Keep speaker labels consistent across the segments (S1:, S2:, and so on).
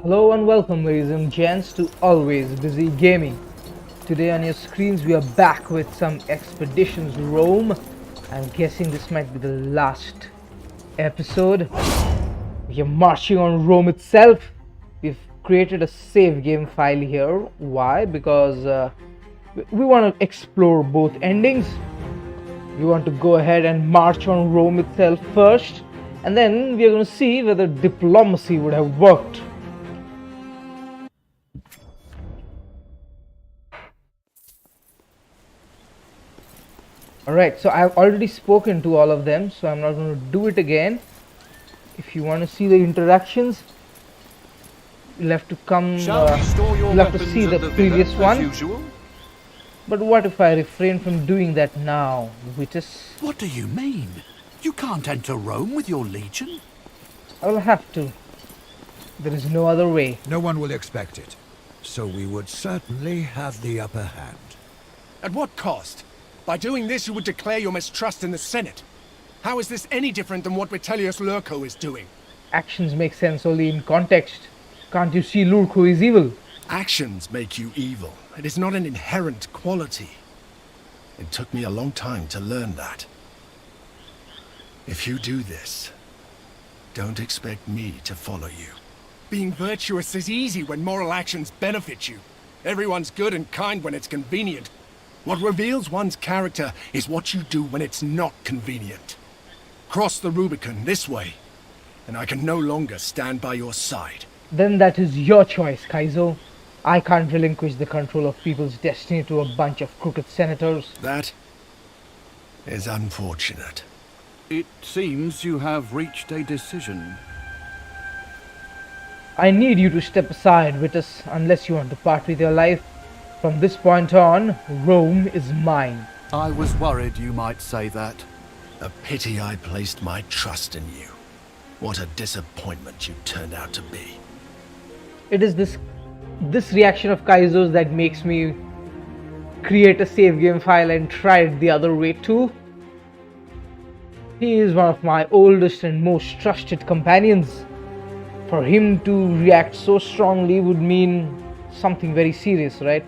S1: Hello and welcome, ladies and gents, to Always Busy Gaming. Today on your screens we are back with some Expeditions Rome. I'm guessing this might be the last episode. We are marching on Rome itself. We've created a save game file here. Why? Because we want to explore both endings. We want to go ahead and march on Rome itself first, and then we are going to see whether diplomacy would have worked. Alright, so I've already spoken to all of them, so I'm not going to do it again. If you want to see the interactions, you'll have to come, you'll have to see the previous one. But what if I refrain from doing that now, Vitus?
S2: What do you mean? You can't enter Rome with your legion?
S1: I will have to. There is no other way.
S3: No one will expect it, so we would certainly have the upper hand.
S4: At what cost? By doing this, you would declare your mistrust in the Senate. How is this any different than what Vitellius Lurco is doing?
S1: Actions make sense only in context. Can't you see Lurco is evil?
S4: Actions make you evil. It is not an inherent quality. It took me a long time to learn that. If you do this, don't expect me to follow you. Being virtuous is easy when moral actions benefit you. Everyone's good and kind when it's convenient. What reveals one's character is what you do when it's not convenient. Cross the Rubicon this way, and I can no longer stand by your side.
S1: Then that is your choice, Kaizo. I can't relinquish the control of people's destiny to a bunch of crooked senators.
S4: That is unfortunate.
S2: It seems you have reached a decision.
S1: I need you to step aside, Vitus, unless you want to part with your life. From this point on, Rome is mine.
S2: I was worried you might say that.
S4: A pity I placed my trust in you. What a disappointment you turned out to be.
S1: It is this reaction of Kaizo's that makes me create a save game file and try it the other way too. He is one of my oldest and most trusted companions. For him to react so strongly would mean something very serious, right?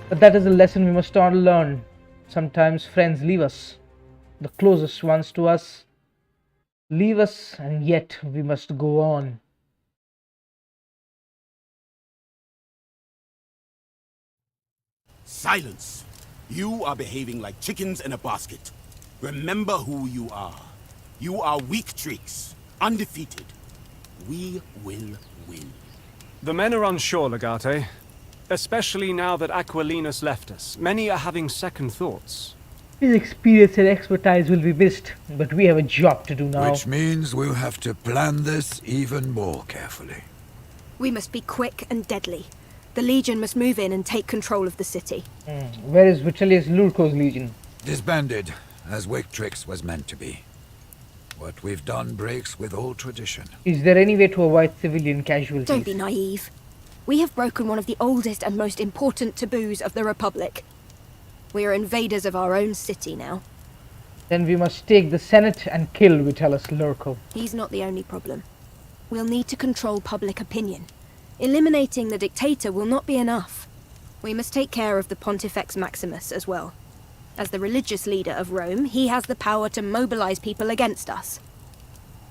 S1: But that is a lesson we must all learn. Sometimes friends leave us. The closest ones to us leave us, and yet we must go on.
S5: Silence! You are behaving like chickens in a basket. Remember who you are. You are weak tricks, undefeated. We will win.
S6: The men are unsure, Legate. Especially now that Aquilinus left us. Many are having second thoughts.
S1: His experience and expertise will be missed, but we have a job to do now.
S3: Which means we'll have to plan this even more carefully.
S7: We must be quick and deadly. The Legion must move in and take control of the city.
S1: Where is Vitellius Lurco's legion?
S3: Disbanded, as Victrix was meant to be. What we've done breaks with all tradition.
S1: Is there any way to avoid civilian casualties?
S7: Don't be naive. We have broken one of the oldest and most important taboos of the Republic. We are invaders of our own city now.
S1: Then we must take the Senate and kill Vitellius Lurco.
S7: He's not the only problem. We'll need to control public opinion. Eliminating the dictator will not be enough. We must take care of the Pontifex Maximus as well. As the religious leader of Rome, he has the power to mobilize people against us.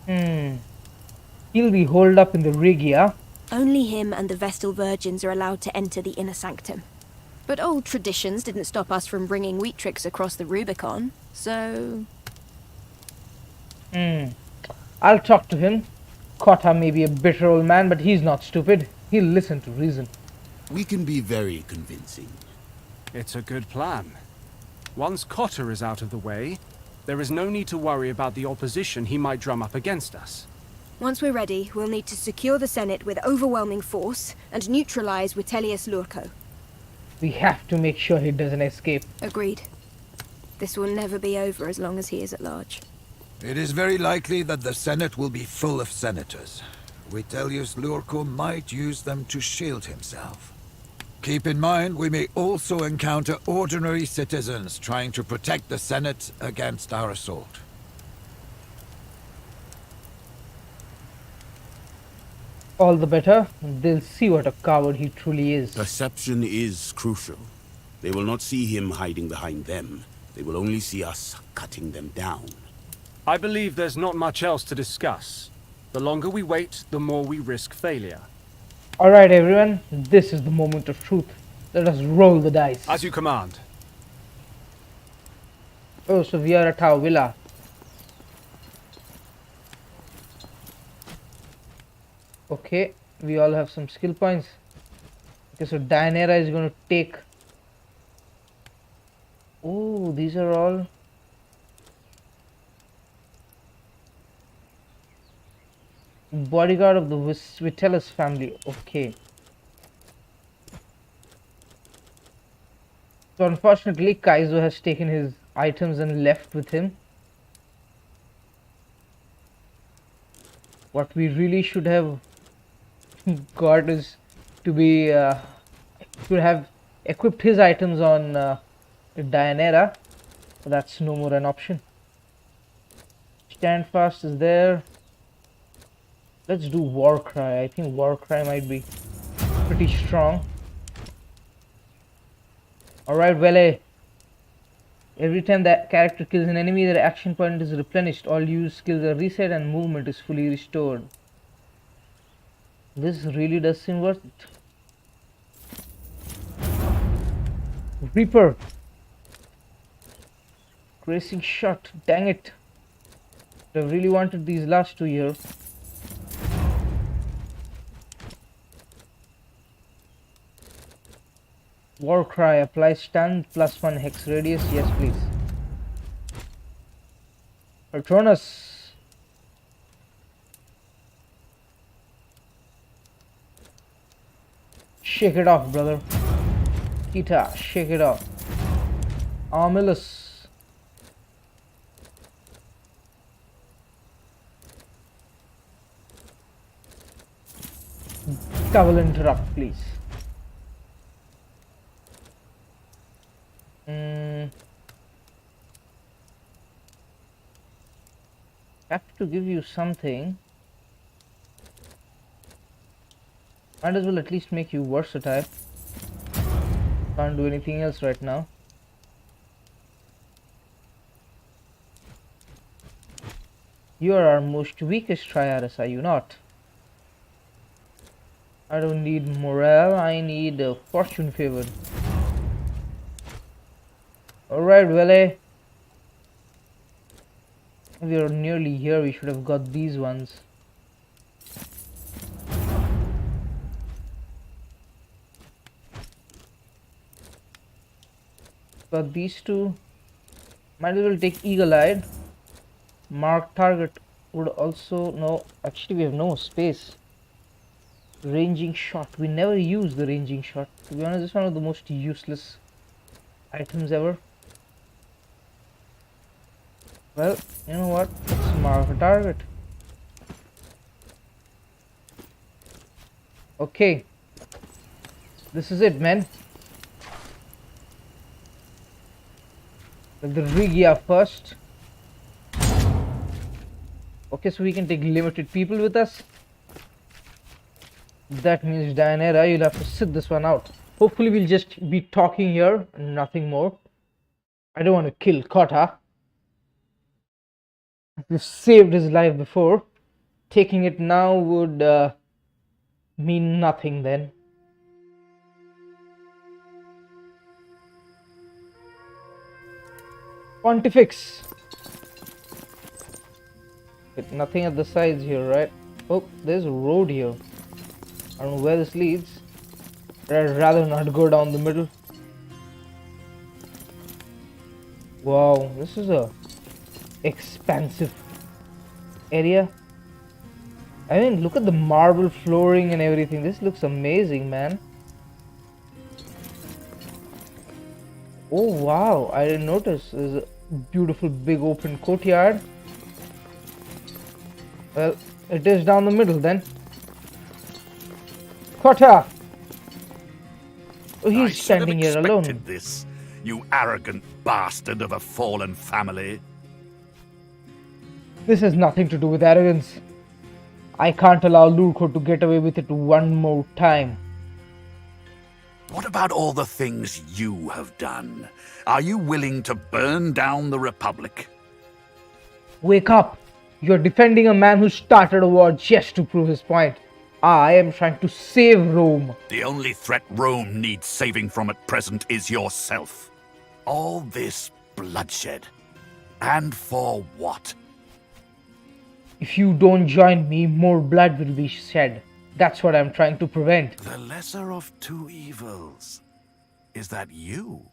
S1: He'll be holed up in the Regia.
S7: Only him and the Vestal Virgins are allowed to enter the inner sanctum. But old traditions didn't stop us from bringing Wheatrix across the Rubicon, so...
S1: I'll talk to him. Cotta may be a bitter old man, but he's not stupid. He'll listen to reason.
S5: We can be very convincing.
S6: It's a good plan. Once Cotter is out of the way, there is no need to worry about the opposition he might drum up against us.
S7: Once we're ready, we'll need to secure the Senate with overwhelming force and neutralize Vitellius Lurco.
S1: We have to make sure he doesn't escape.
S7: Agreed. This will never be over as long as he is at large.
S3: It is very likely that the Senate will be full of senators. Vitellius Lurco might use them to shield himself. Keep in mind, we may also encounter ordinary citizens trying to protect the Senate against our assault.
S1: All the better. They'll see what a coward he truly is.
S5: Perception is crucial. They will not see him hiding behind them. They will only see us cutting them down.
S6: I believe there's not much else to discuss. The longer we wait, the more we risk failure.
S1: Alright everyone, this is the moment of truth. Let us roll the dice.
S6: As you command.
S1: Oh, so we are at our villa. Okay, we all have some skill points. Okay, so Dianera is going to take... Oh, these are all... bodyguard of the Vitellis family. Okay. So unfortunately, Kaizo has taken his items and left with him. What we really should have got is to be should have equipped his items on Dianera. So that's no more an option. Stand fast is there. Let's do war cry. I think war cry might be pretty strong. Alright, Vele. Every time that character kills an enemy, their action point is replenished. All used skills are reset and movement is fully restored. This really does seem worth it. Reaper. Racing shot. Dang it. I really wanted these last two here. War cry applies stun +1 hex radius. Yes, please. Patronus. Shake it off, brother. Kita, shake it off. Armillus. Double interrupt, please. Have to give you something. Might as well at least make you versatile. Can't do anything else right now. You are our most weakest Triaris, are you not? I don't need morale, I need fortune favored. Alright, Vele. We are nearly here, we should have got these ones. Got these two. Might as well take eagle-eyed. Mark target would also... No, actually we have no space. Ranging shot. We never use the ranging shot. To be honest, it's one of the most useless items ever. Well, you know what? Let's mark a target. Okay. This is it, man. Let the Rigia first. Okay, so we can take limited people with us. That means Dianera, you'll have to sit this one out. Hopefully we'll just be talking here and nothing more. I don't want to kill Kota. We've saved his life before. Taking it now would mean nothing then. Pontifex. But nothing at the sides here, right? Oh, there's a road here. I don't know where this leads. But I'd rather not go down the middle. Wow, this is a expansive area. I mean, look at the marble flooring and everything. This looks amazing, man. Oh wow, I didn't notice. There's a beautiful big open courtyard. Well, it is down the middle then. Kota! Oh,
S2: I
S1: he's
S2: should have
S1: standing here
S2: expected
S1: alone.
S2: this, you arrogant bastard of a fallen family.
S1: This has nothing to do with arrogance. I can't allow Lurko to get away with it one more time.
S2: What about all the things you have done? Are you willing to burn down the Republic?
S1: Wake up! You're defending a man who started a war just to prove his point. I am trying to save Rome.
S2: The only threat Rome needs saving from at present is yourself. All this bloodshed. And for what?
S1: If you don't join me, more blood will be shed. That's what I'm trying to prevent.
S2: The lesser of two evils. Is that you?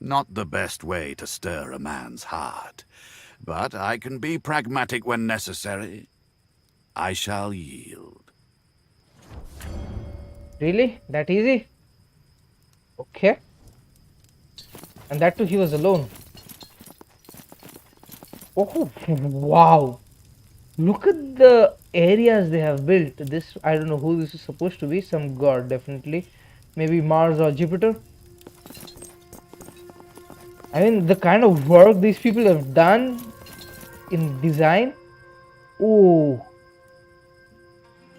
S2: Not the best way to stir a man's heart. But I can be pragmatic when necessary. I shall yield.
S1: Really? That easy? Okay. And that too, he was alone. Oh, wow. Look at the areas they have built. This, I don't know who this is supposed to be. Some god, definitely. Maybe Mars or Jupiter. I mean, the kind of work these people have done in design. Oh,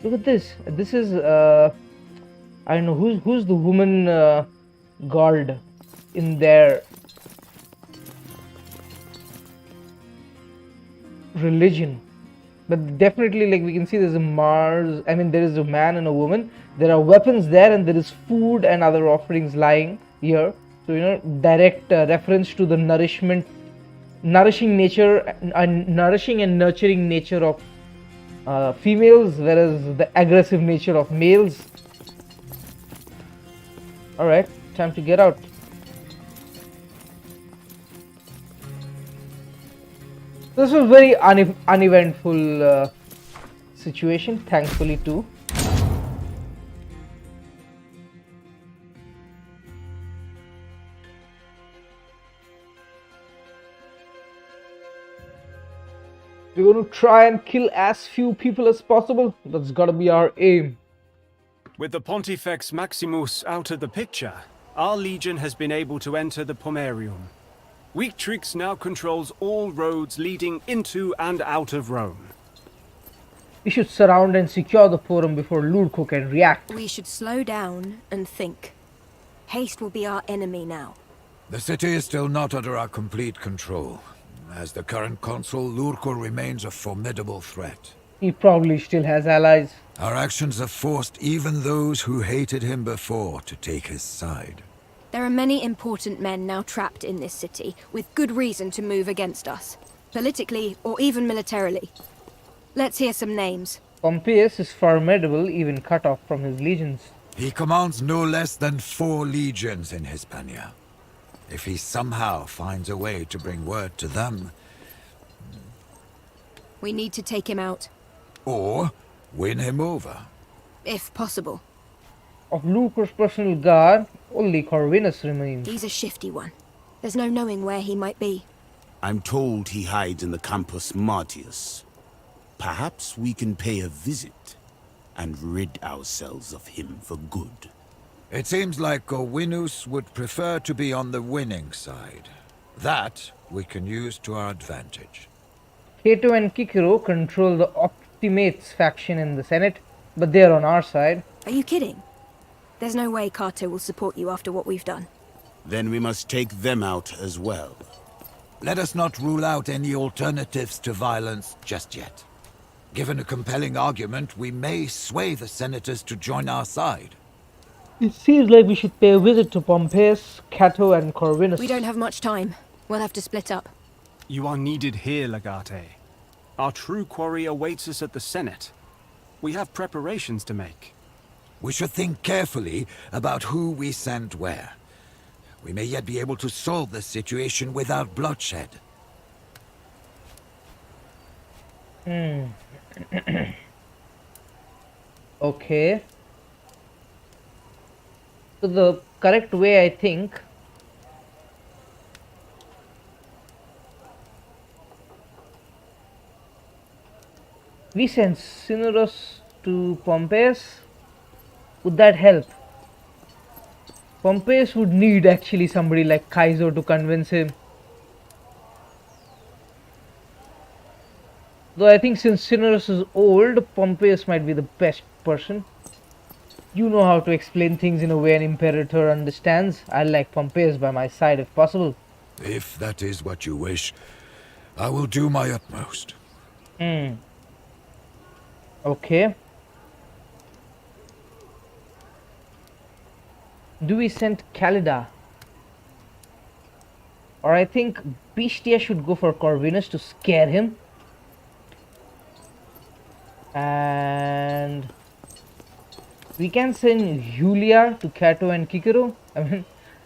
S1: look at this. This is, I don't know, who's the woman god in their religion. But definitely, like, we can see there's a Mars. I mean, there is a man and a woman. There are weapons there, and there is food and other offerings lying here. So, you know, direct reference to the nourishing nature, nourishing and nurturing nature of females, whereas the aggressive nature of males. Alright, time to get out. This was very uneventful situation, thankfully too. We're going to try and kill as few people as possible. That's got to be our aim.
S6: With the Pontifex Maximus out of the picture, our legion has been able to enter the Pomerium. Weaktrix now controls all roads leading into and out of Rome.
S1: We should surround and secure the forum before Lurko can react.
S7: We should slow down and think. Haste will be our enemy now.
S3: The city is still not under our complete control. As the current consul, Lurko remains a formidable threat.
S1: He probably still has allies.
S3: Our actions have forced even those who hated him before to take his side.
S7: There are many important men now trapped in this city, with good reason to move against us, politically or even militarily. Let's hear some names.
S1: Pompeius is formidable, even cut off from his legions.
S3: He commands no less than 4 legions in Hispania. If he somehow finds a way to bring word to them...
S7: We need to take him out.
S3: Or win him over.
S7: If possible.
S1: Of Lurko's personal guard, only Corvinus remains.
S7: He's a shifty one. There's no knowing where he might be.
S5: I'm told he hides in the Campus Martius. Perhaps we can pay a visit and rid ourselves of him for good.
S3: It seems like Corvinus would prefer to be on the winning side. That we can use to our advantage.
S1: Cato and Cicero control the Optimates faction in the Senate, but they're on our side.
S7: Are you kidding? There's no way Cato will support you after what we've done.
S5: Then we must take them out as well.
S3: Let us not rule out any alternatives to violence just yet. Given a compelling argument, we may sway the senators to join our side.
S1: It seems like we should pay a visit to Pompeius, Cato, and Corvinus.
S7: We don't have much time. We'll have to split up.
S6: You are needed here, Legate. Our true quarry awaits us at the Senate. We have preparations to make.
S3: We should think carefully about who we send where. We may yet be able to solve this situation without bloodshed.
S1: Okay. So the correct way, I think, we send Cineros to Pompeius. Would that help? Pompeius would need actually somebody like Kaiser to convince him. Though I think since Cinerus is old, Pompeius might be the best person. You know how to explain things in a way an imperator understands. I like Pompeius by my side if possible.
S3: If that is what you wish, I will do my utmost.
S1: Okay. Do we send Calida? Or I think Bestia should go for Corvinus to scare him. And we can send Julia to Cato and Cicero. I mean,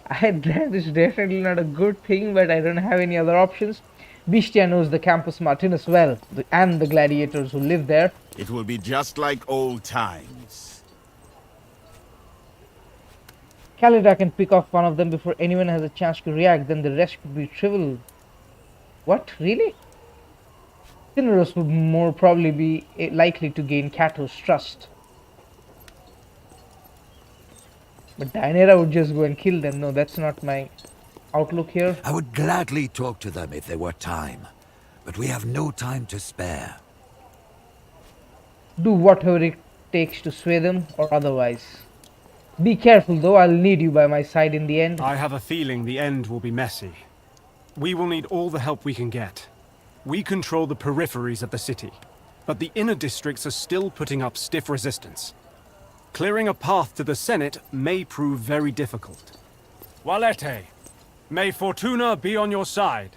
S1: that is definitely not a good thing, but I don't have any other options. Bestia knows the Campus Martinus well, and the gladiators who live there.
S5: It will be just like old times.
S1: Calida can pick off one of them before anyone has a chance to react, then the rest could be trivial. What? Really? Cinerus would more probably be likely to gain Cato's trust. But Deianira would just go and kill them. No, that's not my outlook here.
S3: I would gladly talk to them if there were time, but we have no time to spare.
S1: Do whatever it takes to sway them or otherwise. Be careful though, I'll need you by my side in the end.
S6: I have a feeling the end will be messy. We will need all the help we can get. We control the peripheries of the city, but the inner districts are still putting up stiff resistance. Clearing a path to the Senate may prove very difficult. Valete, may Fortuna be on your side.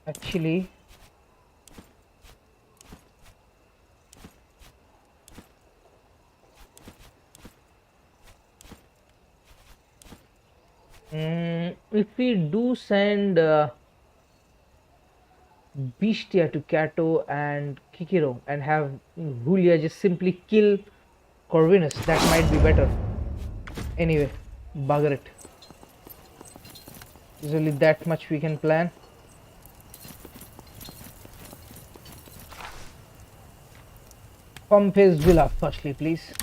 S1: Actually, if we do send Bestia to Cato and Cicero and have Julia just simply kill Corvinus, that might be better. Anyway, bugger it. There's only that much we can plan. Pompey's Villa firstly, please.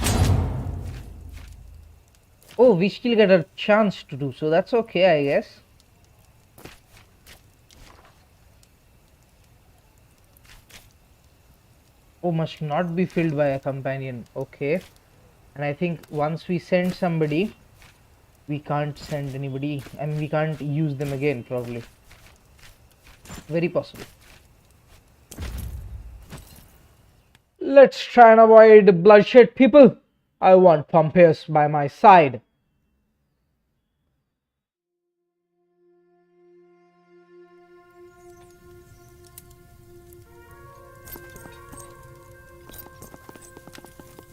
S1: Oh, we still get a chance to do so. That's okay, I guess. Oh, must not be filled by a companion. Okay. And I think once we send somebody, we can't send anybody. I mean, we can't use them again, probably. Very possible. Let's try and avoid bloodshed, people. I want Pompeius by my side.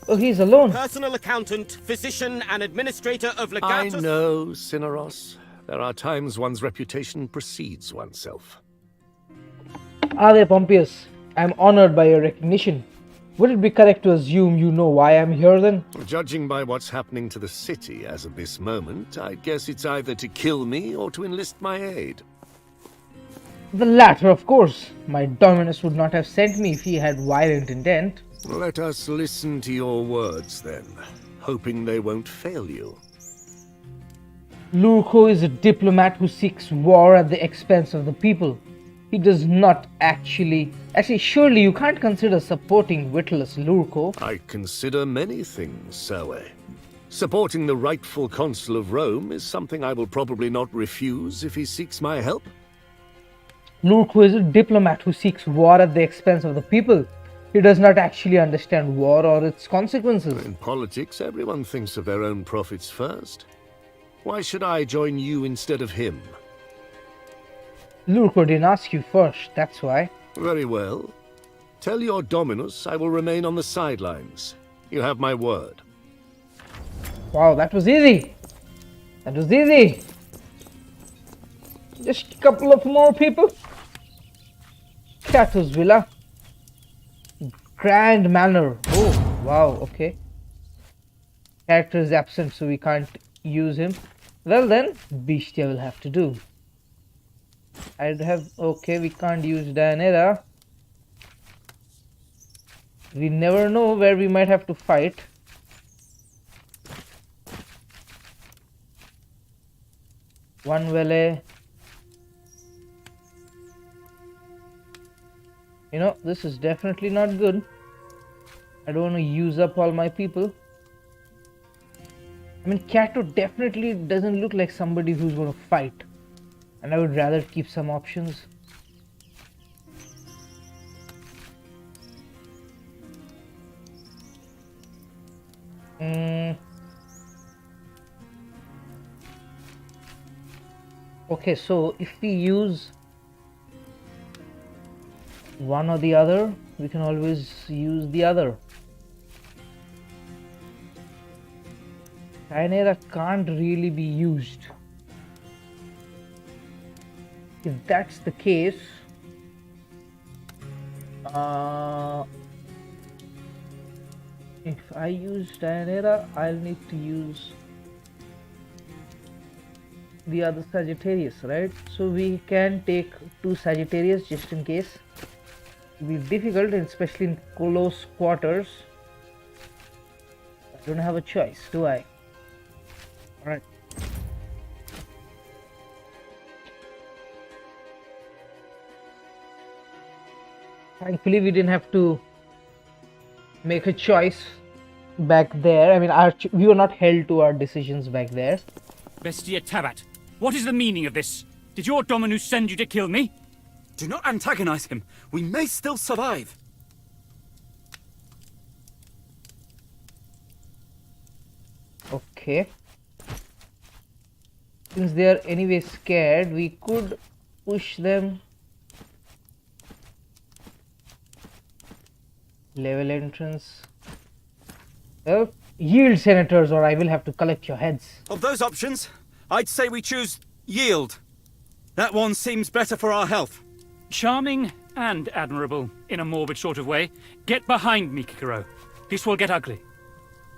S1: Oh, he's alone.
S5: Personal accountant, physician, and administrator of
S8: I
S5: Legatus.
S8: know, Cineros. There are times one's reputation precedes oneself.
S1: There, Pompeius. I am honored by your recognition. Would it be correct to assume you know why I'm here then?
S8: Judging by what's happening to the city as of this moment, I'd guess it's either to kill me or to enlist my aid.
S1: The latter, of course. My Dominus would not have sent me if he had violent intent.
S8: Let us listen to your words then, hoping they won't fail you.
S1: Lurko is a diplomat who seeks war at the expense of the people. He does not actually... surely you can't consider supporting witless Lurko.
S8: I consider many things, Salve. Supporting the rightful consul of Rome is something I will probably not refuse if he seeks my help.
S1: Lurko is a diplomat who seeks war at the expense of the people. He does not actually understand war or its consequences.
S8: In politics, everyone thinks of their own profits first. Why should I join you instead of him?
S1: Lurko didn't ask you first, that's why.
S8: Very well. Tell your Dominus I will remain on the sidelines. You have my word.
S1: Wow, that was easy. That was easy. Just a couple of more people. Cato's Villa. Grand Manor. Oh, wow, okay. Character is absent, so we can't use him. Well then, Bestia will have to do. I'd have... Okay, we can't use Dianera. We never know where we might have to fight. One Vele. You know, this is definitely not good. I don't want to use up all my people. I mean, Kato definitely doesn't look like somebody who's going to fight. And I would rather keep some options. Okay, so if we use one or the other, we can always use the other. Chimera can't really be used. If that's the case, if I use Dianera, I'll need to use the other Sagittarius, right? So we can take 2 Sagittarius just in case. It'll be difficult, especially in close quarters. I don't have a choice, do I? Alright. Thankfully, we didn't have to make a choice back there. I mean, we were not held to our decisions back there.
S9: Bestia Tabat, what is the meaning of this? Did your Dominus send you to kill me?
S10: Do not antagonize him. We may still survive.
S1: Okay. Since they are anyway scared, we could push them. Level entrance. Well, yield, senators, or I will have to collect your heads.
S10: Of those options, I'd say we choose yield. That one seems better for our health.
S9: Charming and admirable, in a morbid sort of way. Get behind me, Kikero. This will get ugly.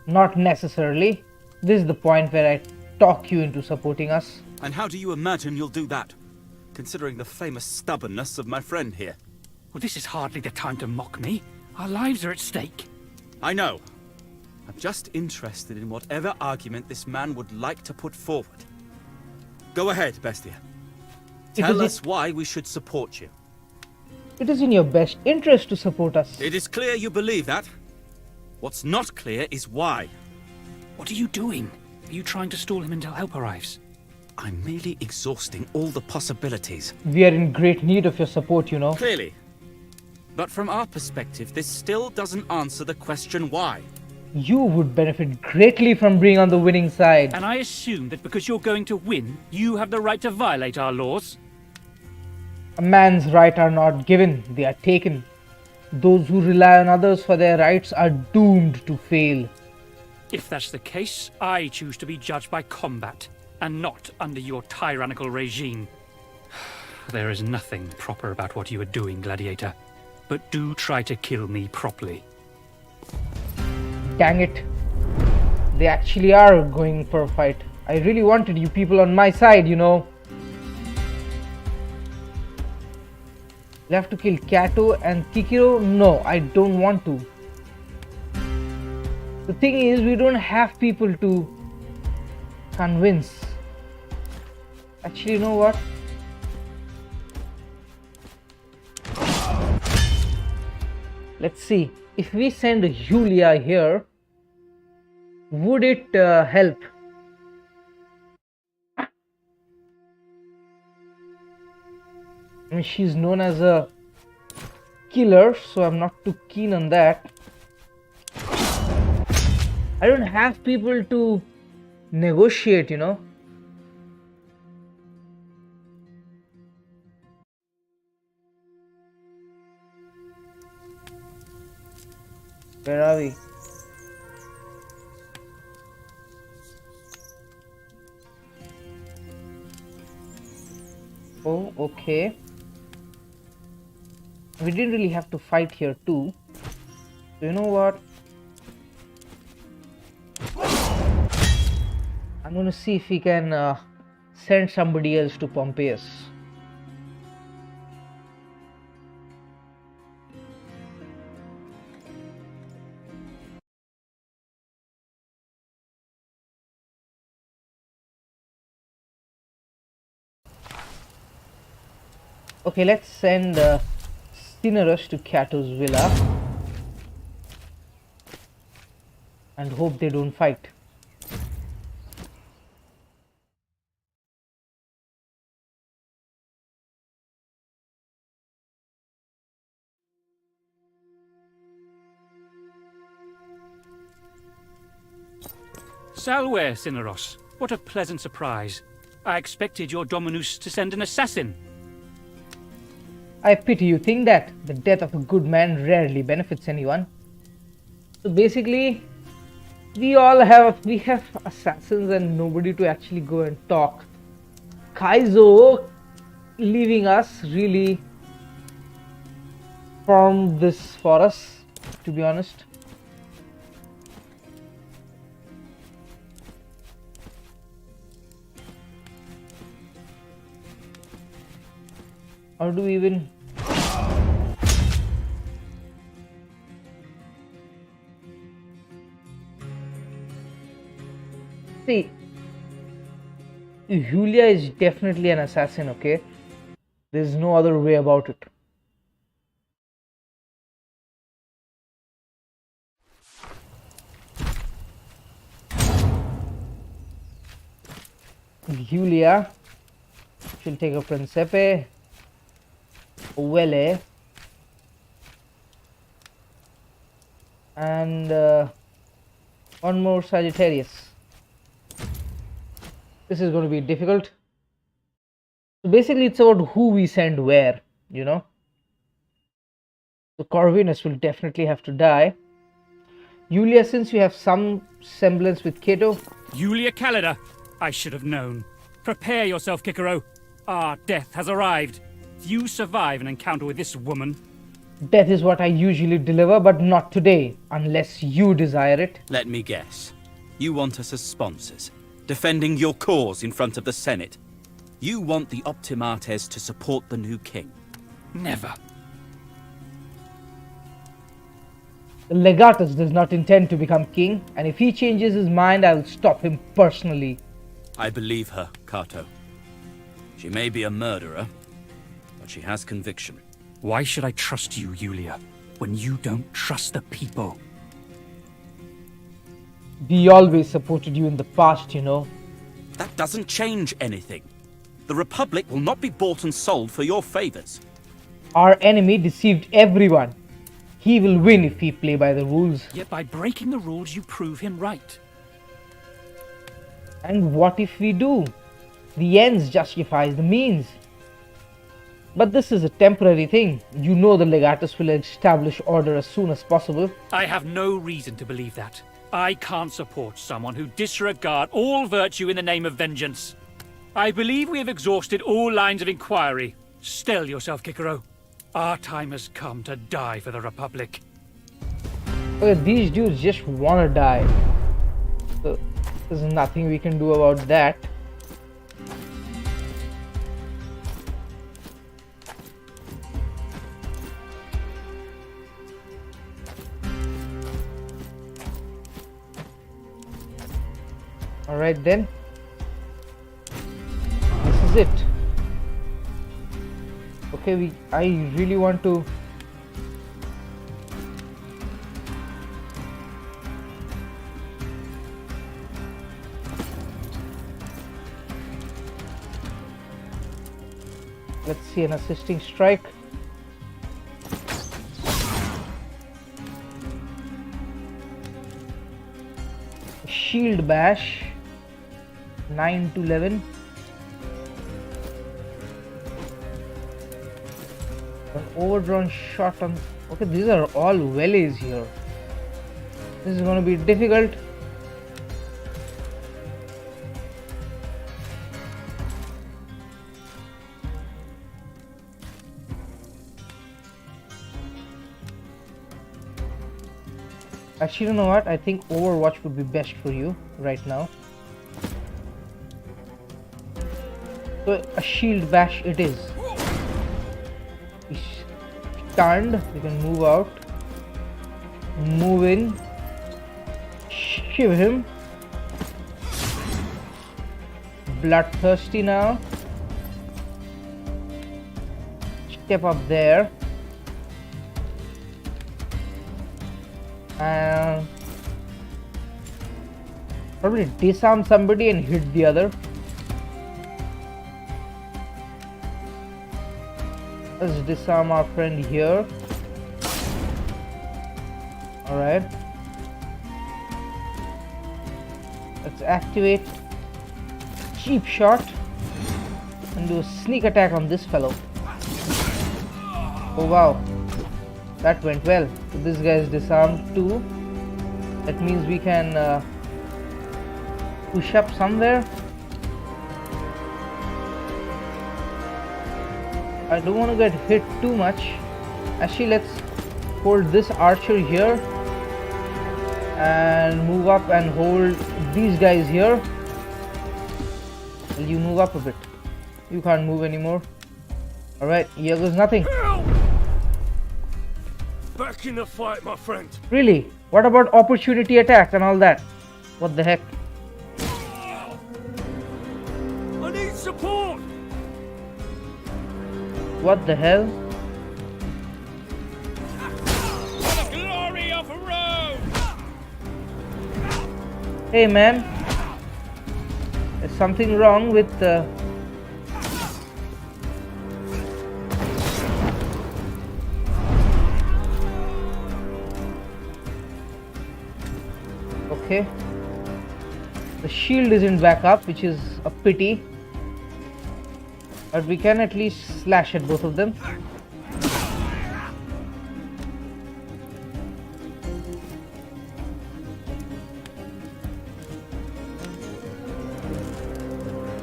S1: Not necessarily. This is the point where I talk you into supporting us.
S10: And how do you imagine you'll do that? Considering the famous stubbornness of my friend here.
S9: Well, this is hardly the time to mock me. Our lives are at stake.
S10: I know. I'm just interested in whatever argument this man would like to put forward. Go ahead, Bestia. Tell us why we should support you.
S1: It is in your best interest to support us.
S10: It is clear you believe that. What's not clear is why.
S9: What are you doing? Are you trying to stall him until help arrives?
S10: I'm merely exhausting all the possibilities.
S1: We are in great need of your support, you know.
S10: Clearly. But from our perspective, this still doesn't answer the question why.
S1: You would benefit greatly from being on the winning side.
S9: And I assume that because you're going to win, you have the right to violate our laws?
S1: A man's rights are not given, they are taken. Those who rely on others for their rights are doomed to fail.
S9: If that's the case, I choose to be judged by combat, and not under your tyrannical regime. There is nothing proper about what you are doing, Gladiator. But do try to kill me properly.
S1: Dang it. They actually are going for a fight. I really wanted you people on my side, you know. We'll have to kill Kato and Kikiro. No, I don't want to. The thing is, we don't have people to convince. Actually, you know what? Let's see. If we send Julia here, would it help? I mean, she's known as a killer, so I'm not too keen on that. I don't have people to negotiate, you know. Where are we? Oh, okay. We didn't really have to fight here too. So you know what? I'm gonna see if we can send somebody else to Pompeius. Okay, let's send Cinerus to Cato's villa and hope they don't fight.
S9: Salve, Cineros. What a pleasant surprise. I expected your Dominus to send an assassin.
S1: I pity you think that. The death of a good man rarely benefits anyone. So basically, we have assassins and nobody to actually go and talk. Kaizo leaving us really formed this for us, to be honest. Or do we even... See, Julia is definitely an assassin, okay? There's no other way about it. Julia, she'll take a Principe. Wele and one more Sagittarius. This is going to be difficult. So basically it's about who we send where, you know. So Corvinus will definitely have to die. Julia, since you have some semblance with Cato.
S9: Julia Callida, I should have known. Prepare yourself, Cicero. Our death has arrived. If you survive an encounter with this woman...
S1: Death is what I usually deliver, but not today, unless you desire it.
S10: Let me guess. You want us as sponsors, defending your cause in front of the Senate. You want the Optimates to support the new king.
S9: Never.
S1: The Legatus does not intend to become king, and if he changes his mind, I will stop him personally.
S10: I believe her, Cato. She may be a murderer, but she has conviction.
S9: Why should I trust you, Julia, when you don't trust the people?
S1: We always supported you in the past, you know.
S10: That doesn't change anything. The Republic will not be bought and sold for your favors.
S1: Our enemy deceived everyone. He will win if we play by the rules.
S9: Yet by breaking the rules, you prove him right.
S1: And what if we do? The ends justifies the means. But this is a temporary thing. You know the Legatus will establish order as soon as possible.
S9: I have no reason to believe that. I can't support someone who disregards all virtue in the name of vengeance. I believe we have exhausted all lines of inquiry. Still yourself, Cicero. Our time has come to die for the Republic.
S1: Okay, these dudes just wanna die. So there's nothing we can do about that. Alright then. This is it. Okay, I really want to let's see an assisting strike. Shield bash 9 to 11. An overdrawn shot on... Okay, these are all wellies here. This is going to be difficult. Actually, you know what? I think Overwatch would be best for you right now. So a shield bash it is. He's stunned. We can move out. Move in. Shiv him. Bloodthirsty now. step up there and probably disarm somebody and hit the other. Let's disarm our friend here. Alright. Let's activate cheap shot and do a sneak attack on this fellow. Oh wow, that went well. So this guy is disarmed too. That means we can push up somewhere. I don't want to get hit too much. Actually, let's hold this archer here and move up and hold these guys here. Will you move up a bit? You can't move anymore. Alright, here goes nothing.
S8: Back in the fight, my friend.
S1: Really? What about opportunity attack and all that? What the heck?
S8: I need support.
S1: What the hell?
S8: For the glory of Rome.
S1: Hey man, there's something wrong with the... Okay, the shield isn't back up, which is a pity, but we can at least slash at both of them.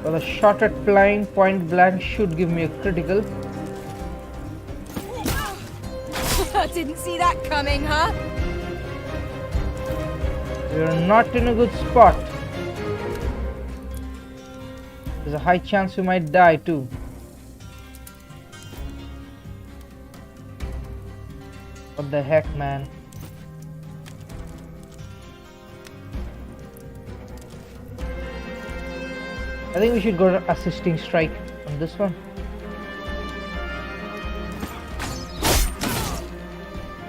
S1: Well, a shot at flying point blank should give me a critical.
S7: Didn't see that coming, huh?
S1: We're not in a good spot. There's a high chance we might die too. What the heck, man? I think we should go to assisting strike on this one.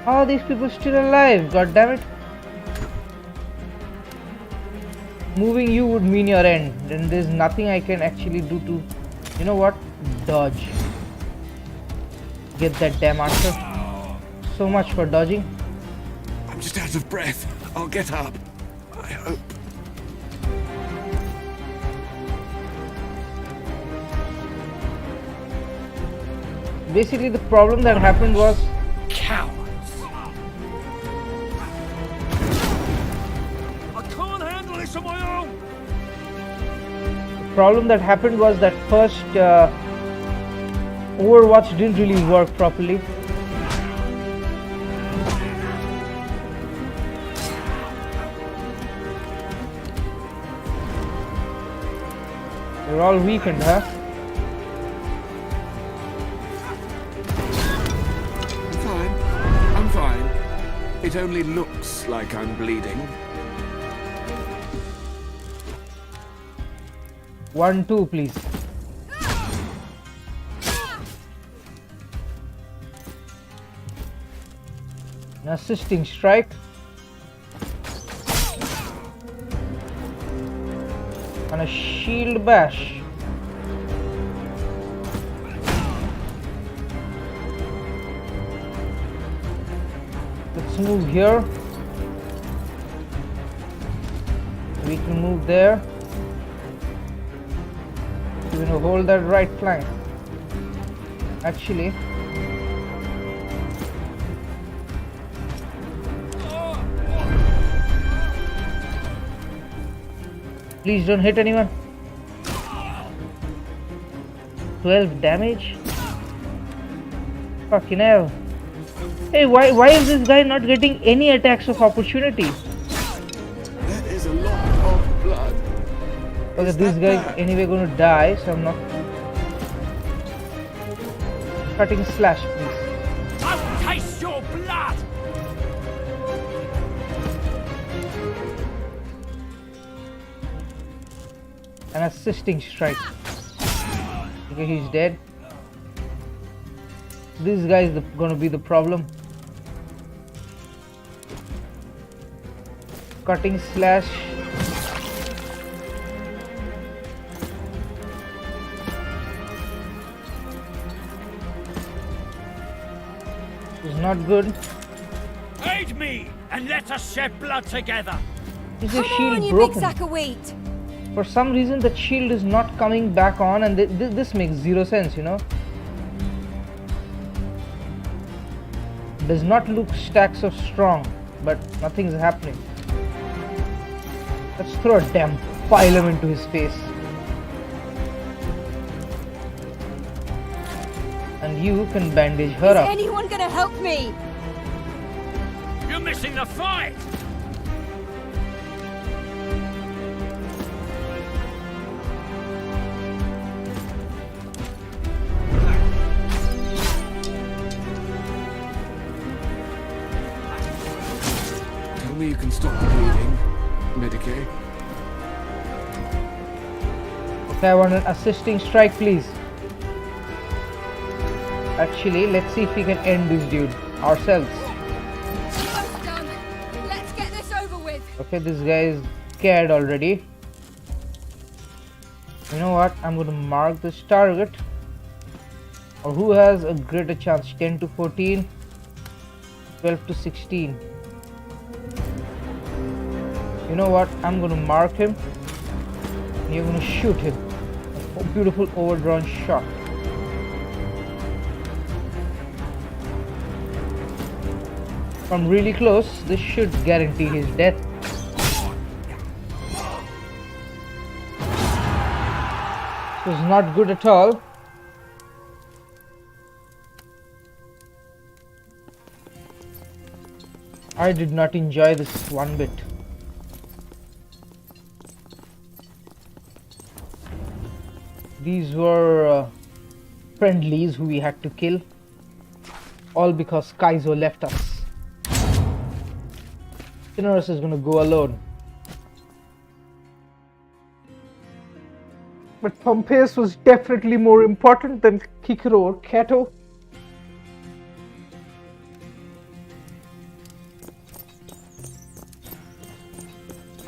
S1: How are these people still alive? God damn it. Moving you would mean your end, and there's nothing I can actually do to, you know what, dodge. Get that damn answer. So much for dodging.
S2: I'm just out of breath. I'll get up. I hope.
S1: Basically, the problem that happened was...
S8: Cowards. I can't handle this on my own.
S1: The problem that happened was that first Overwatch didn't really work properly. They're all weakened, huh?
S2: I'm fine. It only looks like I'm bleeding.
S1: 1-2, please. An assisting strike. And a shield bash. Let's move here. We can move there. We're gonna hold that right flank. Actually, please don't hit anyone. 12 damage. Fucking hell. Hey, why is this guy not getting any attacks of opportunity?
S2: That is a lot of blood.
S1: Okay, this guy anyway gonna die, so I'm not cutting slash, please.
S8: I'll taste your blood.
S1: An assisting strike. Okay, he's dead. This guy is gonna be the problem. Cutting slash. Is not good.
S9: Aid me, and let us shed blood together.
S1: Is the
S7: Come
S1: shield
S7: on, you
S1: broken?
S7: big sack of wheat!
S1: For some reason, the shield is not coming back on, and this makes zero sense, you know. Does not look stacks of strong, but nothing's happening. Let's throw a damn phylum into his face. And you can bandage her
S7: Is
S1: up.
S7: anyone gonna help me?
S9: You're missing the fight.
S2: Tell me you can stop the bleeding, Medicaid.
S1: Okay, I want an assisting strike, please. Actually, let's see if we can end this dude ourselves.
S7: Almost done. Let's get this over with.
S1: Okay, this guy is scared already. You know what? I'm going to mark this target. Or who has a greater chance? 10 to 14, 12 to 16. You know what? I'm going to mark him. And you're going to shoot him. A beautiful overdrawn shot. From really close, this should guarantee his death. This was not good at all. I did not enjoy this one bit. These were friendlies who we had to kill. All because Kaizo left us. Cineros is gonna go alone. But Pompeius was definitely more important than Kikiro or Kato.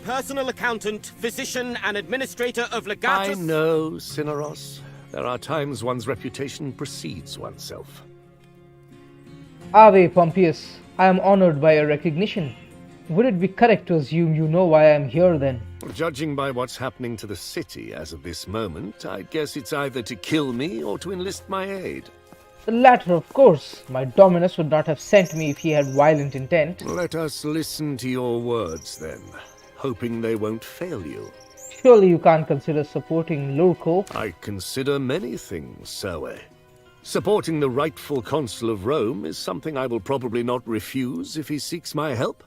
S5: Personal accountant, physician, and administrator of
S8: I
S5: Legatus.
S8: know, Cineros. There are times one's reputation precedes oneself.
S1: Ave Pompeius, I am honored by your recognition. Would it be correct to assume you know why I am here then?
S8: Judging by what's happening to the city as of this moment, I guess it's either to kill me or to enlist my aid.
S1: The latter, of course. My Dominus would not have sent me if he had violent intent.
S8: Let us listen to your words then, hoping they won't fail you.
S1: Surely you can't consider supporting Lurko.
S8: I consider many things, Salve. Supporting the rightful consul of Rome is something I will probably not refuse if he seeks my help.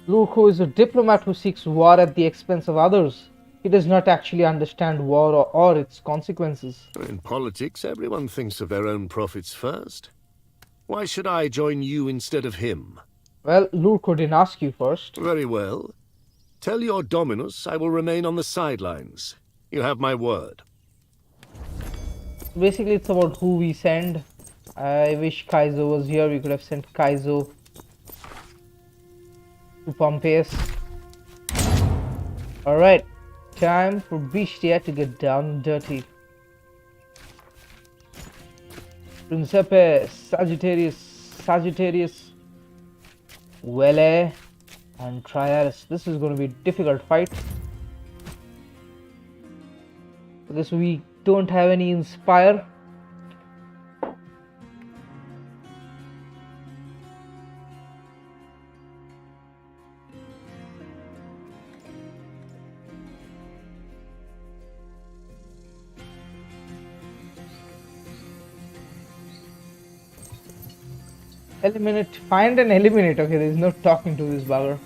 S1: Lurko is a diplomat who seeks war at the expense of others. He does not actually understand war or its consequences.
S8: In politics, everyone thinks of their own profits first. Why should I join you instead of him?
S1: Well, Lurko didn't ask you first.
S8: Very well. Tell your Dominus I will remain on the sidelines. You have my word.
S1: Basically, it's about who we send. I wish Kaizo was here. We could have sent Kaizo to Pompeius. Alright, time for Bestia to get down and dirty. Principe, Sagittarius, Vele, and Triaris. This is going to be a difficult fight. Because we don't have any Inspire. Eliminate, find and eliminate. Okay, there's no talking to this bugger.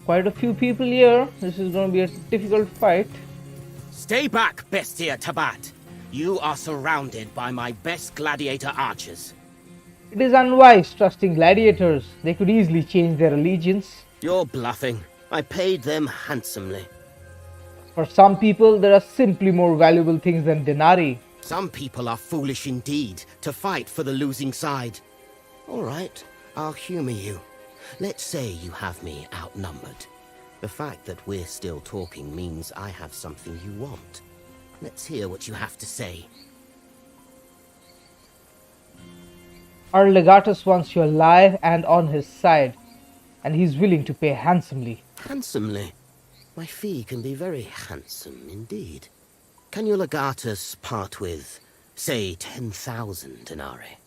S1: Quite a few people here. This is going to be a difficult fight.
S5: Stay back, Bestia Tabat. You are surrounded by my best gladiator archers.
S1: It is unwise trusting gladiators. They could easily change their allegiance.
S5: You're bluffing. I paid them handsomely.
S1: For some people, there are simply more valuable things than denarii.
S11: Some people are foolish indeed to fight for the losing side. All right, I'll humor you. Let's say you have me outnumbered. The fact that we're still talking means I have something you want. Let's hear what you have to say.
S1: Our legatus wants you alive and on his side, and he's willing to pay handsomely.
S11: Handsomely? My fee can be very handsome indeed. Can your legatus part with, say, 10,000 denarii?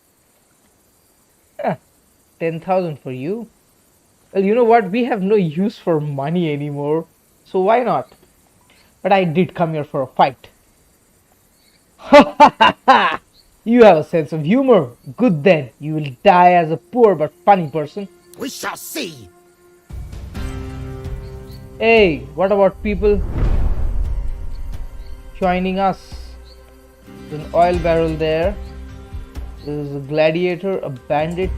S1: 10,000 for you? Well, you know what? We have no use for money anymore, so why not? But I did come here for a fight. Ha ha ha ha! You have a sense of humor. Good then, you will die as a poor but funny person.
S11: We shall see!
S1: Hey, what about people joining us? There's an oil barrel there. There's a gladiator, a bandit.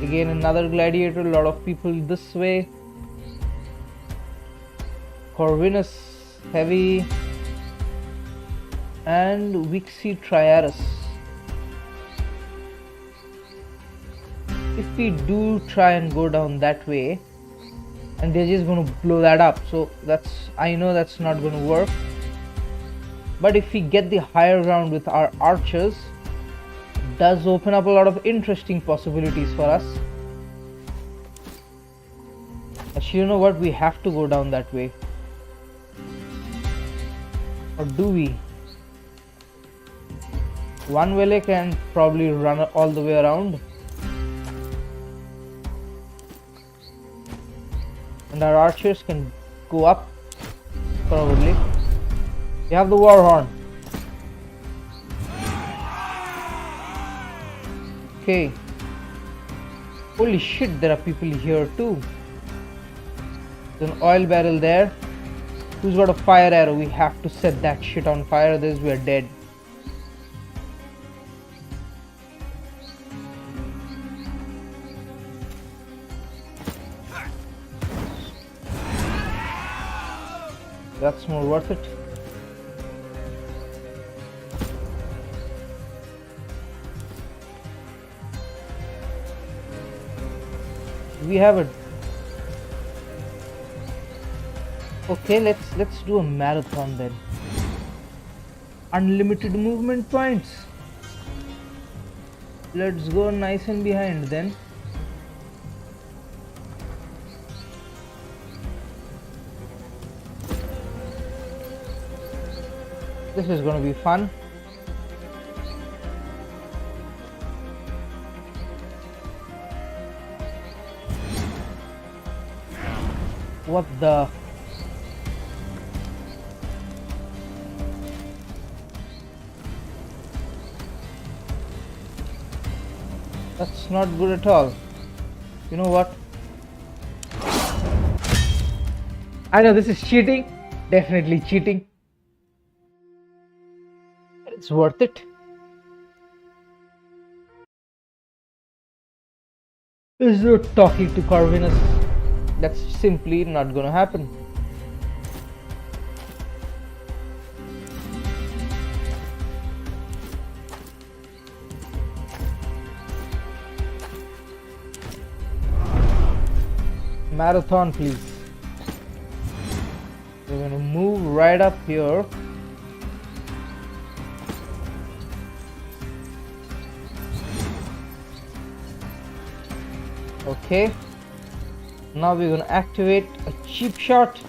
S1: Again another gladiator, a lot of people this way. Corvinus, heavy. And Vixi Triaris. If we do try and go down that way, and they're just going to blow that up, so I know that's not going to work. But if we get the higher ground with our archers, it does open up a lot of interesting possibilities for us. Actually, you know what, we have to go down that way. Or do we? One Vele can probably run all the way around. And our archers can go up, probably. We have the war horn. Okay. Holy shit, there are people here too. There's an oil barrel there. Who's got a fire arrow? We have to set that shit on fire, otherwise we are dead. That's more worth it. We have it. Okay, let's do a marathon then. Unlimited movement points. Let's go nice and behind then. This is going to be fun. What the? That's not good at all. You know what? I know this is cheating. Definitely cheating. It's worth it. There's no talking to Corvinus. That's simply not gonna happen. Marathon, please. We're gonna move right up here. Okay, now we're going to activate a cheap shot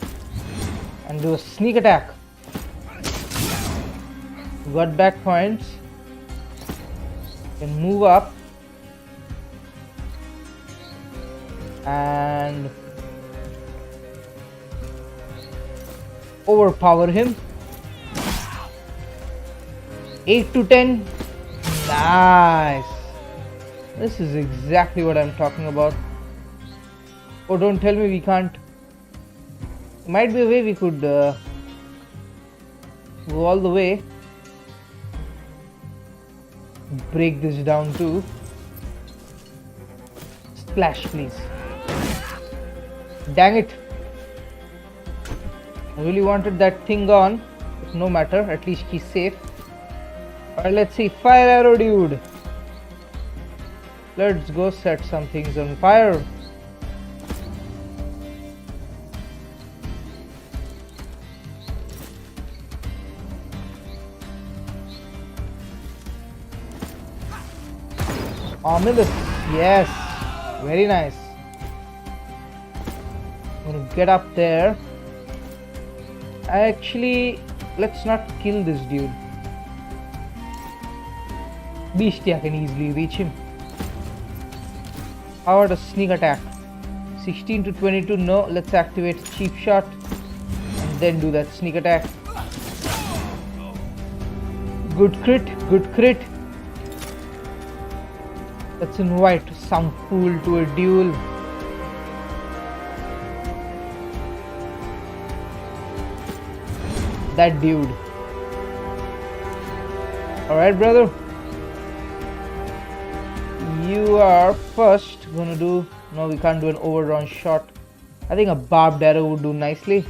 S1: and do a sneak attack. We got back points. Can move up and overpower him. 8 to 10. Nice. This is exactly what I'm talking about. Oh, don't tell me we can't. Might be a way we could go all the way. Break this down too. Splash, please. Dang it. I really wanted that thing gone, but no matter, at least he's safe. Alright, let's see. Fire arrow, dude. Let's go set some things on fire. Ominous. Yes. Very nice. I'm gonna get up there. Actually, let's not kill this dude. Beastia can easily reach him. How about a sneak attack? 16 to 22, no. Let's activate cheap shot and then do that sneak attack. Good crit, good crit. Let's invite some fool to a duel. That dude. Alright, brother. You are first gonna do... No, we can't do an overdrawn shot. I think a barbed arrow would do nicely.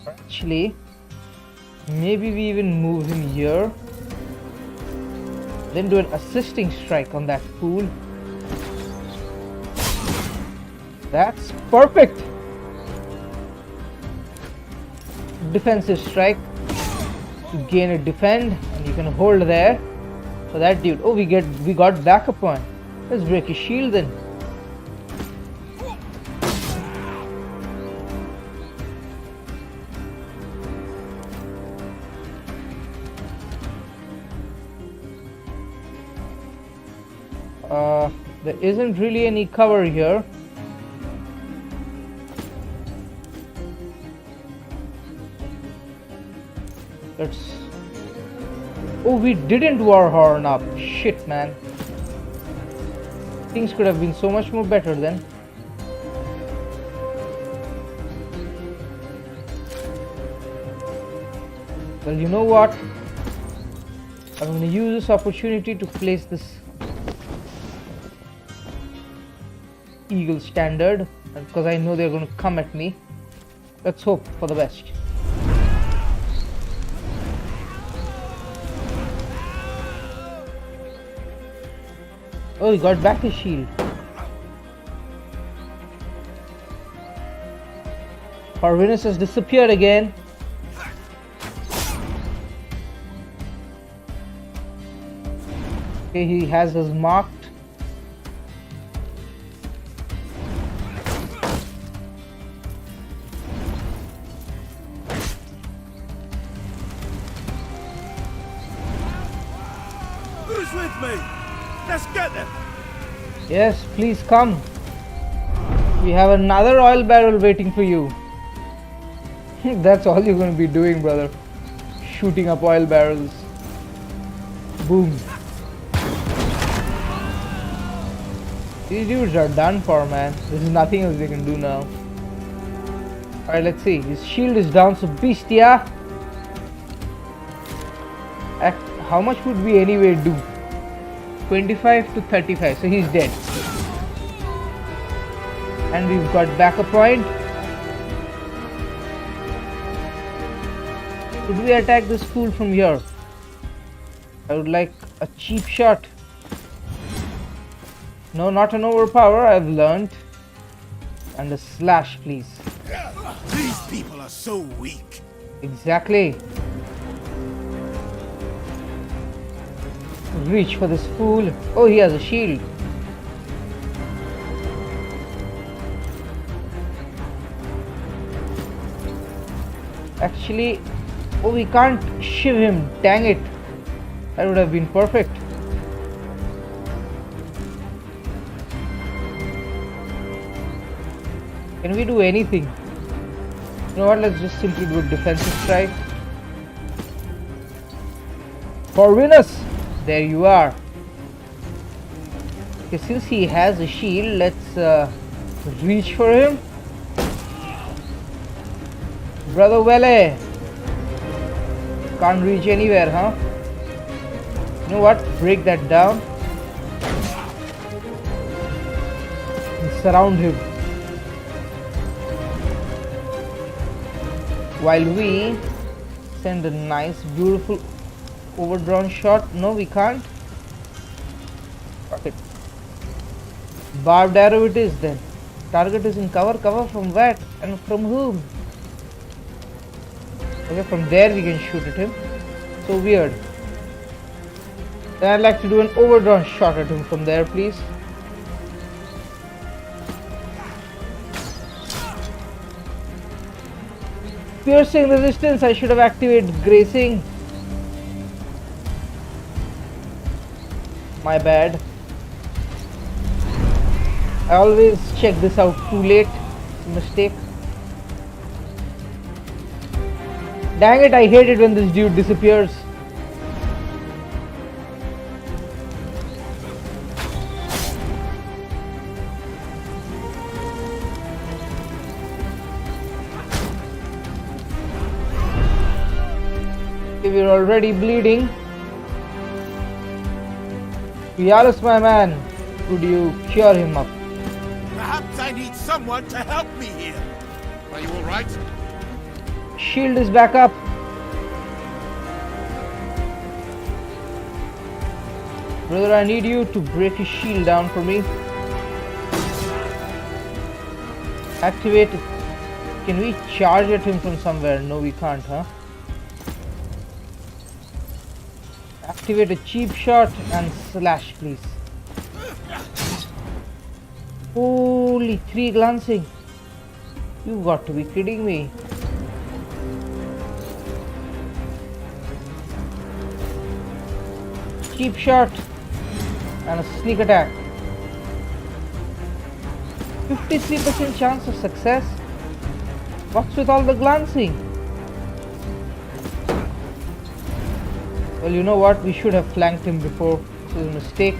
S1: Actually, maybe we even move him here. Then do an assisting strike on that fool. That's perfect. Defensive strike to gain a defend, and you can hold there for that dude. Oh, we got backup point. Let's break his shield then. There isn't really any cover here. Let's... Oh, we didn't war horn up. Shit, man. Things could have been so much more better then. Well, you know what? I'm going to use this opportunity to place this eagle standard, because I know they're going to come at me. Let's hope for the best. Oh, he got back his shield. Corvinus has disappeared again. Okay, he has us marked.
S5: Who's with me? Let's get them.
S1: Yes, please come. We have another oil barrel waiting for you. That's all you're going to be doing, brother. Shooting up oil barrels. Boom. These dudes are done for, man. There's nothing else they can do now. Alright, let's see. His shield is down, so Beastia. How much would we anyway do? 25 to 35, so he's dead. And we've got backup point. Could we attack this fool from here? I would like a cheap shot. No, not an overpower, I've learned. And a slash, please.
S5: These people are so weak.
S1: Exactly. Reach for this fool. Oh, he has a shield. Actually, oh, we can't shiv him. Dang it. That would have been perfect. Can we do anything? You know what? Let's just simply do a defensive strike. For Venus! There you are. Okay, since he has a shield, let's reach for him. Brother Welle. Can't reach anywhere, huh? You know what? Break that down. And surround him. while we send a nice, beautiful overdrawn shot. No, we can't. Okay. Barbed arrow it is then. Target is in cover. Cover from what? And from whom? Okay, from there we can shoot at him. So weird. Then I'd like to do an overdrawn shot at him from there, please. Piercing resistance, I should have activated grazing. My bad. I always check this out too late. It's a mistake. Dang it, I hate it when this dude disappears. We're already bleeding. Yalis, my man, could you cure him up?
S5: Perhaps I need someone to help me here. Are you all right?
S1: Shield is back up. Brother, I need you to break his shield down for me. Activate it. Can we charge at him from somewhere? No, we can't, huh? Activate a cheap shot and slash, please. Holy, 3 glancing. You got to be kidding me. Cheap shot and a sneak attack. 53% chance of success. What's with all the glancing? Well, you know what? We should have flanked him before. It was a mistake.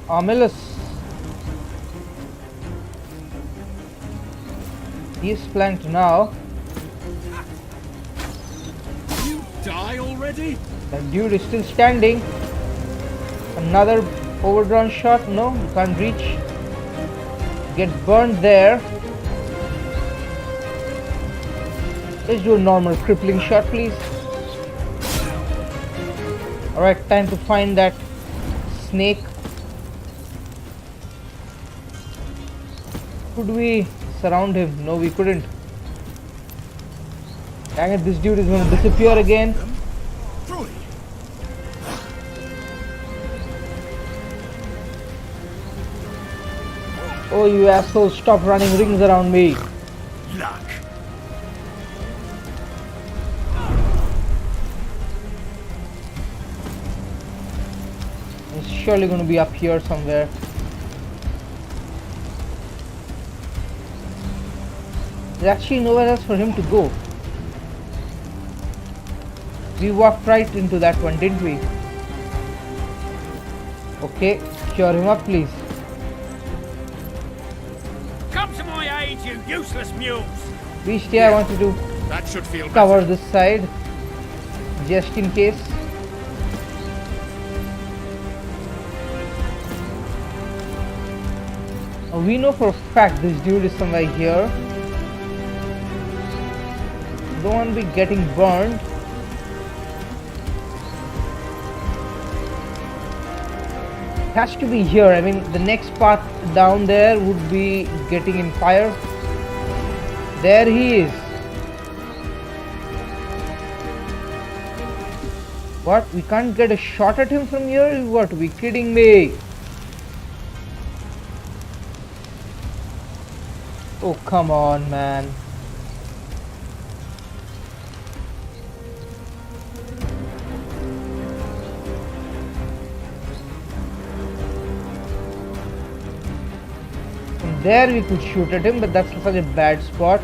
S1: Armillus. He is flanked now.
S4: You die already?
S1: That dude is still standing. Another overdrawn shot. No, you can't reach. Get burned there. Let's do a normal crippling shot, please. Alright, time to find that snake. Could we surround him? No, we couldn't. Dang it, this dude is going to disappear again. Oh, you asshole, stop running rings around me.
S4: Luck.
S1: It's surely going to be up here somewhere. There's actually nowhere else for him to go. We walked right into that one, didn't we? Okay, cure him up, please.
S9: Come to my aid, you useless mules!
S1: Beastie, I want you to
S4: That should feel
S1: cover
S4: better.
S1: this side, just in case. We know for a fact this dude is somewhere here. Don't want to be getting burned. It has to be here. I mean, the next path down there would be getting in fire. There he is. What? We can't get a shot at him from here? What? Are we kidding me? Oh, come on, man. From there we could shoot at him, but that's such a bad spot.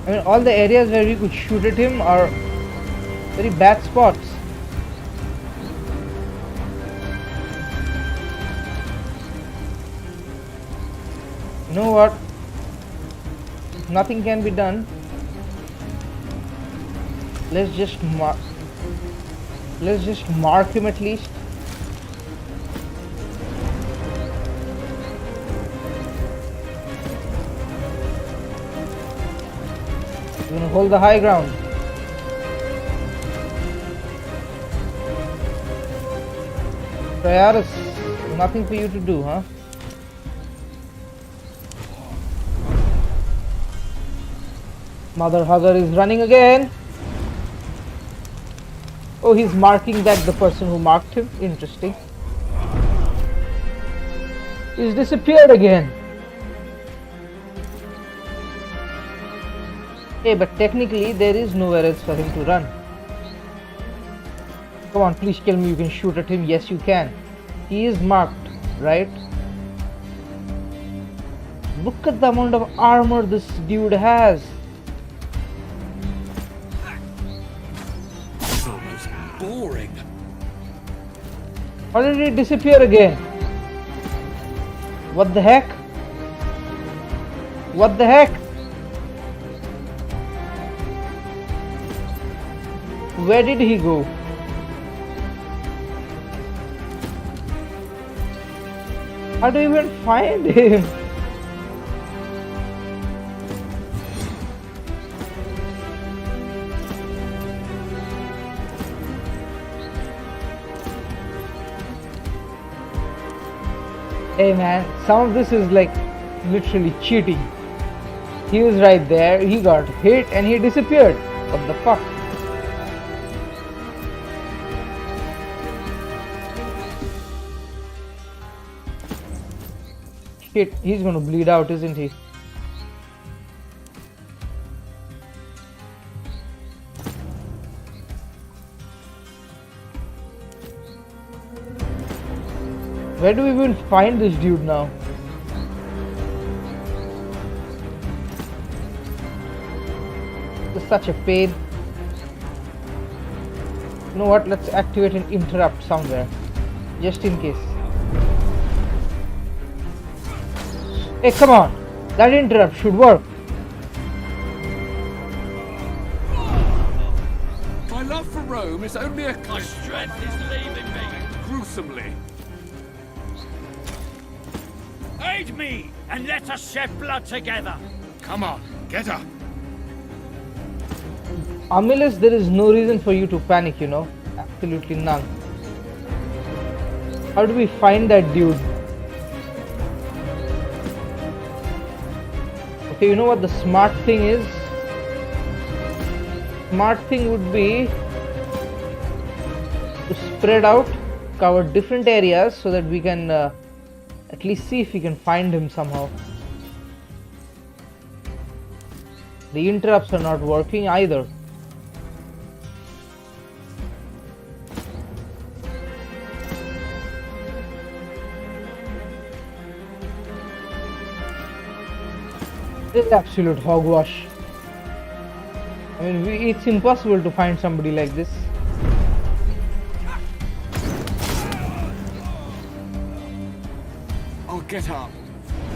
S1: I mean, all the areas where we could shoot at him are very bad spots. You know what? nothing can be done. Let's just mark him at least. We're gonna hold the high ground. Triaris, nothing for you to do, huh? Mother Hugger is running again. Oh, he's marking back the person who marked him. Interesting. He's disappeared again. Hey, but technically there is nowhere else for him to run. Come on, please tell me you can shoot at him. Yes, you can. He is marked, right? Look at the amount of armor this dude has.
S2: It's almost boring.
S1: How did he disappear again? What the heck? What the heck? Where did he go? How do you even find him? Hey man, some of this is like literally cheating. He was right there, he got hit and he disappeared. What the fuck? Shit, he's gonna bleed out, isn't he? Where do we even find this dude now? This is such a pain. You know what? Let's activate an interrupt somewhere. Just in case. Hey, come on! That interrupt should work.
S12: My love for Rome is only a... My strength is leaving me. Gruesomely.
S9: Aid me, and let us shed blood together.
S12: Come on, get up.
S1: Amilus, there is no reason for you to panic, you know. Absolutely none. How do we find that dude? Okay, you know what the smart thing is? Smart thing would be to spread out, cover different areas so that we can at least see if we can find him somehow. The interrupts are not working either. This is absolute hogwash. I mean, it's impossible to find somebody like this.
S12: I'll get up.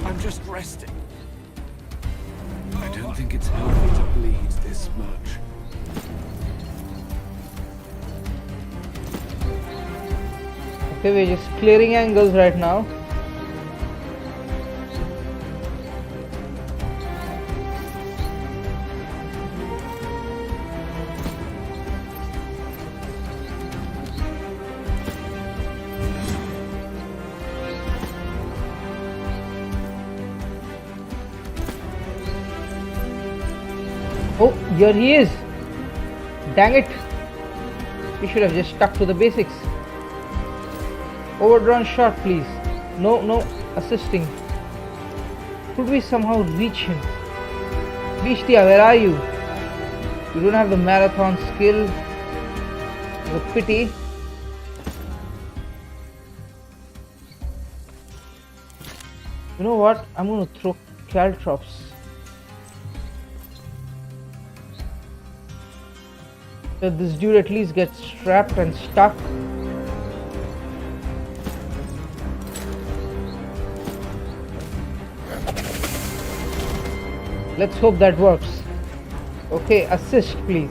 S12: I'm just resting. I don't think it's healthy to bleed this much.
S1: Okay, we're just clearing angles right now. Oh, here he is. Dang it. We should have just stuck to the basics. Overdrawn shot, please. No, assisting. Could we somehow reach him? Beastia, where are you? You don't have the marathon skill. The pity. You know what? I'm gonna throw caltrops. So this dude at least gets strapped and stuck. Let's hope that works. Okay, assist please.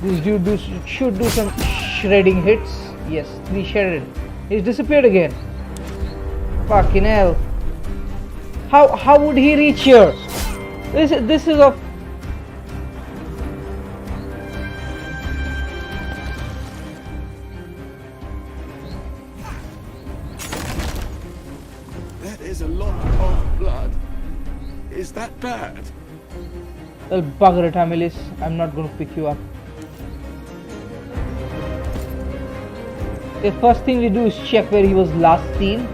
S1: This dude should do some shredding hits. Yes, 3 shredded. He's disappeared again. Fucking hell. How would he reach here? This is a...
S12: That is a lot of blood. Is that bad?
S1: Well, bugger it, Amelis. I'm not going to pick you up. The first thing we do is check where he was last seen.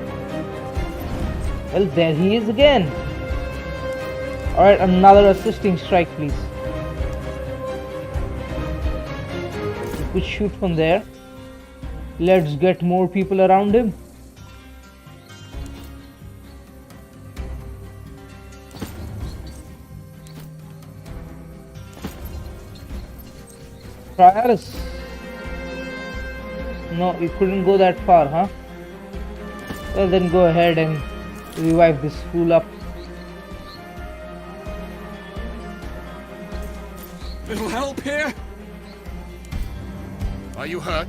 S1: Well, there he is again. Alright, another assisting strike, please. We could shoot from there. Let's get more people around him. Trials. No, you couldn't go that far, huh? Well, then go ahead and revive this fool up.
S12: Little help here?
S2: Are you hurt?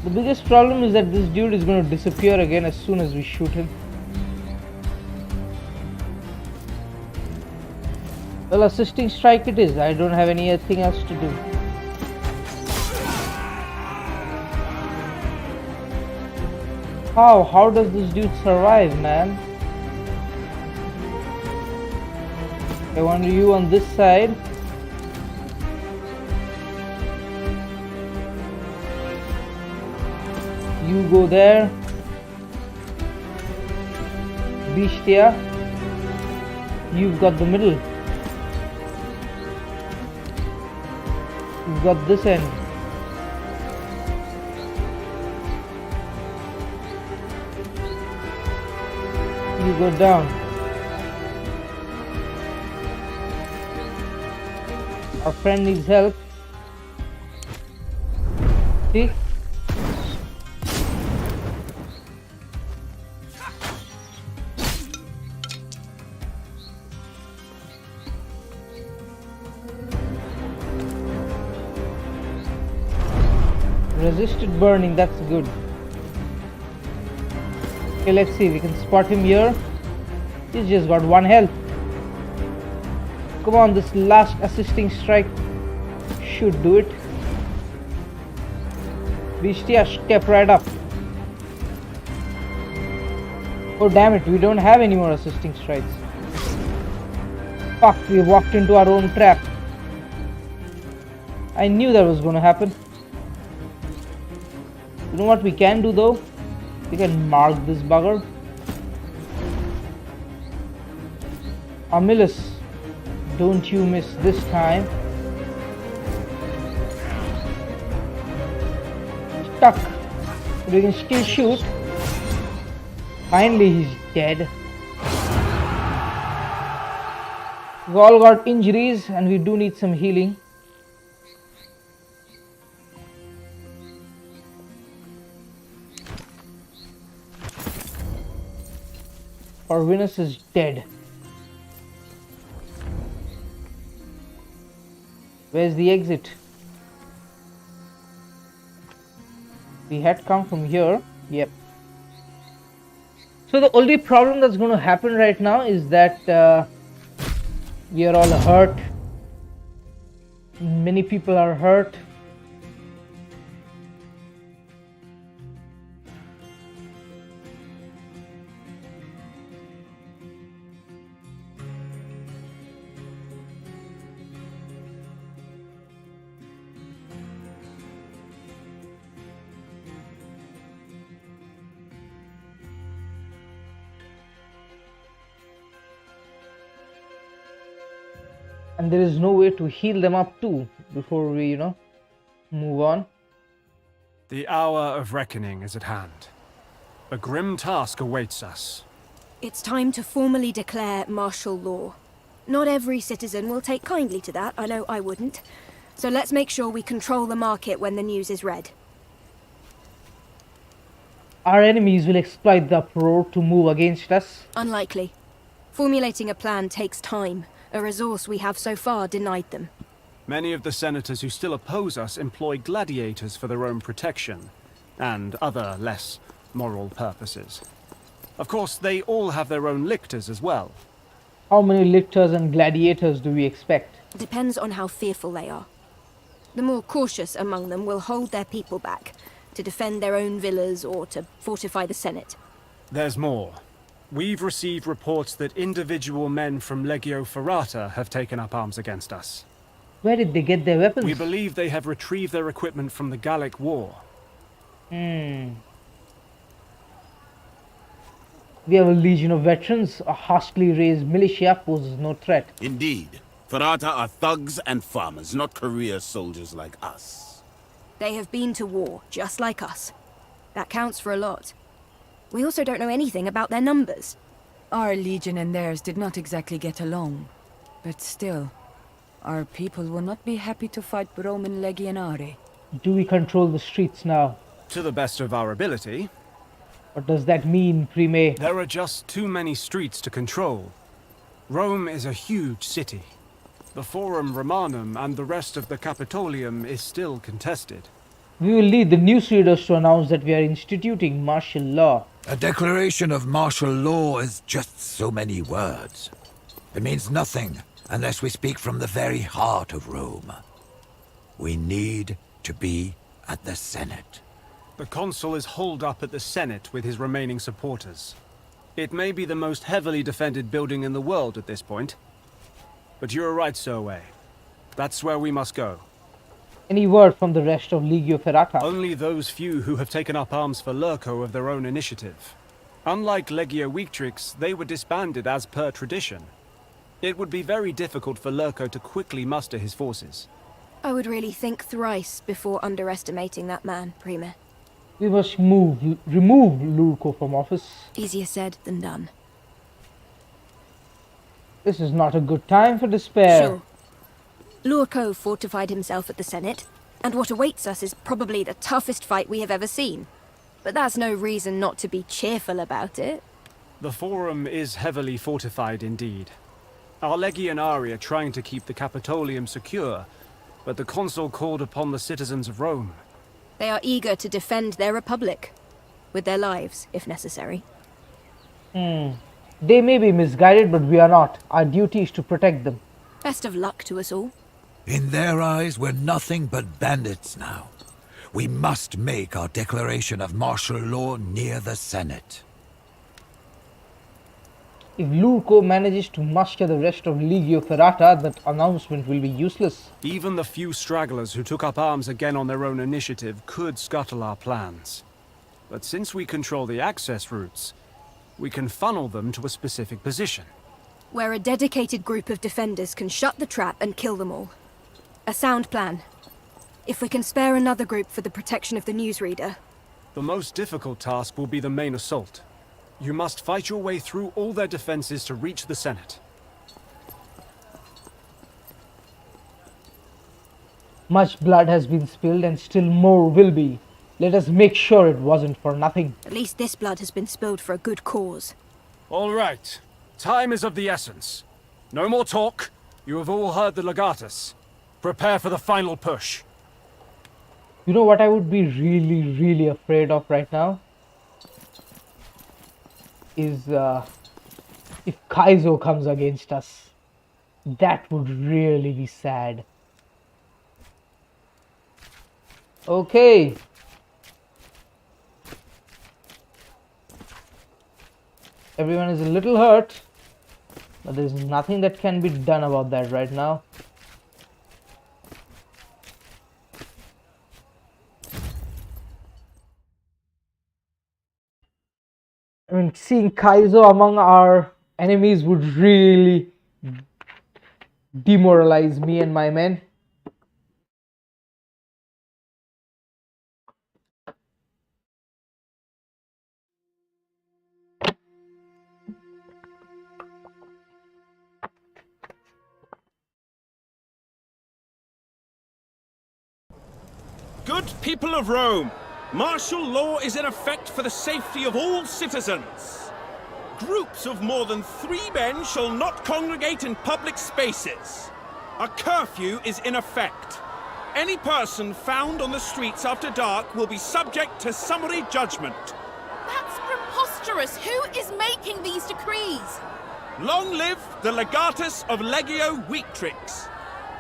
S1: The biggest problem is that this dude is going to disappear again as soon as we shoot him. Well, assisting strike it is. I don't have anything else to do. How does this dude survive, man? I want you on this side. You go there. Beastia. You've got the middle. You've got this end. You go down. Our friend needs help. See? Resisted burning, that's good. Okay, let's see, we can spot him here. He's just got 1 health. Come on, this last assisting strike should do it. Beastia, step right up. Oh damn it, we don't have any more assisting strikes. Fuck, we walked into our own trap. I knew that was gonna happen. You know what we can do though? We can mark this bugger. Amilus, don't you miss this time. Stuck. But we can still shoot. Finally he's dead. We've all got injuries and we do need some healing. Our Venus is dead. Where's the exit? We had come from here. Yep. So the only problem that's going to happen right now is that we are all hurt. Many people are hurt. And there is no way to heal them up too before we, move on.
S6: The hour of reckoning is at hand. A grim task awaits us.
S7: It's time to formally declare martial law. Not every citizen will take kindly to that, I know I wouldn't. So let's make sure we control the market when the news is read.
S1: Our enemies will exploit the uproar to move against us.
S7: Unlikely. Formulating a plan takes time, a resource we have so far denied them.
S6: Many of the senators who still oppose us employ gladiators for their own protection, and other less moral purposes. Of course, they all have their own lictors as well.
S1: How many lictors and gladiators do we expect?
S7: Depends on how fearful they are. The more cautious among them will hold their people back, to defend their own villas or to fortify the Senate.
S6: There's more. We've received reports that individual men from Legio Ferrata have taken up arms against us.
S1: Where did they get their weapons?
S6: We believe they have retrieved their equipment from the Gallic War.
S1: We have a legion of veterans. A hastily raised militia poses no threat.
S5: Indeed. Ferrata are thugs and farmers, not career soldiers like us.
S7: They have been to war, just like us. That counts for a lot. We also don't know anything about their numbers.
S13: Our legion and theirs did not exactly get along. But still, our people will not be happy to fight Roman legionari.
S1: Do we control the streets now?
S6: To the best of our ability.
S1: What does that mean, Prime?
S6: There are just too many streets to control. Rome is a huge city. The Forum Romanum and the rest of the Capitolium is still contested.
S1: We will lead the newsreaders to announce that we are instituting martial law.
S3: A declaration of martial law is just so many words. It means nothing unless we speak from the very heart of Rome. We need to be at the Senate.
S6: The consul is holed up at the Senate with his remaining supporters. It may be the most heavily defended building in the world at this point. But you're right, Serwe. That's where we must go.
S1: Any word from the rest of Legio Ferrata?
S6: Only those few who have taken up arms for Lurco of their own initiative. Unlike Legio Weaktrix, they were disbanded as per tradition. It would be very difficult for Lurco to quickly muster his forces.
S7: I would really think thrice before underestimating that man, Prime.
S1: We must remove Lurco from office.
S7: Easier said than done.
S1: This is not a good time for despair.
S7: Sure. Lurco fortified himself at the Senate, and what awaits us is probably the toughest fight we have ever seen. But that's no reason not to be cheerful about it.
S6: The Forum is heavily fortified indeed. Our legionari are trying to keep the Capitolium secure, but the consul called upon the citizens of Rome.
S7: They are eager to defend their republic, with their lives, if necessary.
S1: They may be misguided, but we are not. Our duty is to protect them.
S7: Best of luck to us all.
S3: In their eyes, we're nothing but bandits now. We must make our declaration of martial law near the Senate.
S1: If Lurco manages to muster the rest of Legio Ferrata, that announcement will be useless.
S6: Even the few stragglers who took up arms again on their own initiative could scuttle our plans. But since we control the access routes, we can funnel them to a specific position.
S7: Where a dedicated group of defenders can shut the trap and kill them all. A sound plan. If we can spare another group for the protection of the newsreader.
S6: The most difficult task will be the main assault. You must fight your way through all their defenses to reach the Senate.
S1: Much blood has been spilled and still more will be. Let us make sure it wasn't for nothing.
S7: At least this blood has been spilled for a good cause.
S6: All right. Time is of the essence. No more talk. You have all heard the legatus. Prepare for the final push.
S1: You know what I would be really afraid of right now? Is if Kaizo comes against us. That would really be sad. Okay. Everyone is a little hurt, but there's nothing that can be done about that right now. I mean, seeing Kaizo among our enemies would really demoralize me and my men.
S14: Good people of Rome, martial law is in effect for the safety of all citizens. Groups of more than 3 men shall not congregate in public spaces. A curfew is in effect. Any person found on the streets after dark will be subject to summary judgment.
S15: That's preposterous! Who is making these decrees?
S14: Long live the Legatus of Legio Weaktrix!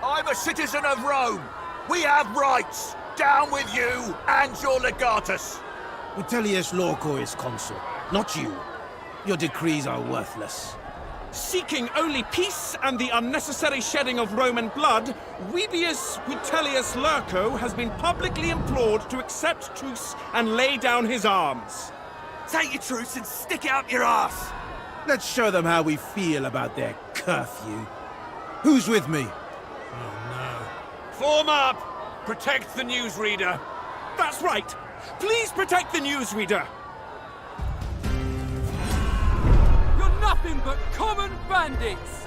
S3: I'm a citizen of Rome. We have rights. Down with you and your legatus.
S5: Vitellius Lorco is consul, not you. Your decrees are worthless.
S14: Seeking only peace and the unnecessary shedding of Roman blood, Webius Vitellius Lurco has been publicly implored to accept truce and lay down his arms.
S5: Take your truce and stick it up your ass! Let's show them how we feel about their curfew. Who's with me?
S12: Form up! Protect the newsreader.
S14: That's right! Please protect the newsreader!
S16: You're nothing but common bandits!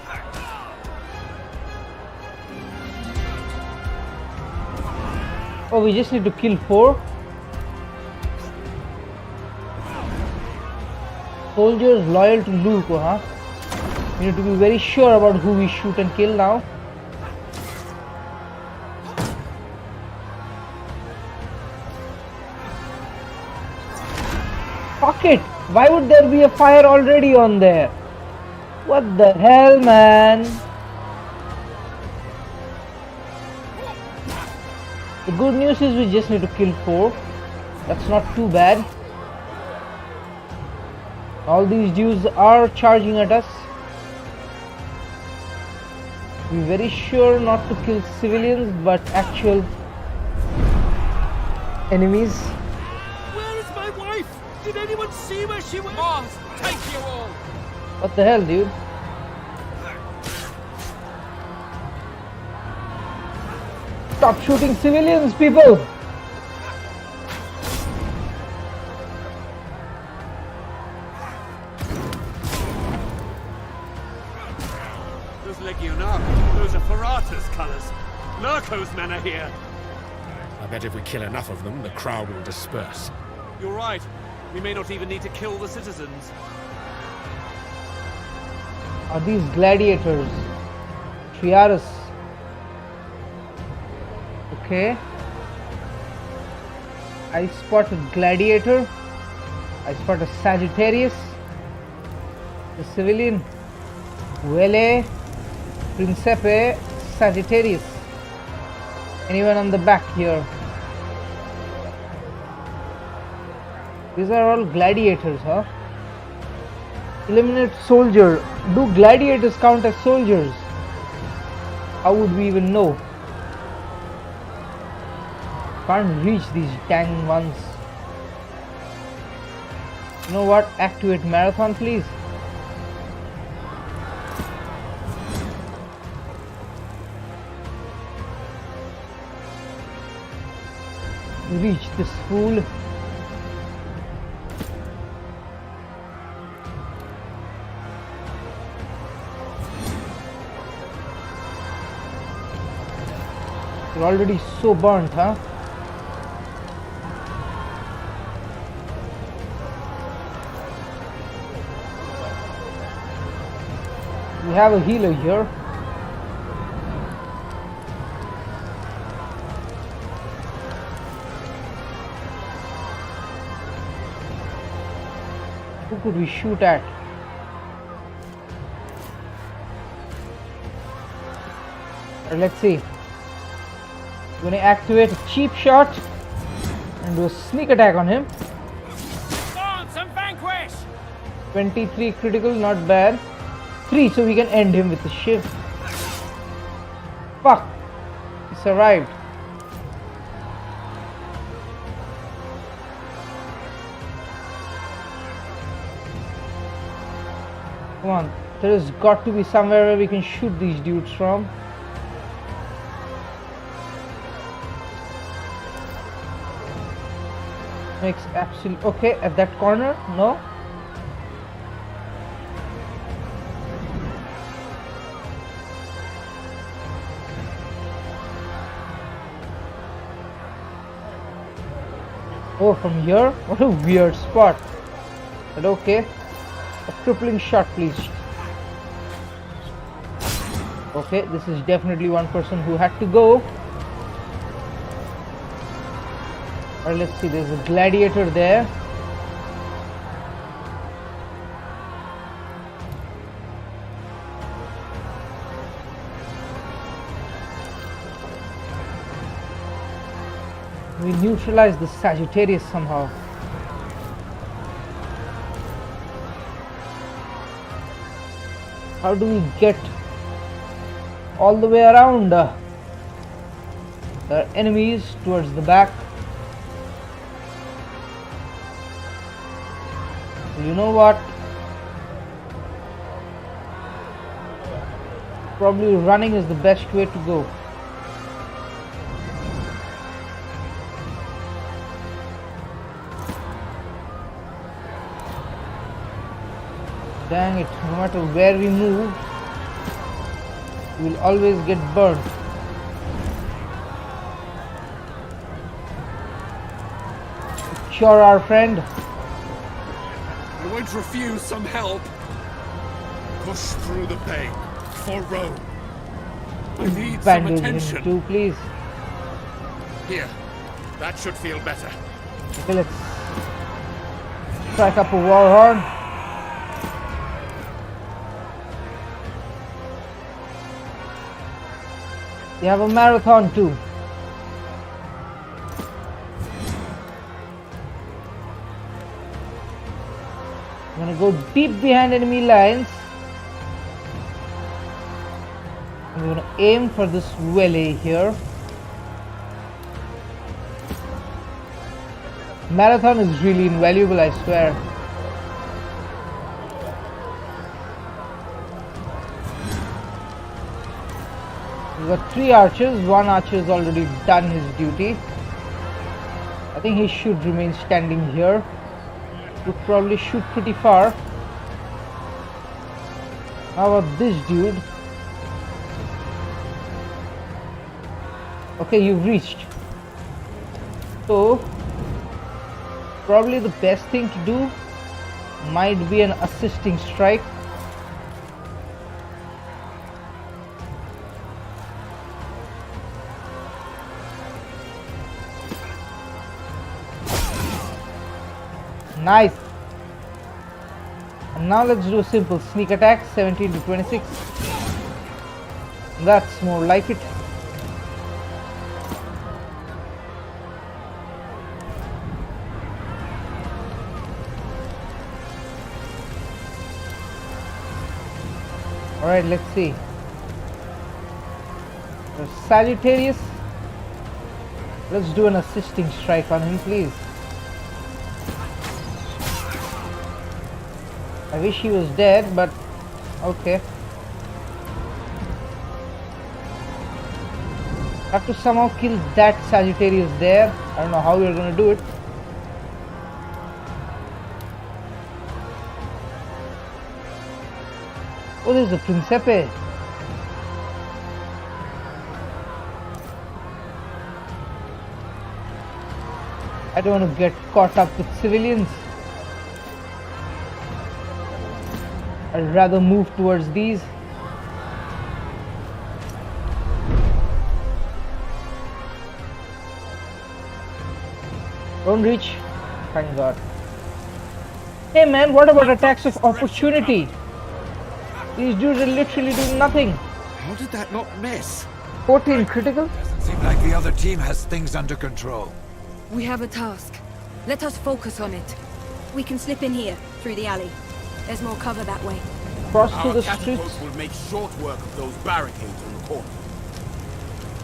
S1: Oh, we just need to kill 4 soldiers loyal to Luco, huh? We need to be very sure about who we shoot and kill now. Fuck it! Why would there be a fire already on there? What the hell, man? The good news is we just need to kill 4. That's not too bad. All these dudes are charging at us. Be very sure not to kill civilians but actual enemies.
S14: Where is my wife? Did anyone see where she went?
S16: Mons, take you all!
S1: What the hell, dude? Stop shooting civilians, people!
S12: Those Legionari, those are Ferrata's colors. Lurco's men are here.
S8: I bet if we kill enough of them, the crowd will disperse.
S12: You're right. We may not even need to kill the citizens.
S1: Are these gladiators? Triaris. Okay. I spot a gladiator. I spot a Sagittarius. The civilian. Vele. Princepe. Sagittarius. Anyone on the back here? These are all gladiators, huh? Eliminate soldier. Do gladiators count as soldiers? How would we even know? Can't reach these dang ones. You know what? Activate marathon, please. Reach this fool. You're already so burnt, huh? We have a healer here. Who could we shoot at? Let's see. We're gonna activate a cheap shot and do a sneak attack on him.
S16: Dance and vanquish!
S1: 23 critical, not bad. 3, so we can end him with the shiv. Fuck! He survived. Come on, there has got to be somewhere where we can shoot these dudes from. Makes absolute okay at that corner. No. Oh, from here? What a weird spot. But okay. A crippling shot, please. Okay, this is definitely one person who had to go. Alright, let's see, there's a gladiator there. We neutralize the Sagittarius somehow. How do we get all the way around? There are enemies towards the back. You know what? Probably running is the best way to go. Dang it, no matter where we move, we will always get burned. Sure, our friend.
S12: I won't refuse some help. Push through the pain for Rome. I need some attention.
S1: Too, please.
S12: Here, that should feel better.
S1: Okay, let's strike up a war horn. You have a marathon too. I'm gonna go deep behind enemy lines. I'm gonna aim for this valley here. Marathon is really invaluable, I swear. We've got 3 archers. 1 archer has already done his duty. I think he should remain standing here. Would probably shoot pretty far. How about this dude? Okay, you've reached. So probably the best thing to do might be an assisting strike. Nice. And now let's do a simple sneak attack, 17 to 26. That's more like it. Alright, let's see. There's Sagittarius. Let's do an assisting strike on him, please. I wish he was dead, but okay. Have to somehow kill that Sagittarius there. I don't know how we're gonna do it. Oh, there's a Principe. I don't want to get caught up with civilians. I'd rather move towards these. Don't reach. Thank God. Hey man, what about attacks of opportunity? These dudes are literally doing nothing.
S12: How did that not miss?
S1: 14 critical?
S3: Doesn't seem like the other team has things under control.
S13: We have a task. Let us focus on it.
S7: We can slip in here, through the alley. There's more cover that way.
S1: Cross
S5: Our
S1: to the
S5: catapults
S1: streets.
S5: will make short work of those barricades in the corner.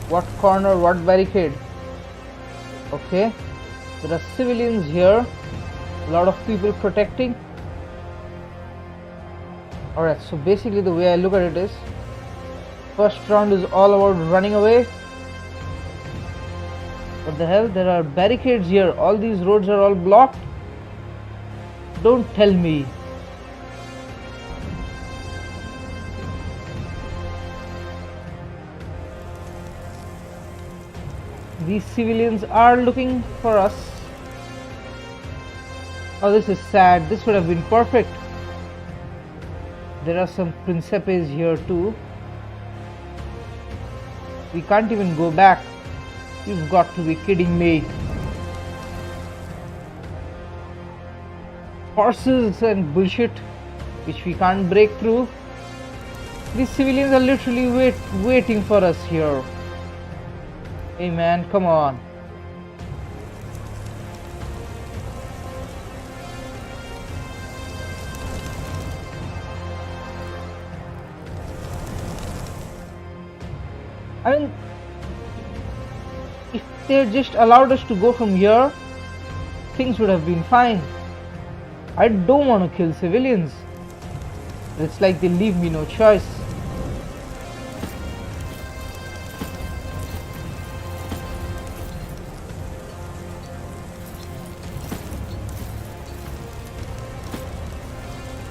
S1: What corner, what barricade? Okay. There are civilians here. A lot of people protecting. Alright, so basically the way I look at it is, first round is all about running away. What the hell? There are barricades here. All these roads are all blocked. Don't tell me. These civilians are looking for us. Oh, this is sad. This would have been perfect. There are some principes here too. We can't even go back. You've got to be kidding me. Horses and bullshit which we can't break through. These civilians are literally waiting for us here. Hey man, come on. I mean, if they just allowed us to go from here, things would have been fine. I don't want to kill civilians. It's like they leave me no choice.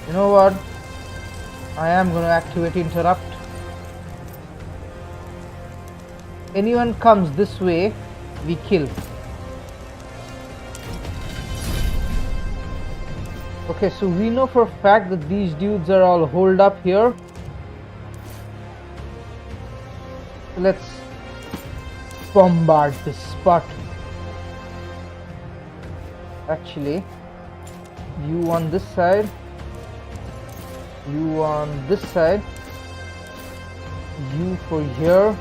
S1: You know what? I am going to activate interrupt. Anyone comes this way, we kill. Okay, so we know for a fact that these dudes are all holed up here. Let's bombard this spot. Actually, you on this side, you on this side, you for here.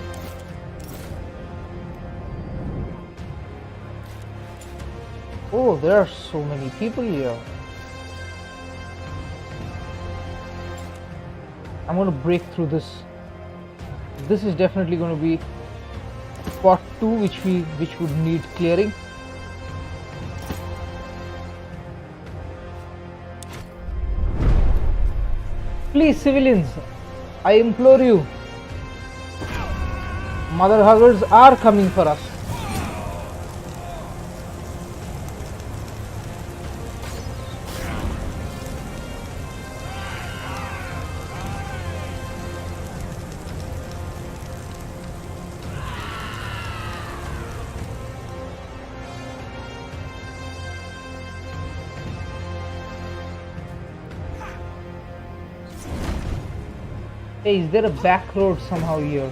S1: Oh, there are so many people here. I'm going to break through this. This is definitely going to be spot 2 which would need clearing. Please civilians, I implore you. Mother huggers are coming for us. Hey, is there a back road somehow here?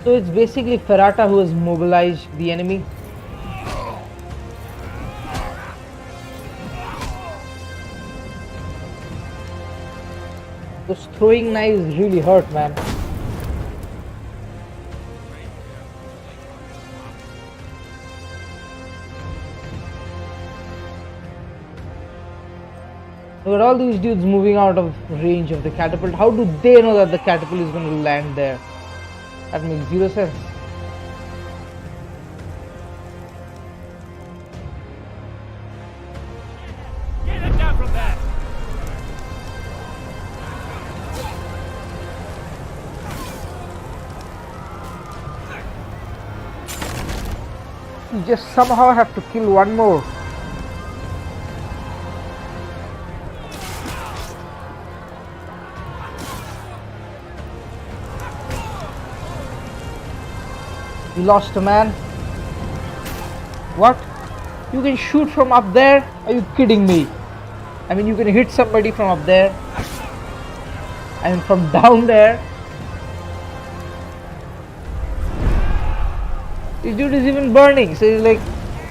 S1: So it's basically Ferrata who has mobilized the enemy. Those throwing knives really hurt, man. Look at all these dudes moving out of range of the catapult. How do they know that the catapult is going to land there? That makes zero sense.
S16: Get them down from there!
S1: You just somehow have to kill one more. You lost a man. What? You can shoot from up there? Are you kidding me? I mean, you can hit somebody from up there. I mean, from down there. This dude is even burning. So he's like,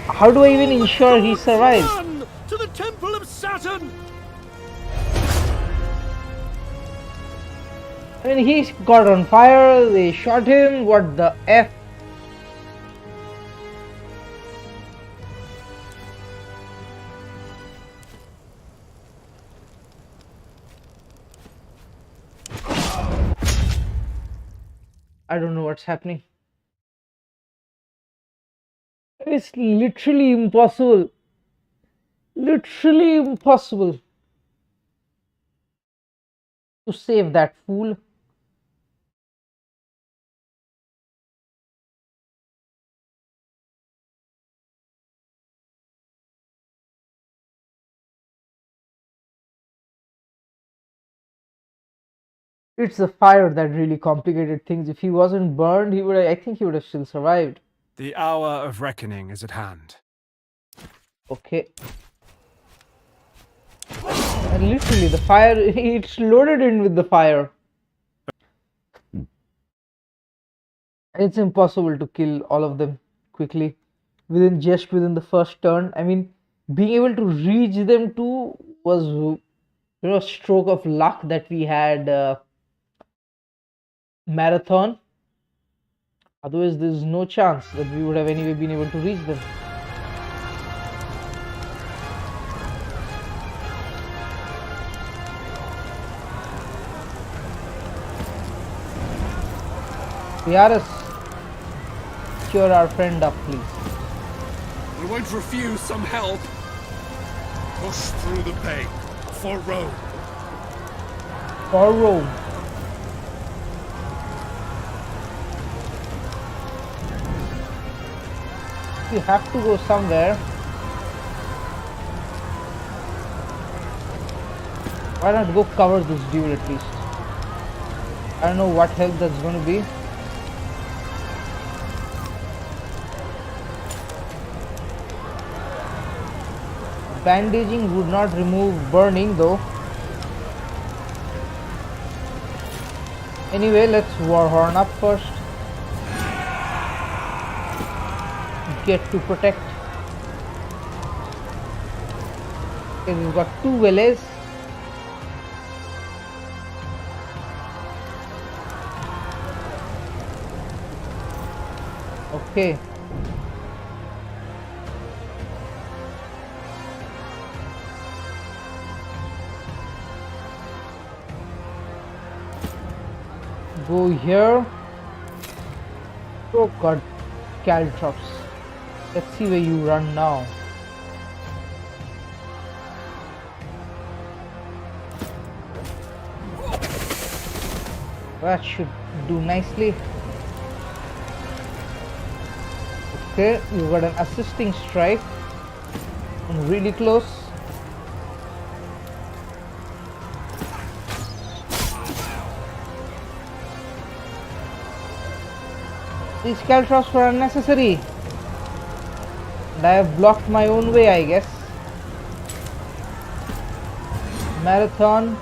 S1: how do I even ensure he survives?
S14: To the Temple of Saturn!
S1: I mean, he got on fire. They shot him. What the F? I don't know what's happening. It's literally impossible. Literally impossible to save that fool. It's the fire that really complicated things. If he wasn't burned, he would. I think he would have still survived.
S6: The hour of reckoning is at hand.
S1: Okay. And literally the fire, it's loaded in with the fire. It's impossible to kill all of them quickly within the first turn. I mean, being able to reach them too was, a stroke of luck that we had marathon. Otherwise, there's no chance that we would have anyway been able to reach them. Yaris, cheer our friend up, please.
S12: We won't refuse some help. Push through the pain. For Rome.
S1: For Rome. You have to go somewhere. Why not go cover this dude at least? I don't know what help that's going to be. Bandaging would not remove burning though. Anyway, let's Warhorn up first. Get to protect. Okay, we've got 2 Velays. Okay. Go here. Oh god, Caltrops. Let's see where you run now. That should do nicely. Okay, you got an assisting strike. And really close. These Caltrops were unnecessary. And I have blocked my own way, I guess. Marathon.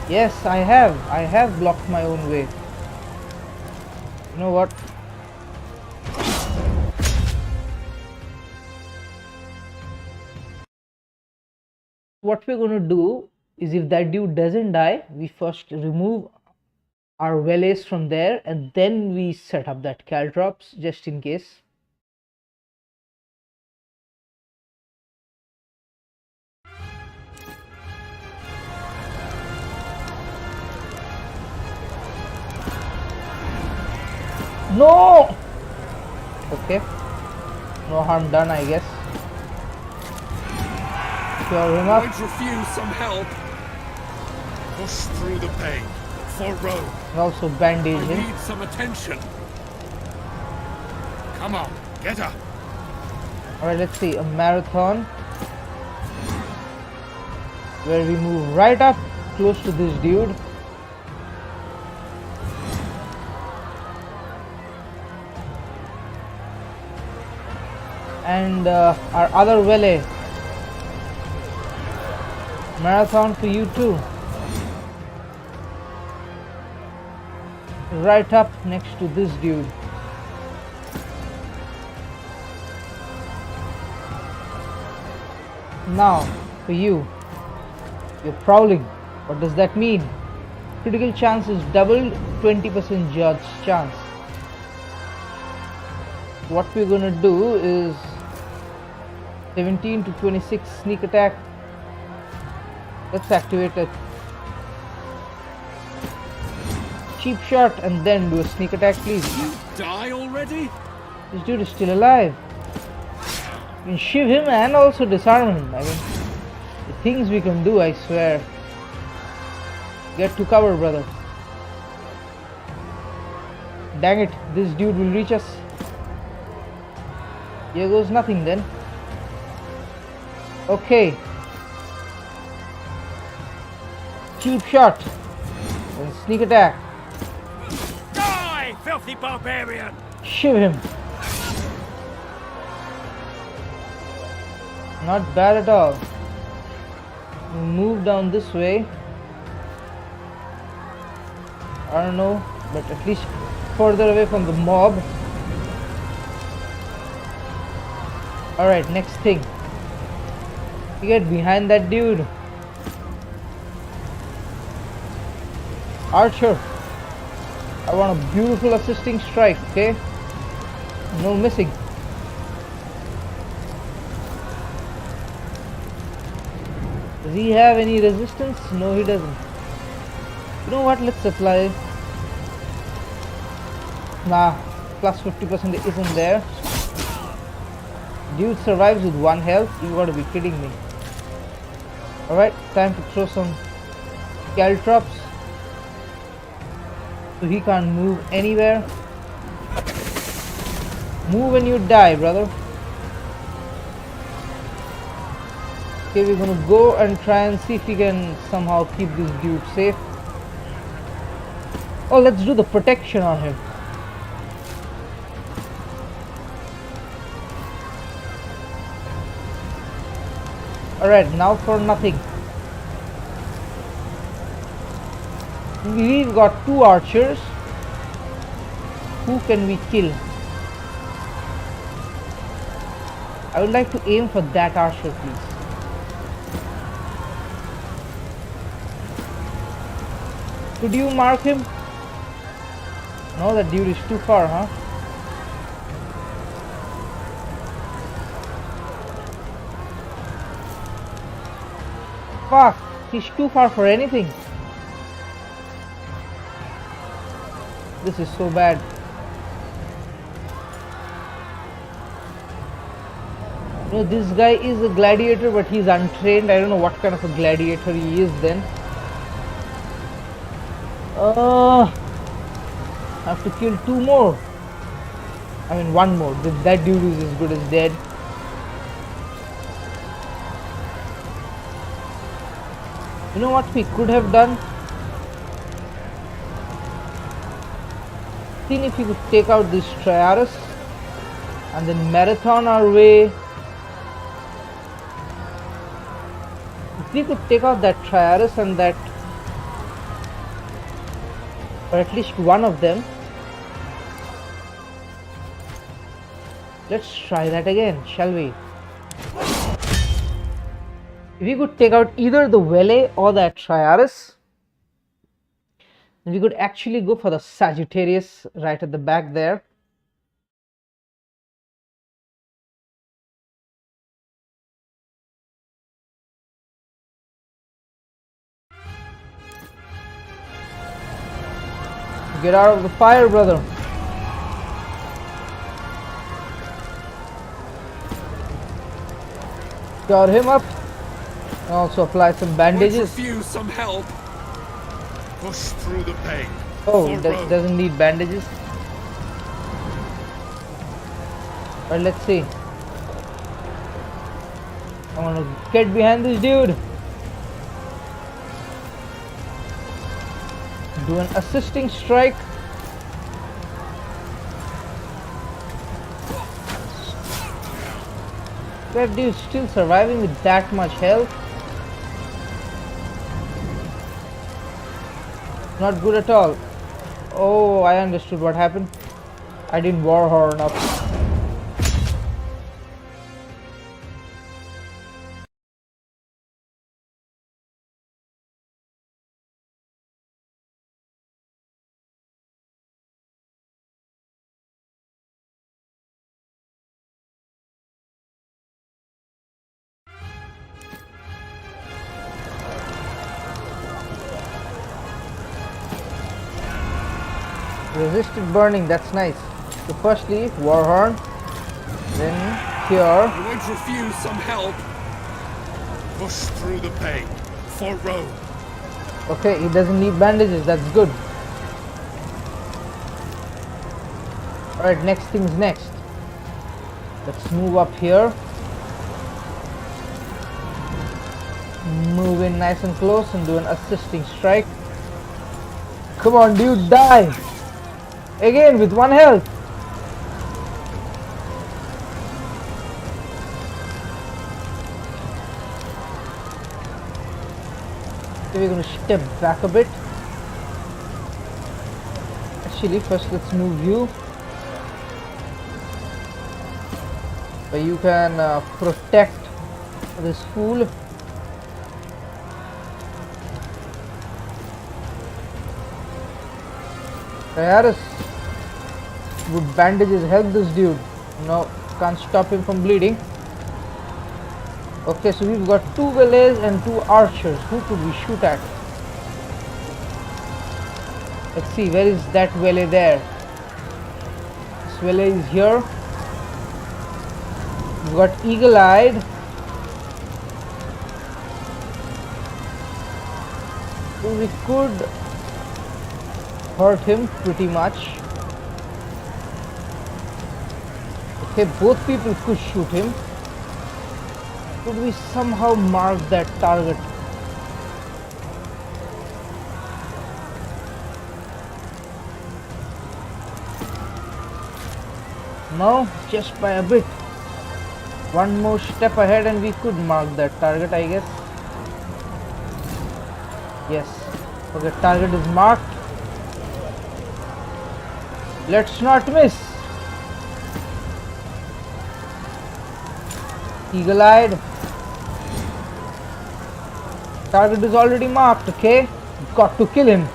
S1: Yes, I have blocked my own way. You know what? What we're going to do is, if that dude doesn't die, we first remove our Velays from there and then we set up that Caltrops just in case. No! Okay. No harm done, I guess. Sure enough.
S12: Won't refuse some help. Push through the pain. For Rome.
S1: And also bandage
S12: I
S1: him.
S12: need some attention. Come on, get up.
S1: Alright, let's see. A marathon. Where we move right up close to this dude. And our other Velay. Marathon for you too. Right up next to this dude. Now for you. You're prowling. What does that mean? Critical chance is doubled, 20% judge chance. What we're gonna do is 17 to 26 sneak attack. Let's activate it. Cheap shot and then do a sneak attack, please.
S12: You die already?
S1: This dude is still alive. You can shiv him and also disarm him. I mean, the things we can do, I swear. Get to cover, brother. Dang it, this dude will reach us. Here goes nothing then. Okay. Cheap shot. And sneak attack.
S16: Die, filthy barbarian!
S1: Shiv him. Not bad at all. We move down this way. I don't know, but at least further away from the mob. Alright, next thing. We get behind that dude. Archer. I want a beautiful assisting strike, okay? No missing. Does he have any resistance? No, he doesn't. You know what? Let's apply. Nah, plus 50% isn't there. Dude survives with 1 health. You gotta be kidding me. Alright, time to throw some caltrops. So he can't move anywhere. Move and you die, brother. Okay, we're gonna go and try and see if we can somehow keep this dude safe. Oh, let's do the protection on him. Alright, now for nothing. We've got 2 archers. Who can we kill? I would like to aim for that archer, please. Could you mark him? No, that dude is too far, huh? Fuck, he's too far for anything. This is so bad. You know, this guy is a gladiator, but he's untrained. I don't know what kind of a gladiator he is then. I have to kill 2 more. I mean 1 more. That dude is as good as dead. You know what we could have done? See if we could take out this Triaris and then marathon our way. If we could take out that Triaris and that, or at least one of them. Let's try that again, shall we? If we could take out either the Vele or that Triaris, then we could actually go for the Sagittarius right at the back there. Get out of the fire, brother. Got him up. Also apply some bandages.
S12: Refuse some help. Push through the pain.
S1: Oh, that doesn't need bandages. But let's see. I want to get behind this dude. Do an assisting strike. That dude's still surviving with that much health. Not good at all. Oh, I understood what happened. I didn't warhorn up. Resisted burning, that's nice. So firstly, warhorn, then cure.
S12: I won't refuse some help. Push through the pain for Rome.
S1: Okay, he doesn't need bandages, that's good. Alright, next thing's next. Let's move up here. Move in nice and close and do an assisting strike. Come on, dude, die! Again with 1 health. we're gonna step back a bit. Actually, first let's move you. But you can protect this fool. Harris, would bandages help this dude? No, can't stop him from bleeding. Okay, so we've got 2 valets and 2 archers. Who could we shoot at? Let's see, where is that valet there? This valet is here. We've got eagle-eyed. So we could hurt him pretty much. Okay, both people could shoot him. Could we somehow mark that target? No, just by a bit. One more step ahead and we could mark that target, I guess. Yes. Okay, target is marked. Let's not miss. Eagle-eyed. Target is already marked, okay? Got to kill him.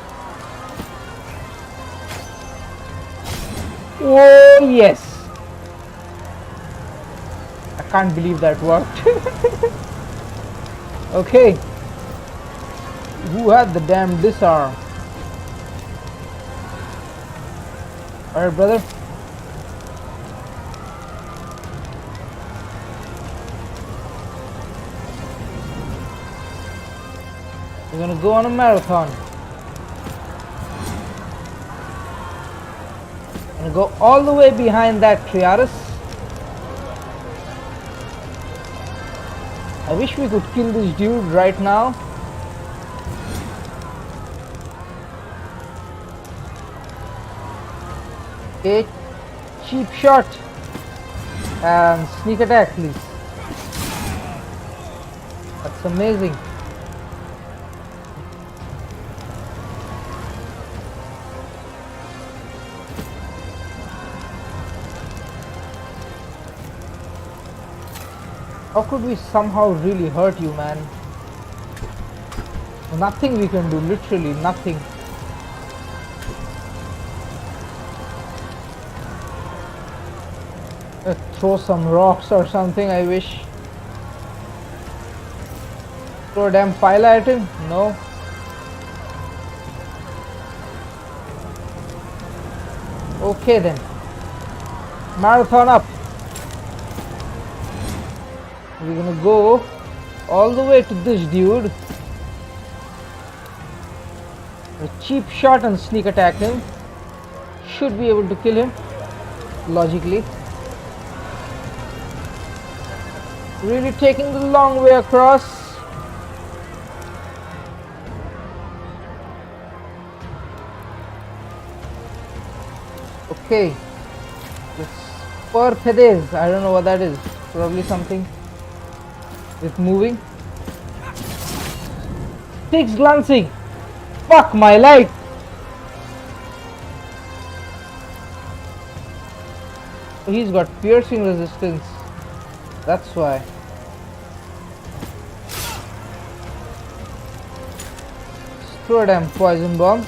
S1: Oh, yes. I can't believe that worked. Okay. Who had the damn disarm? Alright, brother. We're gonna go on a marathon. Gonna go all the way behind that Triaris. I wish we could kill this dude right now. Okay, cheap shot and sneak attack, please. That's amazing. How could we somehow really hurt you, man? Nothing we can do, literally nothing. Throw some rocks or something, I wish. Throw a damn pile at him? No. Okay then. Marathon up. We're gonna go all the way to this dude. A cheap shot and sneak attack him. Should be able to kill him. Logically. Really taking the long way across. Okay. It's per Pedes. I don't know what that is. Probably something with moving. Six glancing. Fuck my life. He's got piercing resistance. That's why. Throw a damn poison bomb.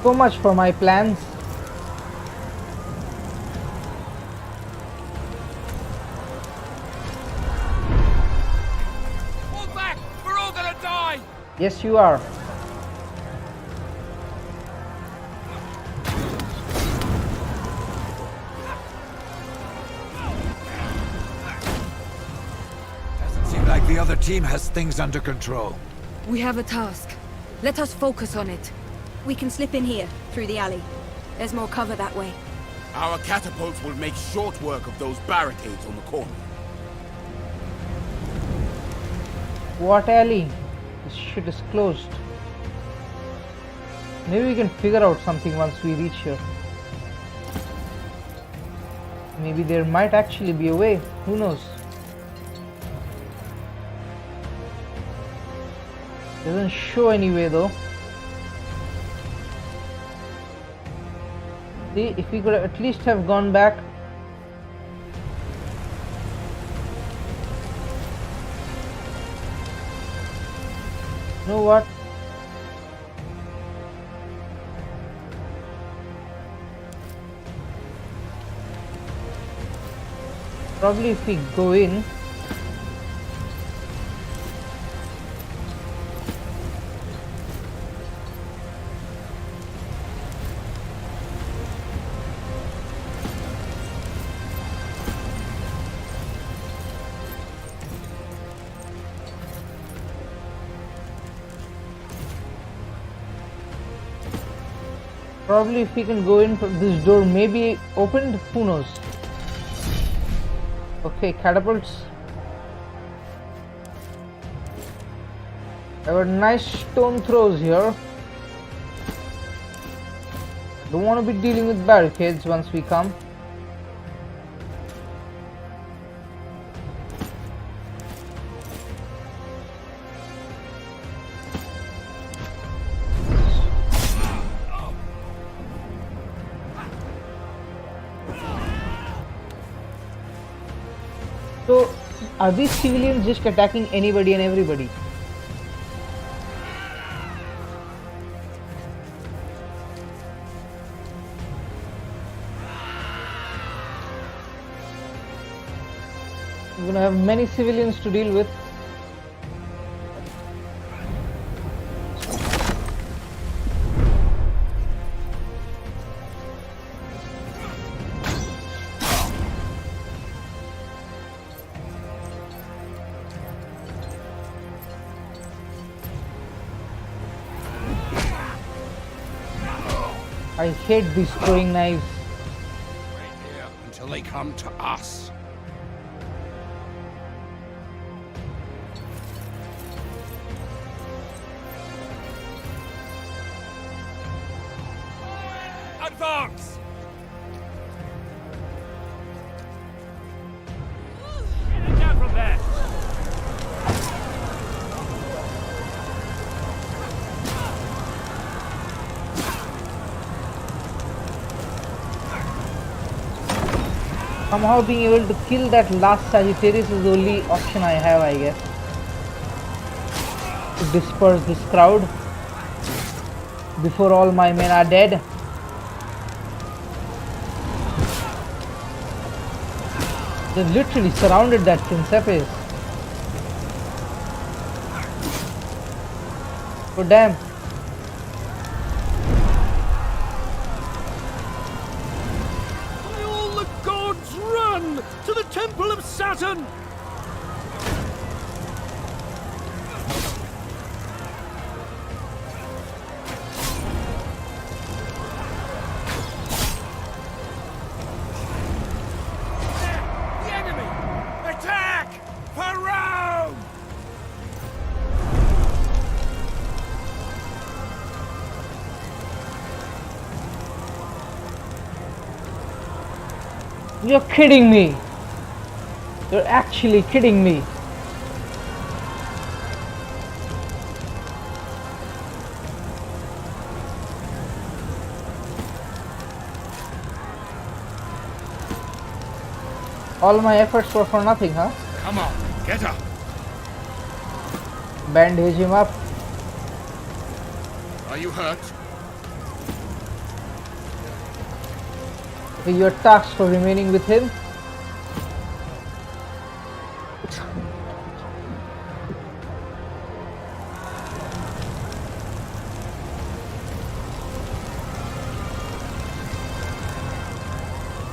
S1: So much for my plans.
S12: Hold back! We're all gonna die!
S1: Yes, you are.
S3: Doesn't seem like the other team has things under control.
S13: We have a task. Let us focus on it.
S7: We can slip in here, through the alley. There's more cover that way.
S5: Our catapults will make short work of those barricades on the corner.
S1: What alley? This shit is closed. Maybe we can figure out something once we reach here. Maybe there might actually be a way. Who knows? Doesn't show any way though. See, if we could at least have gone back. You know what? Probably if we go in. Probably if we can go in, this door may be opened, who knows. Okay, catapults. There were nice stone throws here. Don't want to be dealing with barricades once we come. So, are these civilians just attacking anybody and everybody? We're gonna have many civilians to deal with. I hate these throwing knives.
S12: Wait here until they come to us. Advance!
S16: Get it down from there!
S1: Somehow being able to kill that last Sagittarius is the only option I have, I guess. To disperse this crowd before all my men are dead. They've literally surrounded that Principes. Oh damn.
S14: By all the gods, run to the Temple of Saturn!
S12: The enemy! Attack! For Rome!
S1: You're kidding me. You're actually kidding me. All my efforts were for nothing, huh?
S12: Come on, get up.
S1: Bandage him up.
S12: Are you hurt?
S1: Okay, you're tasked for remaining with him.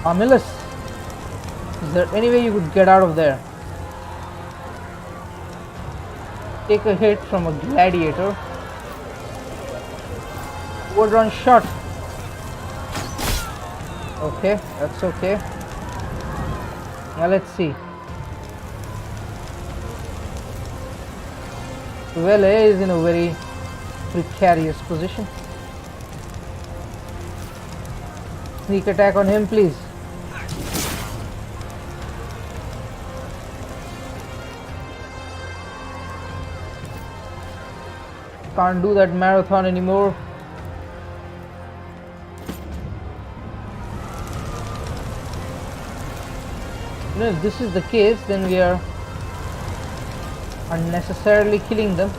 S1: Amilus, is there any way you could get out of there? Take a hit from a gladiator. Overrun shot. Okay, that's okay. Now let's see. Well, A is in a very precarious position. Sneak attack on him, please. Can't do that marathon anymore. You know, if this is the case, then we are unnecessarily killing them.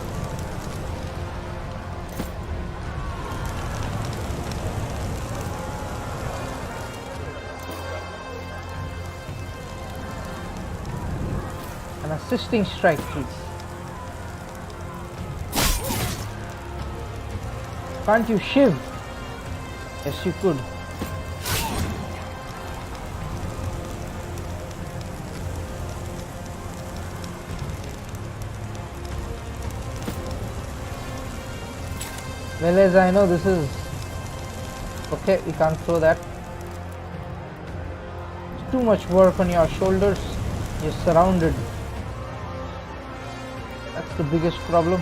S1: An assisting strike, please. Can't you shiv? Yes, you could. Well, as I know, this is okay. We can't throw that. It's too much work on your shoulders. You're surrounded. That's the biggest problem.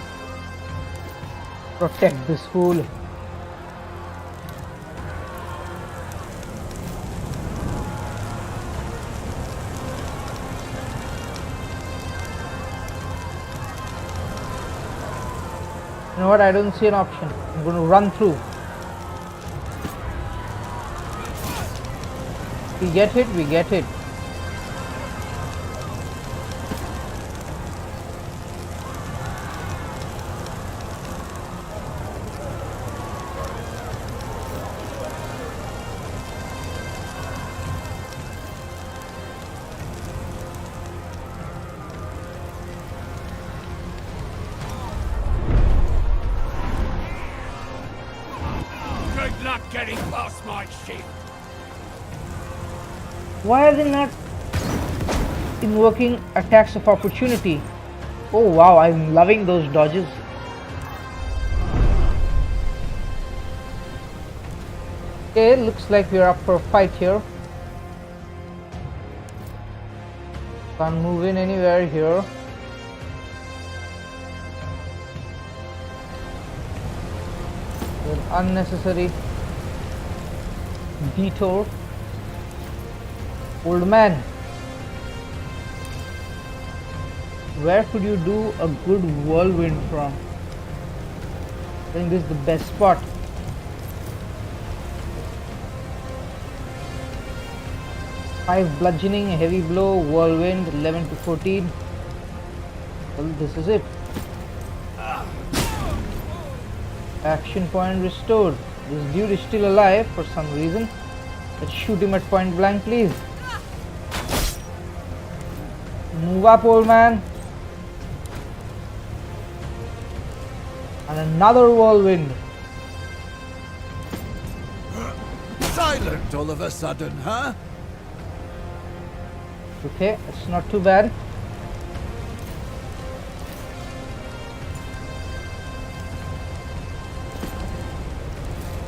S1: Protect this fool. You know what? I don't see an option. I'm going to run through. We get hit, we get hit.
S12: Good luck getting past my shield.
S1: Why are they not invoking attacks of opportunity? Oh wow, I'm loving those dodges. Okay, looks like we're up for a fight here. Can't move in anywhere here. An unnecessary detour. Old man, where could you do a good whirlwind from? I think this is the best spot. Five bludgeoning, a heavy blow, whirlwind, 11 to 14. Well, this is it. Action point restored. This dude is still alive for some reason. Let's shoot him at point blank, please. Move up, old man. And another whirlwind.
S3: Silent all of a sudden, huh?
S1: Okay, it's not too bad.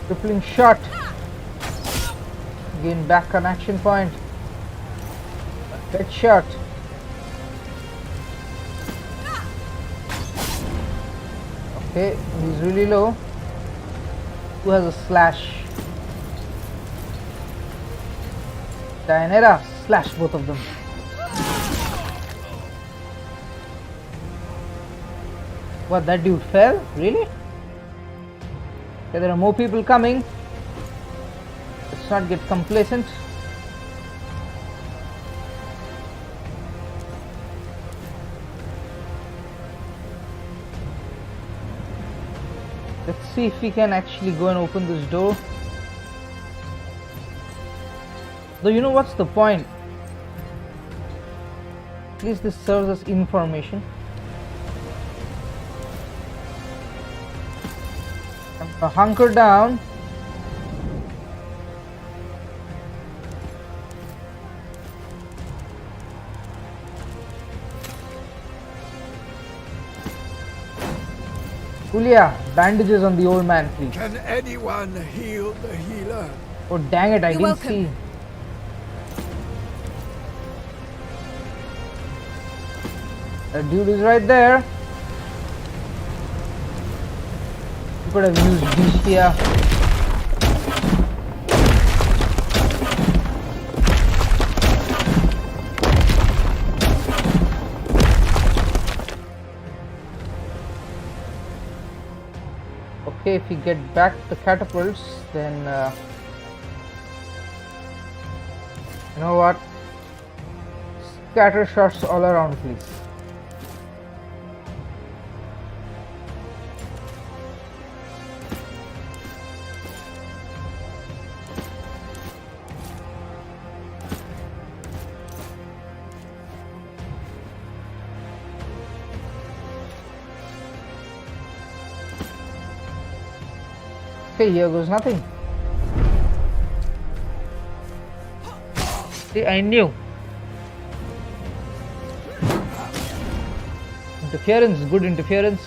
S1: Crippling shot. Again, back on action point. Headshot. Okay, he's really low. Who has a slash? Dianera, slash both of them. What, that dude fell? Really? Okay, there are more people coming. Let's not get complacent. Let's see if we can actually go and open this door. Though you know what's the point? At least this serves as information. Hunker down. Julia, bandages on the old man, please.
S3: Can anyone heal the healer?
S1: Oh dang it, I didn't
S7: welcome.
S1: see. That dude is right there. You could have used Beastia. Okay, if we get back the catapults, then you know what? Scatter shots all around, please. Okay, here goes nothing. See, I knew. Interference, good interference.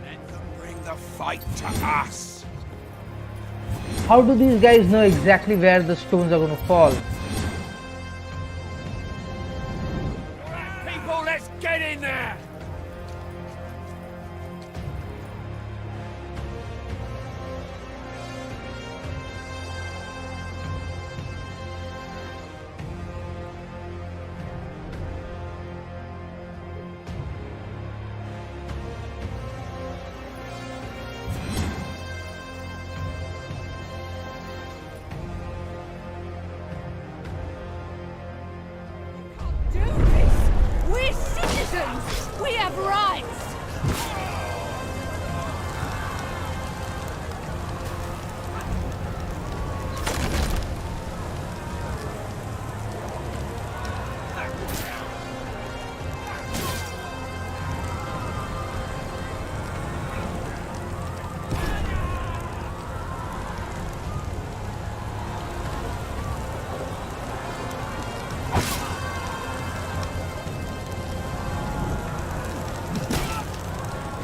S5: Let them bring the fight to us.
S1: How do these guys know exactly where the stones are going to fall?
S12: People, let's get in there!
S15: Do this! We're citizens! We have rights!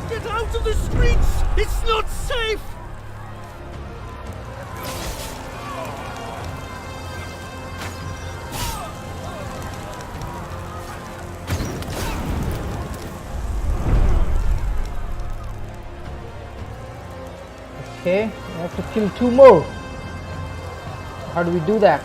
S14: Get out of the streets! It's not safe!
S1: Okay, we have to kill 2 more. How do we do that?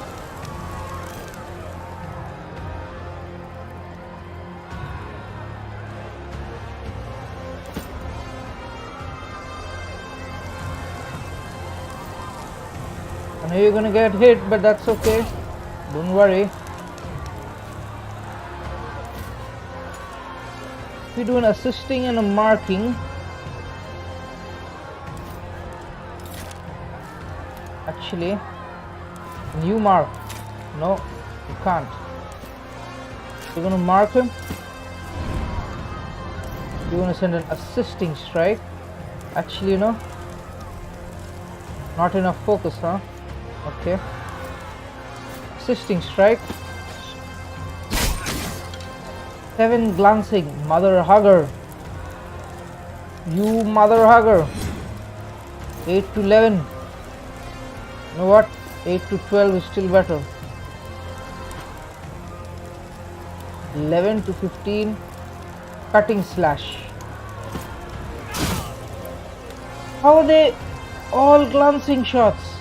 S1: I know you're gonna get hit, but that's okay. Don't worry. If we do an assisting and a marking, actually, can you mark? No, you can't. You're gonna mark him. You're gonna send an assisting strike. Actually, you know, not enough focus, huh? Okay. Assisting strike. 7 glancing. Mother hugger. You mother hugger. 8 to 11. You know what? 8 to 12 is still better. 11 to 15. Cutting slash. How are they all glancing shots?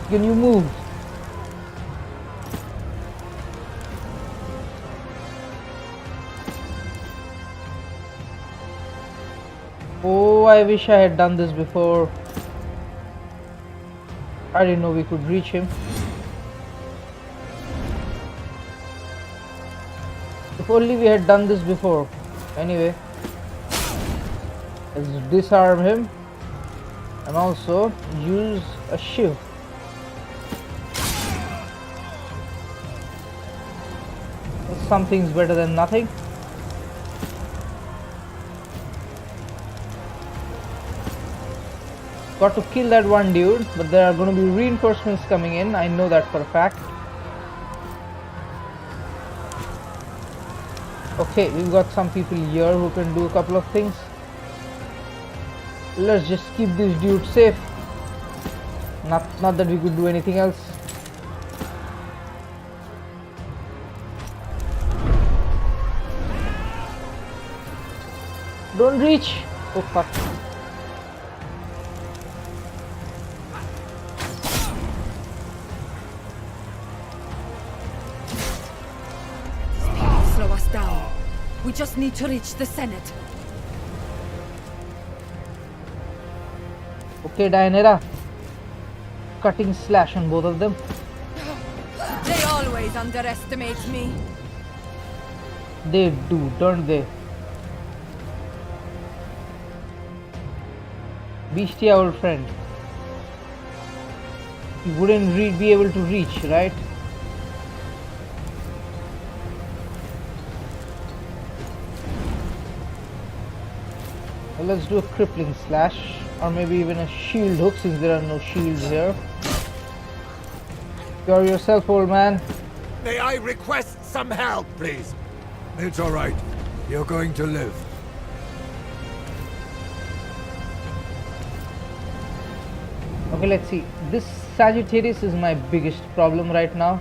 S1: Can you move? Oh, I wish I had done this before. I didn't know we could reach him. If only we had done this before. Anyway, let's disarm him and also use a shiv. Something's better than nothing. Got to kill that one dude, but there are going to be reinforcements coming in. I know that for a fact. Okay, we've got some people here who can do a couple of things. Let's just keep this dude safe. Not that we could do anything else. Don't reach. Oh fuck.
S13: Slow us down. We just need to reach the Senate.
S1: Okay, Dianera. Cutting slash on both of them.
S13: They always underestimate me.
S1: They do, don't they? Beastie, old friend. You wouldn't be able to reach, right? Well, let's do a crippling slash, or maybe even a shield hook, since there are no shields here. Cure yourself, old man.
S3: May I request some help, please? It's all right. You're going to live.
S1: Okay, let's see. This Sagittarius is my biggest problem right now.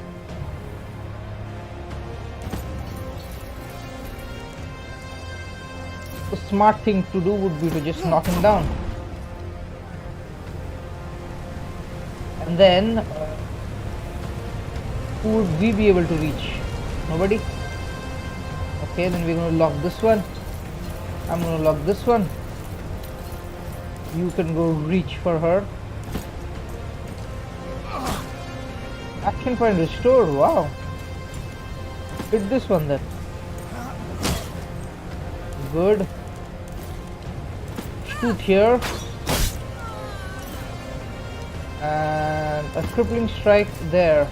S1: The smart thing to do would be to just knock him down. And then, who would we be able to reach? Nobody? Okay, then we're going to lock this one. I'm going to lock this one. You can go reach for her. Action point restored, wow. Hit this one then. Good. Shoot here. And a crippling strike there.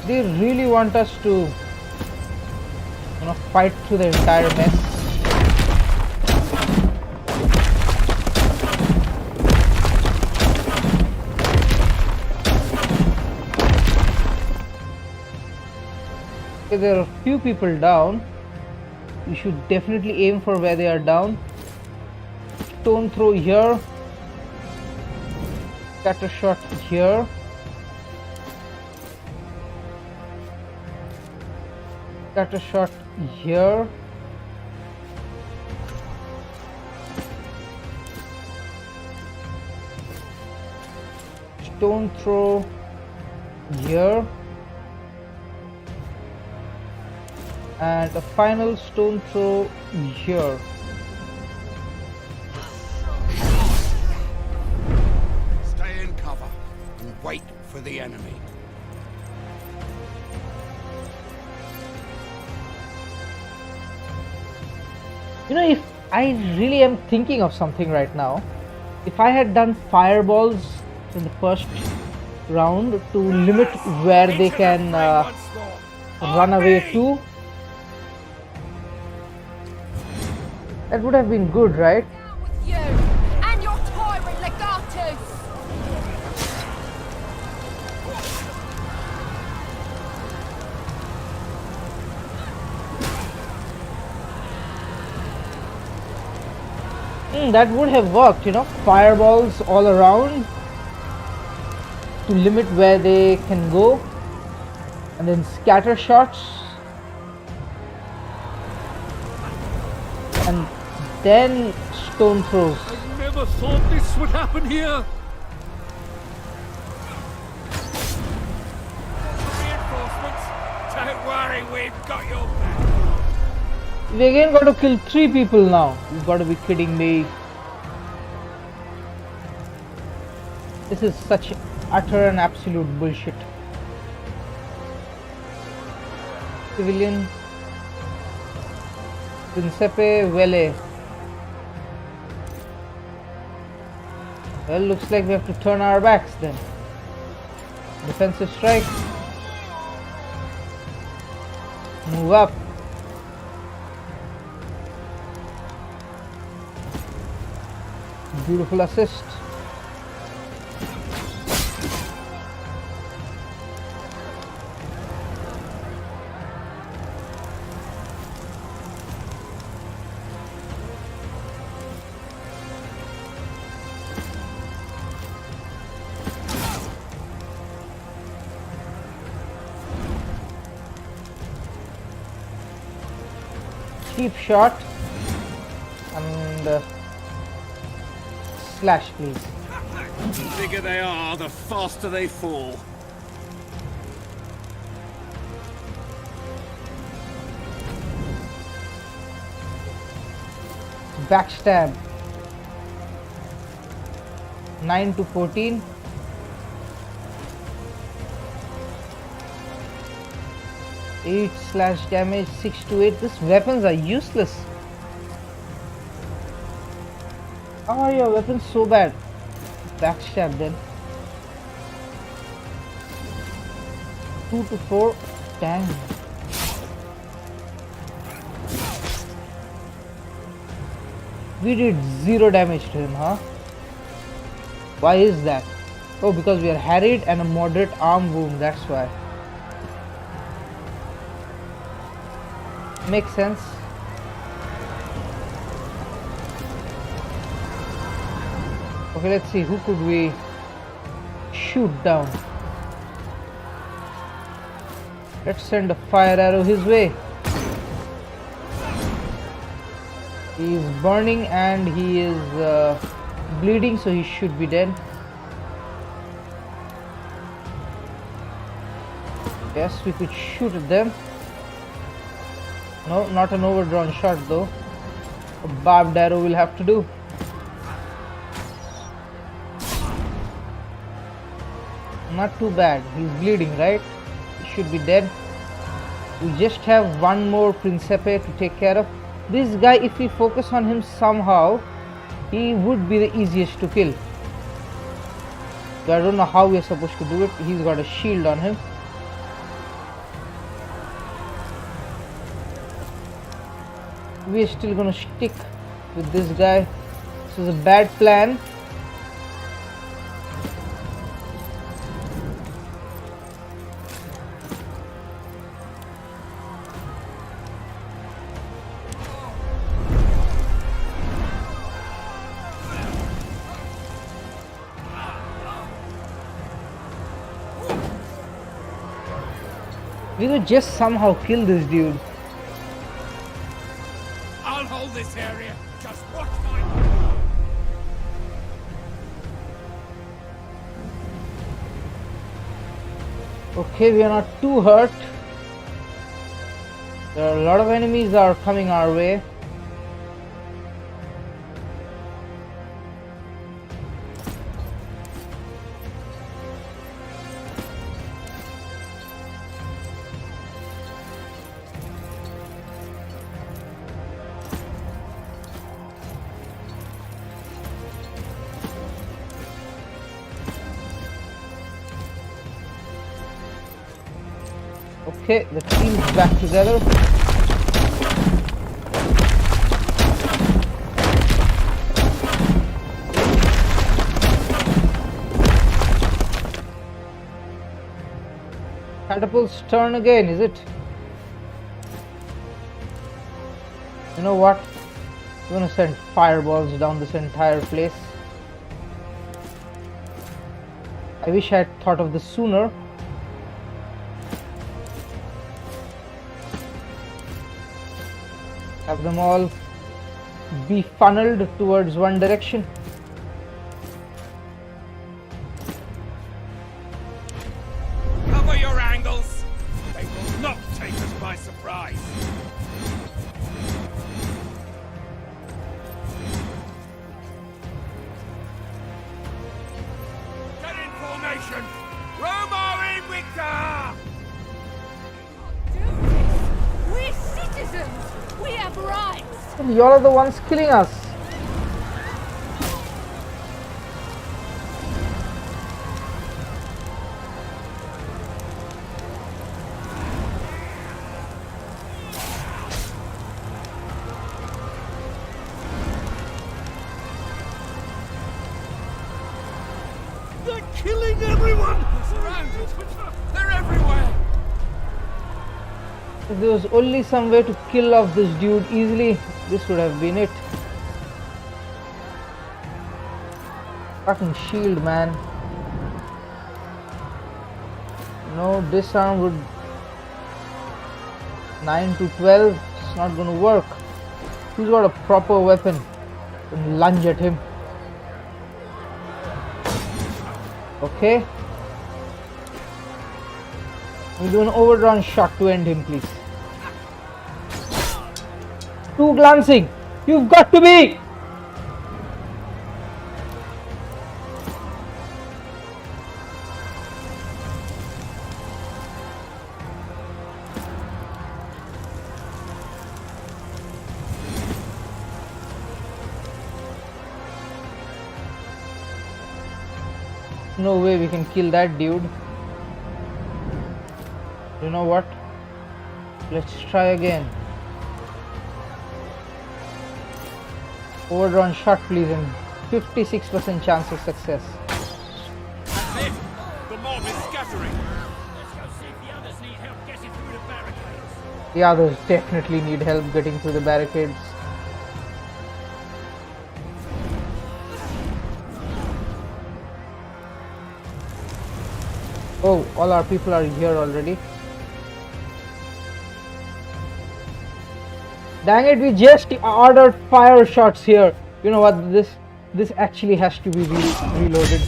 S1: They really want us to, fight through the entire mess. Okay, there are a few people down. You should definitely aim for where they are down. Stone throw here. Scatter shot here. Scatter shot here. Stone throw here. And a final stone throw here.
S5: Stay in cover and wait for the enemy.
S1: If I really am thinking of something right now, if I had done fireballs in the first round to limit where they can run away to, that would have been good, right?
S15: You and your tyrant legatus!
S1: That would have worked, fireballs all around to limit where they can go, and then scatter shots, and then stone throws.
S12: I never thought this would happen here. Reinforcements, don't worry, we've got your back.
S1: We again got to kill 3 people now. You've got to be kidding me. This is such utter and absolute bullshit. Civilian. Principe Vele. Well, looks like we have to turn our backs then. Defensive strike. Move up. Beautiful assist. cheap shot and slash, please.
S12: The bigger they are, the faster they fall.
S1: Backstab. 9 to 14. Eight slash damage, 6 to 8. These weapons are useless. How are your weapons so bad? Backstab then. 2 to 4. Dang. We did 0 damage to him, huh? Why is that? Oh, because we are harried and a moderate arm wound, that's why. Makes sense. Okay, let's see, who could we shoot down? Let's send a fire arrow his way. He is burning and he is bleeding, so he should be dead. Yes, we could shoot at them. No, not an overdrawn shot though. A barbed arrow will have to do. Not too bad. He's bleeding, right? He should be dead. We just have one more Principe to take care of. This guy, if we focus on him somehow, he would be the easiest to kill. So I don't know how we are supposed to do it. He's got a shield on him. We are still gonna stick with this guy. This is a bad plan. We could just somehow kill this dude.
S12: I'll hold this area. Just watch my...
S1: Okay, we are not too hurt. There are a lot of enemies are coming our way. Okay, the team is back together. Catapult's turn again, is it? You know what? I'm gonna send fireballs down this entire place. I wish I had thought of this sooner. Have them all be funneled towards one direction.
S12: Cover your angles. They will not take us by surprise. Get in formation. Roma Invicta!
S15: We're citizens! We have rights!
S1: Y'all are the ones killing us.
S12: They're killing everyone! We're surrounded! They're everywhere!
S1: If there was only some way to kill off this dude easily, this would have been it. Fucking shield, man. No, disarm would 9 to 12. It's not gonna work. He's got a proper weapon. And lunge at him. Okay. We'll do an overdrawn shot to end him, please. Two glancing. You've got to be. No way we can kill that dude. You know what? Let's try again. Overdrawn shot please, and 56% chance of success.
S14: That's it! The mob is scattering!
S16: Let's go see if the others need help getting through the barricades.
S1: The others definitely need help getting through the barricades. Oh, all our people are here already. Dang it, we just ordered fire shots here. You know what, this actually has to be reloaded.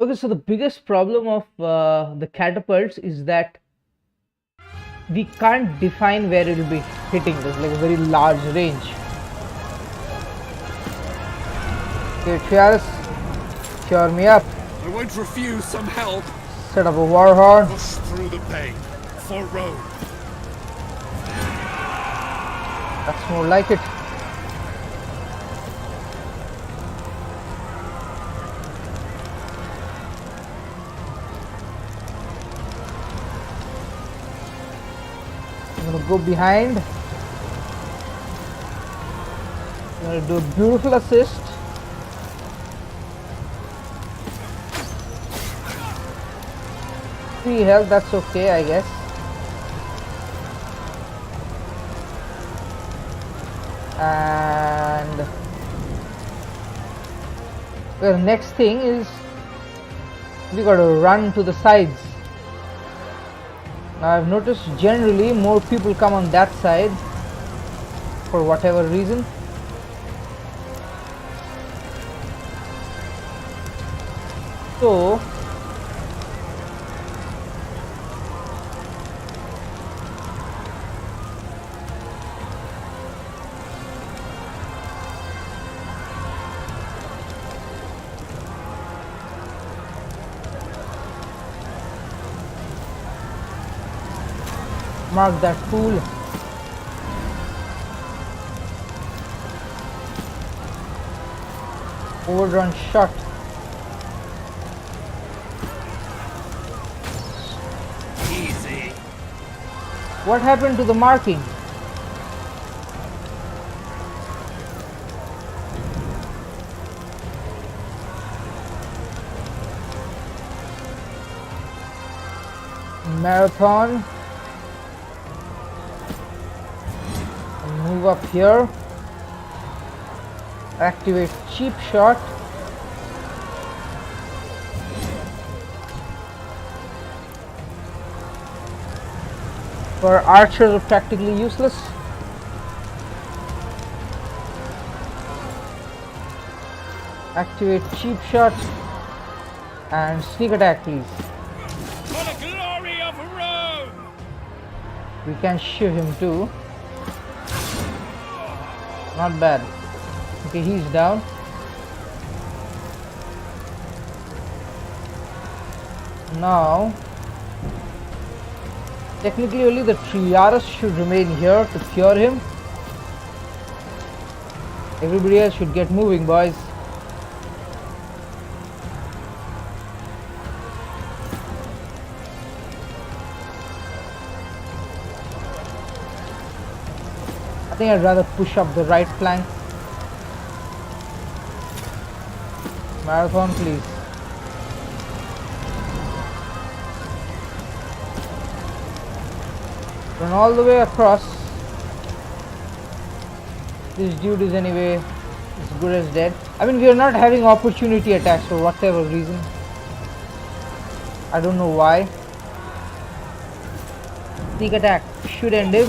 S1: Okay, so the biggest problem of the catapults is that we can't define where it will be hitting. There's like a very large range. Okay, Triaris, cheer me up.
S12: I won't refuse some help.
S1: Set up a war horn.
S12: Push through the pain for Rome.
S1: That's more like it. I'm gonna go behind. I'm gonna do a beautiful assist. Free health, that's okay, I guess. And the next thing is we gotta run to the sides. Now I've noticed generally more people come on that side for whatever reason. So mark that pool. Overrun shot.
S12: Easy.
S1: What happened to the marking? Marathon. Move up here. Activate cheap shot. For archers are practically useless. Activate cheap shot and sneak attack, please.
S16: For the glory of Rome!
S1: We can shoot him too. Not bad. Okay, he's down. Now, technically only the Triaris should remain here to cure him. Everybody else should get moving, boys. I think I'd rather push up the right flank. Marathon, please. Run all the way across. This dude is anyway as good as dead. I mean, we are not having opportunity attacks for whatever reason. I don't know why. Sneak attack should end him.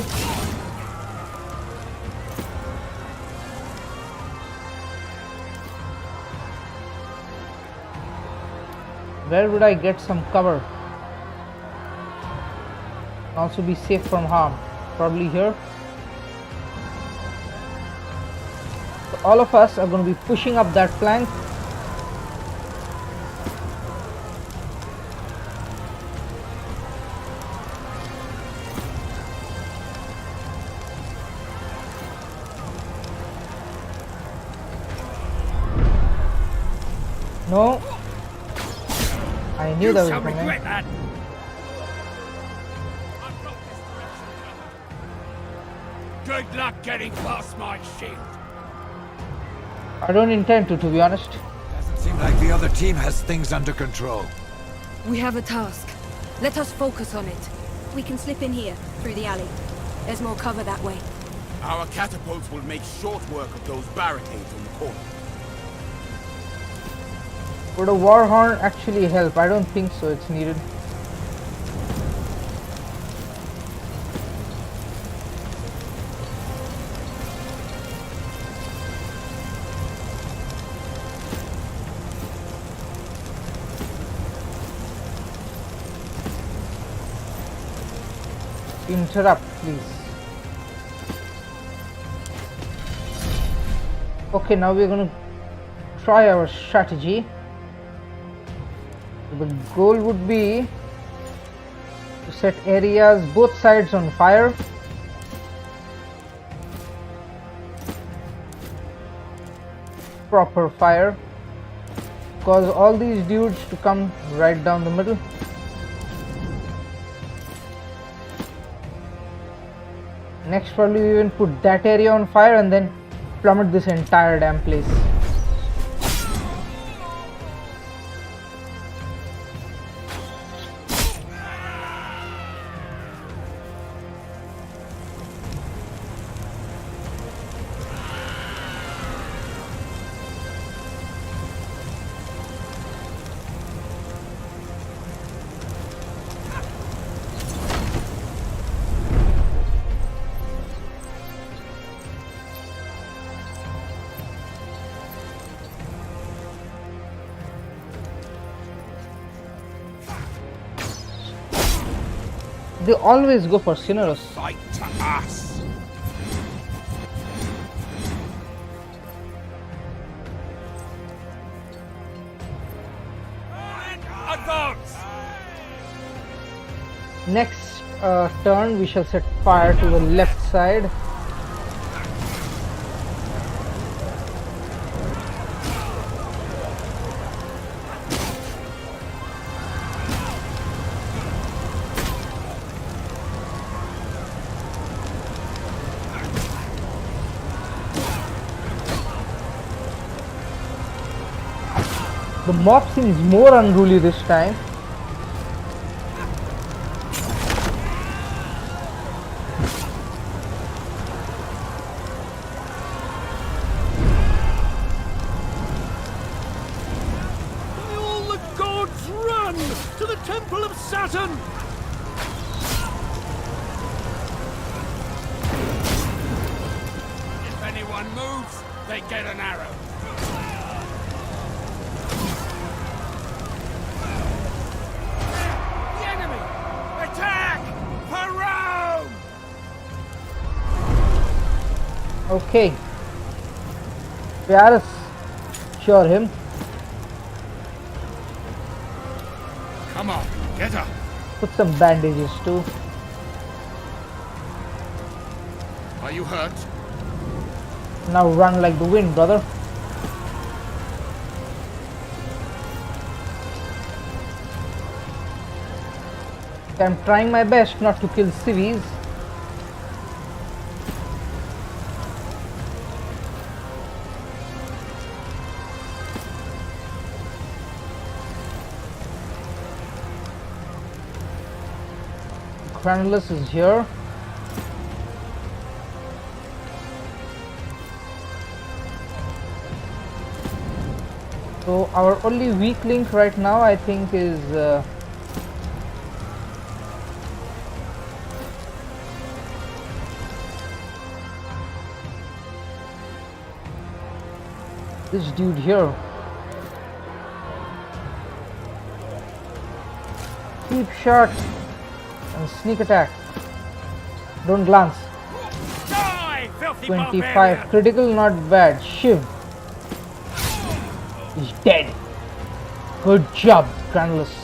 S1: Where would I get some cover? Also be safe from harm. Probably here. So all of us are going to be pushing up that flank. No. I knew that was coming.
S16: Regret that. Good luck getting past my shield.
S1: I don't intend to be honest.
S3: Doesn't seem like the other team has things under control.
S7: We have a task. Let us focus on it. We can slip in here, through the alley. There's more cover that way.
S5: Our catapults will make short work of those barricades on the corner.
S1: Would a war horn actually help? I don't think so. It's needed. Interrupt, please. Okay, now we're going to try our strategy. The goal would be to set areas both sides on fire. Proper fire. Cause all these dudes to come right down the middle. Next, probably we even put that area on fire and then plummet this entire damn place. They always go for Cineros.
S5: Fight to us.
S16: Advance.
S1: Next turn we shall set fire to the left side. The mob seems more unruly this time.
S14: May all the gods run to the Temple of Saturn!
S16: If anyone moves, they get an arrow. The enemy! Attack! For Rome!
S1: Okay. Paris, sure him.
S5: Come on, get up.
S1: Put some bandages too.
S5: Are you hurt?
S1: Now run like the wind, brother. I'm trying my best not to kill civvies. Granulus is here. So our only weak link right now, I think, is this dude here. Keep shot and sneak attack. Don't glance. 25 critical, not bad. Shiv. He's dead. Good job, Granulus.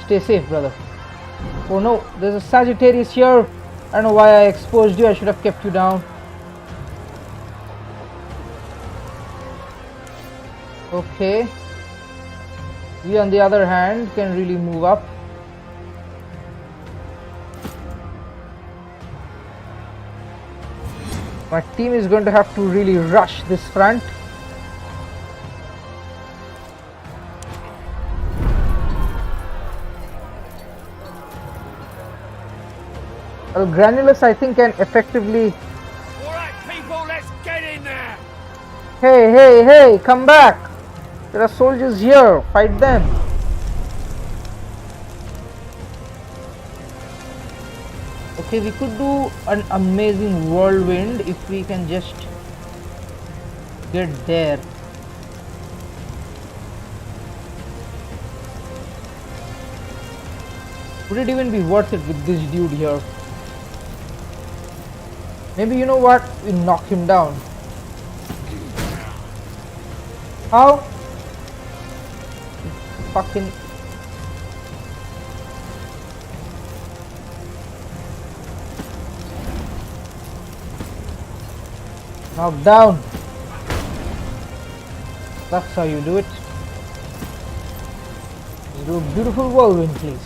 S1: Stay safe, brother. Oh no, there's a Sagittarius here. I don't know why I exposed you. I should have kept you down. Okay. We, on the other hand, can really move up. My team is going to have to really rush this front. Well, Granulus, I think, can effectively...
S16: Alright, people, let's get in there!
S1: Hey, hey, hey, come back! There are soldiers here, fight them! Okay, we could do an amazing whirlwind if we can just get there. Would it even be worth it with this dude here? Maybe, you know what? We knock him down. How? Fucking... knock down. That's how you do it. Let's do a beautiful whirlwind, please.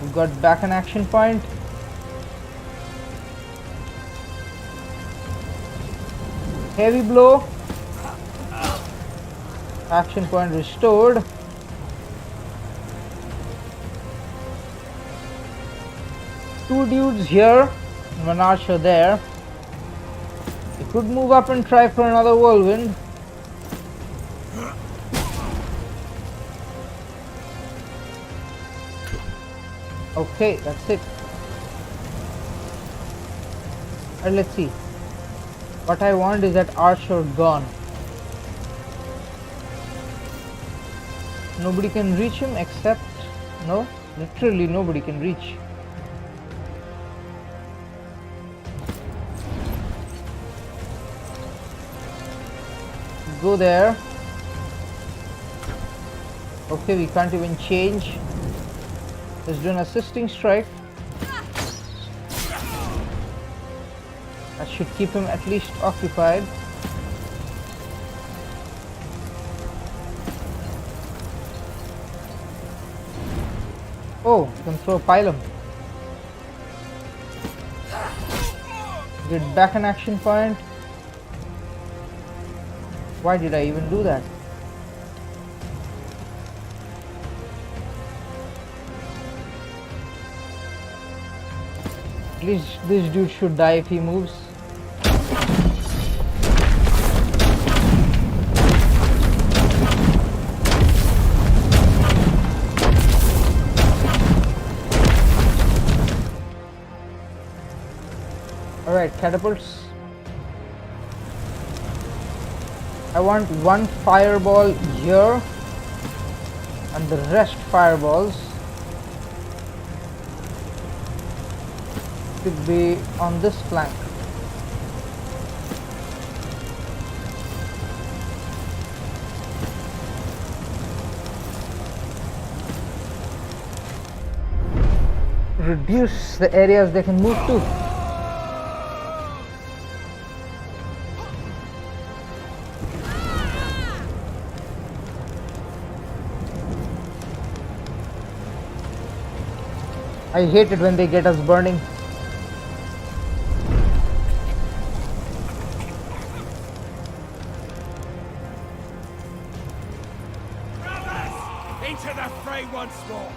S1: We've got back an action point. Heavy blow. Action point restored. Two dudes here, one archer there. We could move up and try for another whirlwind. Okay, that's it. And let's see. What I want is that archer gone. Nobody can reach him except... no, literally nobody can reach. Go there. Okay, we can't even change. Let's do an assisting strike. That should keep him at least occupied. Oh, you can throw a pylon. Get back an action point. Why did I even do that? At least this dude should die if he moves. Alright, catapults. I want one fireball here and the rest fireballs should be on this flank. Reduce the areas they can move to. I hate it when they get us burning.
S16: Brothers, into the fray once more.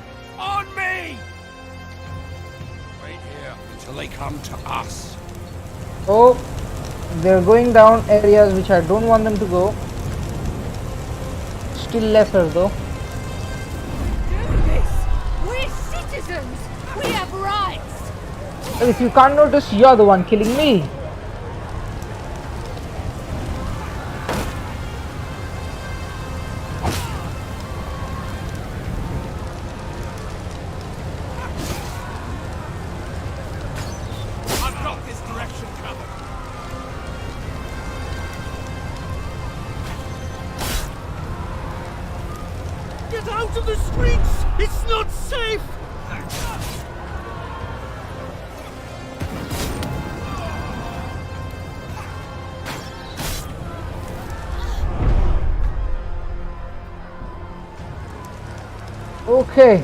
S12: till they come to us.
S1: Oh, they're going down areas which I don't want them to go. Still lesser though.
S15: Do this! We're citizens! We have rights!
S1: Well, if you can't notice, you're the one killing me.
S12: I've got this direction covered.
S14: Get out of the streets! It's not safe!
S1: Okay.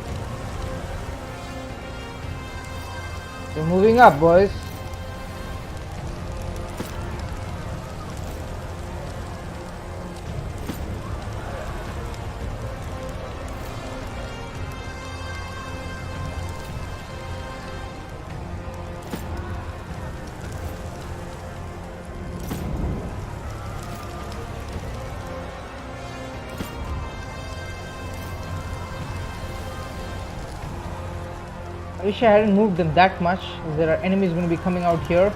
S1: We're moving up, boys. I wish I hadn't moved them that much. There are enemies going to be coming out here.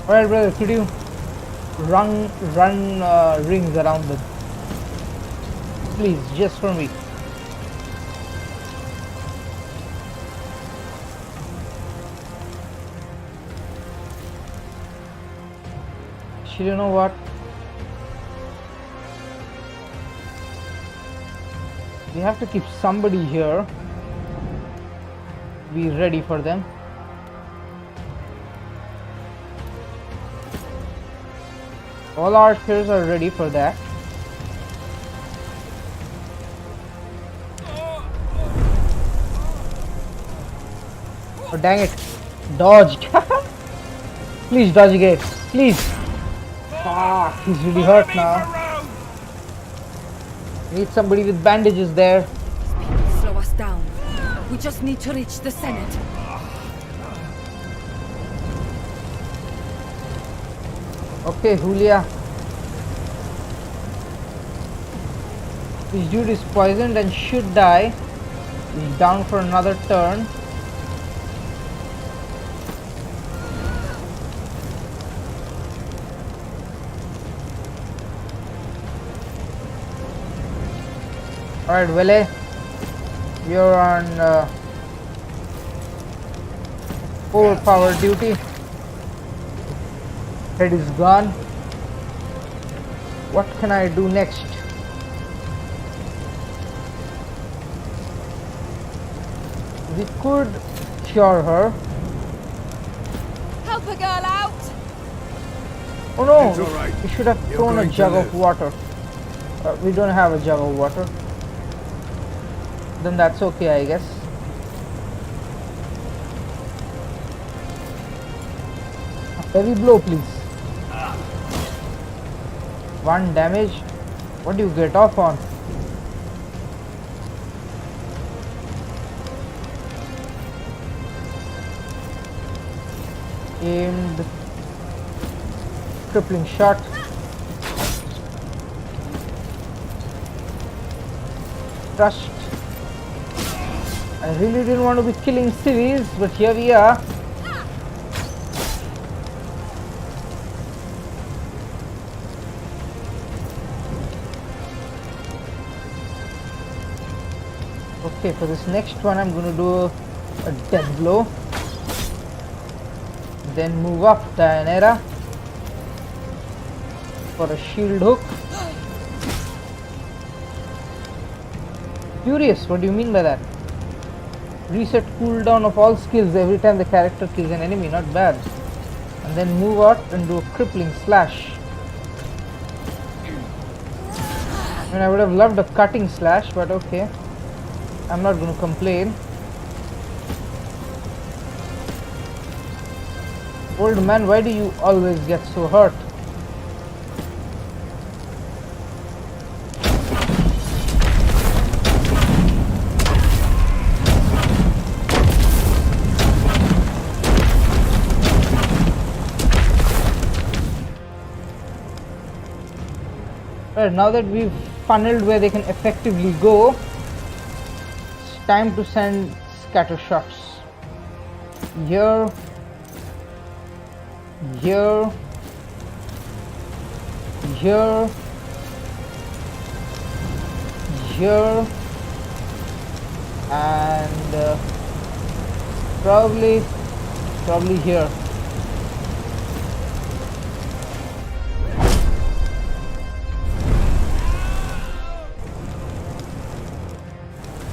S1: Alright, brother, could you run rings around them? Please, just for me. Actually, you know what? We have to keep somebody here. Be ready for them. All our archers are ready for that. Oh dang it. Dodge. Please dodge again. Please. Ah, he's really hurt now. Need somebody with bandages there.
S13: Slow us down. We just need to reach the Senate.
S1: Okay, Julia. This dude is poisoned and should die. He's down for another turn. Alright, Wele, you're on full power duty. Head is gone. What can I do next? We could cure her.
S15: Help a girl out!
S1: Oh no,
S3: It's all right.
S1: we should have
S3: You're
S1: thrown a
S3: going to
S1: jug of
S3: live.
S1: water. We don't have a jug of water. Then that's okay, I guess. A heavy blow, please. 1 damage. What do you get off on? Aimed. Crippling shot. Crushed. I really didn't want to be killing civils, but here we are. Okay, for this next one I'm going to do a death blow. Then move up Dianera for a shield hook. Curious, what do you mean by that? Reset cooldown of all skills every time the character kills an enemy, not bad. And then move out and do a crippling slash. I mean, I would have loved a cutting slash, but okay. I'm not going to complain. Old man, why do you always get so hurt? Right, now that we've funneled where they can effectively go, it's time to send scatter shots. Here, here, here, here, and probably here.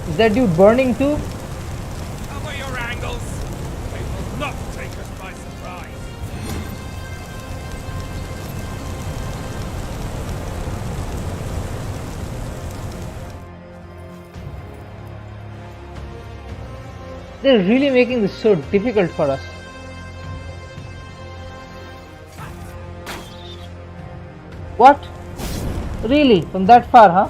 S1: Is that dude burning too?
S16: Cover your angles. They will not take us by surprise.
S1: They're really making this so difficult for us. What? Really? From that far, huh?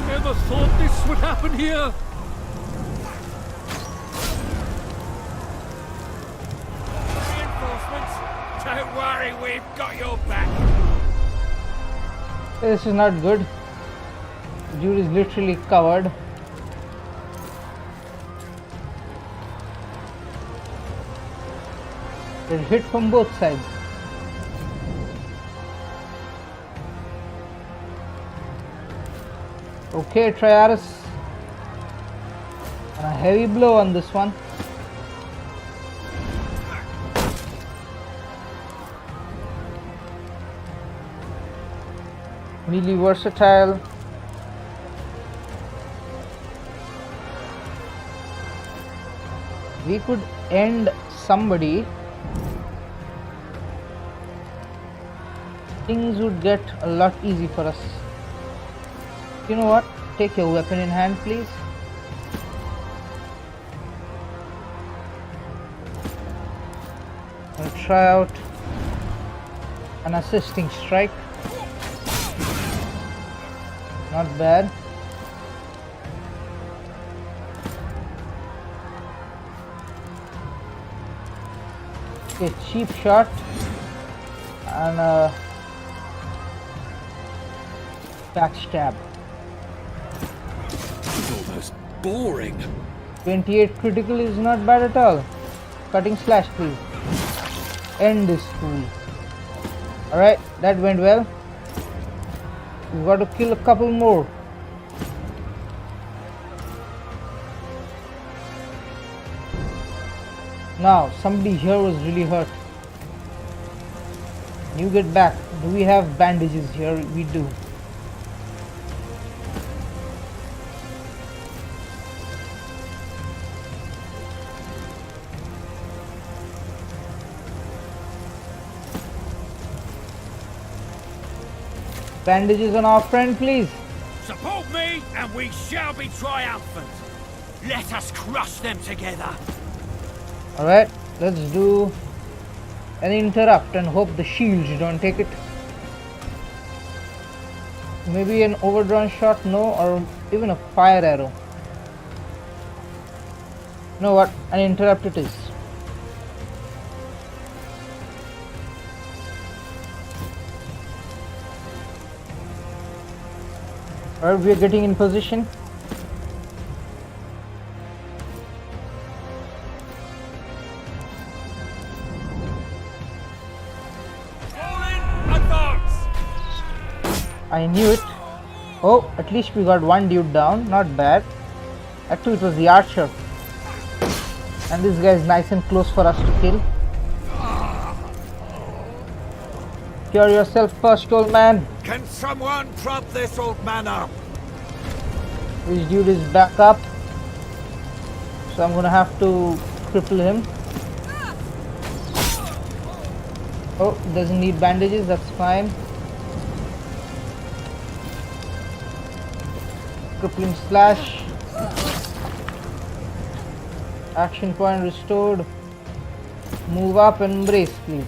S16: Never thought this would happen here. Reinforcements, don't worry, we've got your back.
S1: This is not good. Dude is literally covered. They're hit from both sides. Okay, Triaris. And a heavy blow on this one. Melee versatile. We could end somebody. Things would get a lot easy for us. You know what? Take your weapon in hand, please. I'll try out an assisting strike. Not bad. Okay, cheap shot and a backstab.
S16: Almost boring.
S1: 28 critical is not bad at all. Cutting slash, please. End this fool. Alright, that went well. We've got to kill a couple more. Now, somebody here was really hurt. You get back. Do we have bandages here? We do. Bandages on our friend, please.
S16: Support me, and we shall be triumphant. Let us crush them together.
S1: Alright, let's do an interrupt and hope the shields don't take it. Maybe an overdrawn shot, no, or even a fire arrow. You know what? An interrupt it is. Alright, we are getting in position. I knew it. Oh, at least we got one dude down. Not bad. Actually, it was the archer. And this guy is nice and close for us to kill. Cure yourself first, old man.
S3: Can someone prop this old man up?
S1: This dude is back up. So I'm gonna have to cripple him. Oh, doesn't need bandages, that's fine. Crippling slash. Action point restored. Move up and brace, please.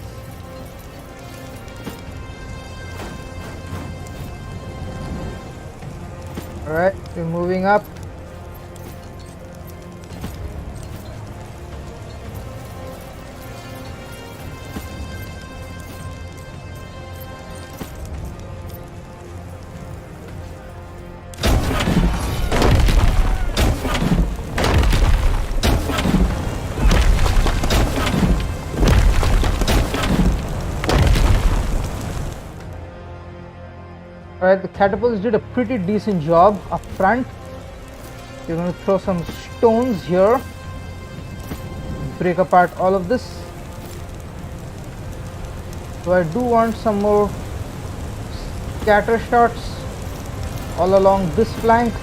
S1: Alright, we're moving up. Alright, the catapults did a pretty decent job up front. We're going to throw some stones here. Break apart all of this. So I do want some more scatter shots all along this flank.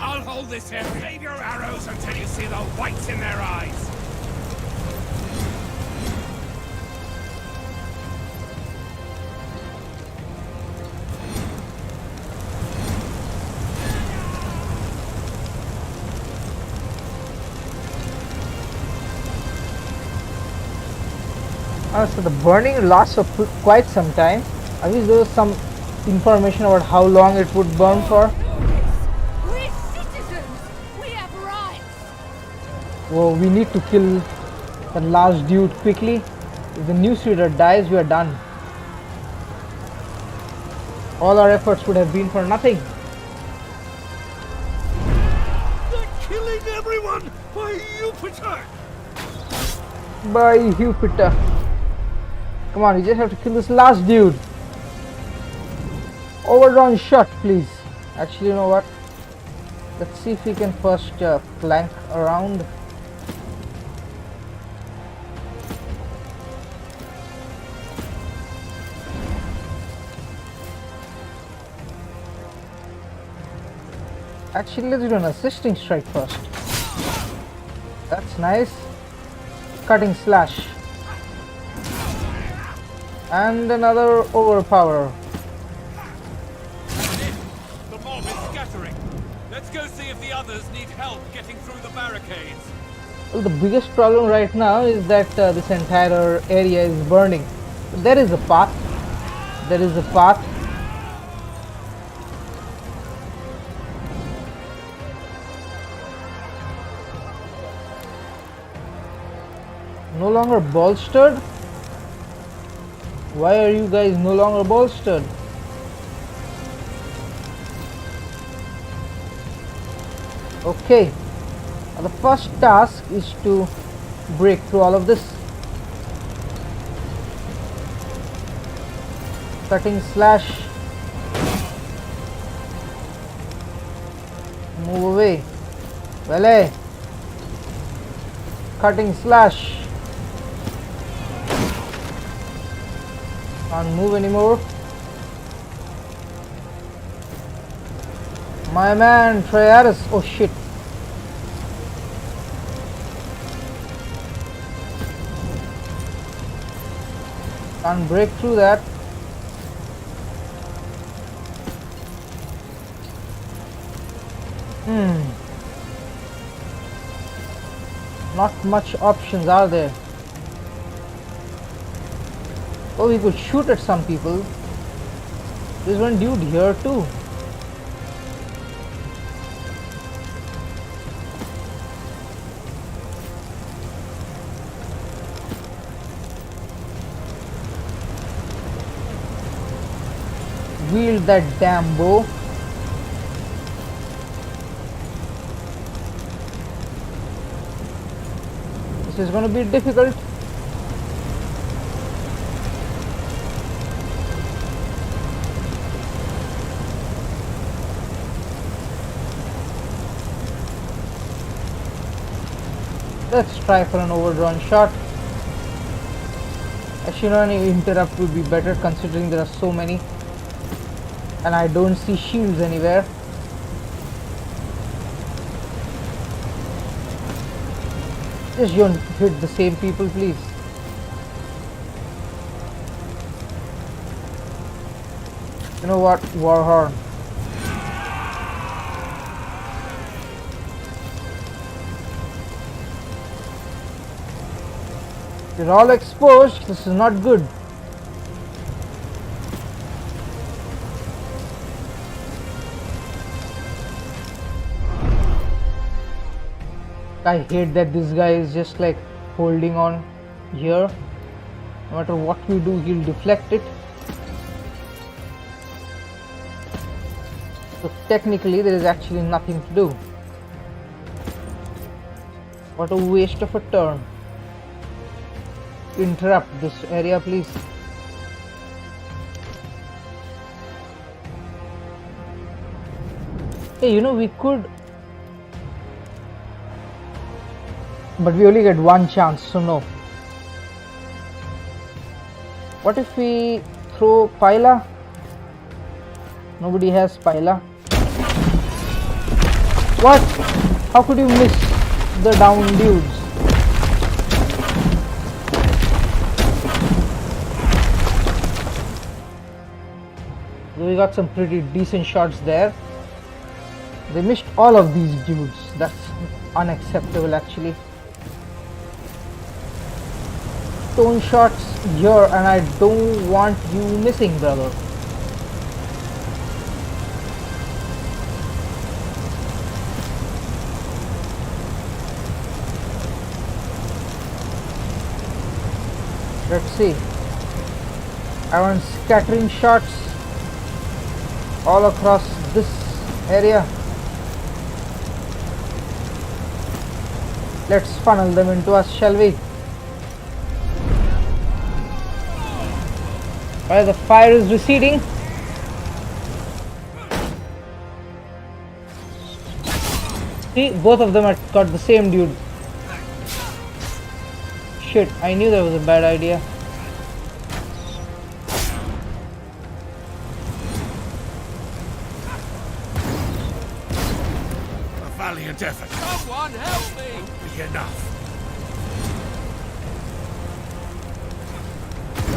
S16: I'll hold this area. Save your arrows until you see the whites in their eyes.
S1: So the burning lasts for quite some time. I wish there was some information about how long it would burn for.
S15: We're citizens. We have rights.
S1: Well, we need to kill the last dude quickly. If the news reader dies, we are done. All our efforts would have been for nothing.
S16: They're killing everyone! By Jupiter!
S1: By Jupiter. Come on, we just have to kill this last dude. Overdrawn shot, please. Actually, you know what? Let's see if we can first flank around. Actually, let's do an assisting strike first. That's nice. Cutting slash. And another overpower.
S16: The mob is scattering. Let's go see if the others need help getting through the barricades.
S1: Well, the biggest problem right now is that this entire area is burning. There is a path. There is a path. No longer bolstered? Why are you guys no longer bolstered? Okay. Now the first task is to break through all of this. Cutting slash. Move away. Vale. Cutting slash. Can't move anymore. My man Triaris. Oh shit. Can't break through that. Not much options are there. Oh, we could shoot at some people. There's one dude here too. wield that damn bow. This is gonna be difficult. Let's try for an overdrawn shot. Actually, no, any interrupt would be better considering there are so many. And I don't see shields anywhere. Just don't hit the same people, please. You know what? Warhorn. You're all exposed. This is not good. I hate that this guy is just like holding on here. No matter what we do, he'll deflect it. So technically there is actually nothing to do. What a waste of a turn. Interrupt this area, please. Hey, you know, we could, but we only get one chance, so no. What if we throw Pila? Nobody has Pila. What? How could you miss the down dudes? We got some pretty decent shots there. They missed all of these dudes. That's unacceptable actually. Stone shots here and I don't want you missing, brother. Let's see. I want scattering shots all across this area. Let's funnel them into us, shall we? Alright, the fire is receding. See, both of them have got the same dude. Shit, I knew that was a bad idea.
S8: Valiant effort.
S16: Someone help me!
S8: Won't be enough.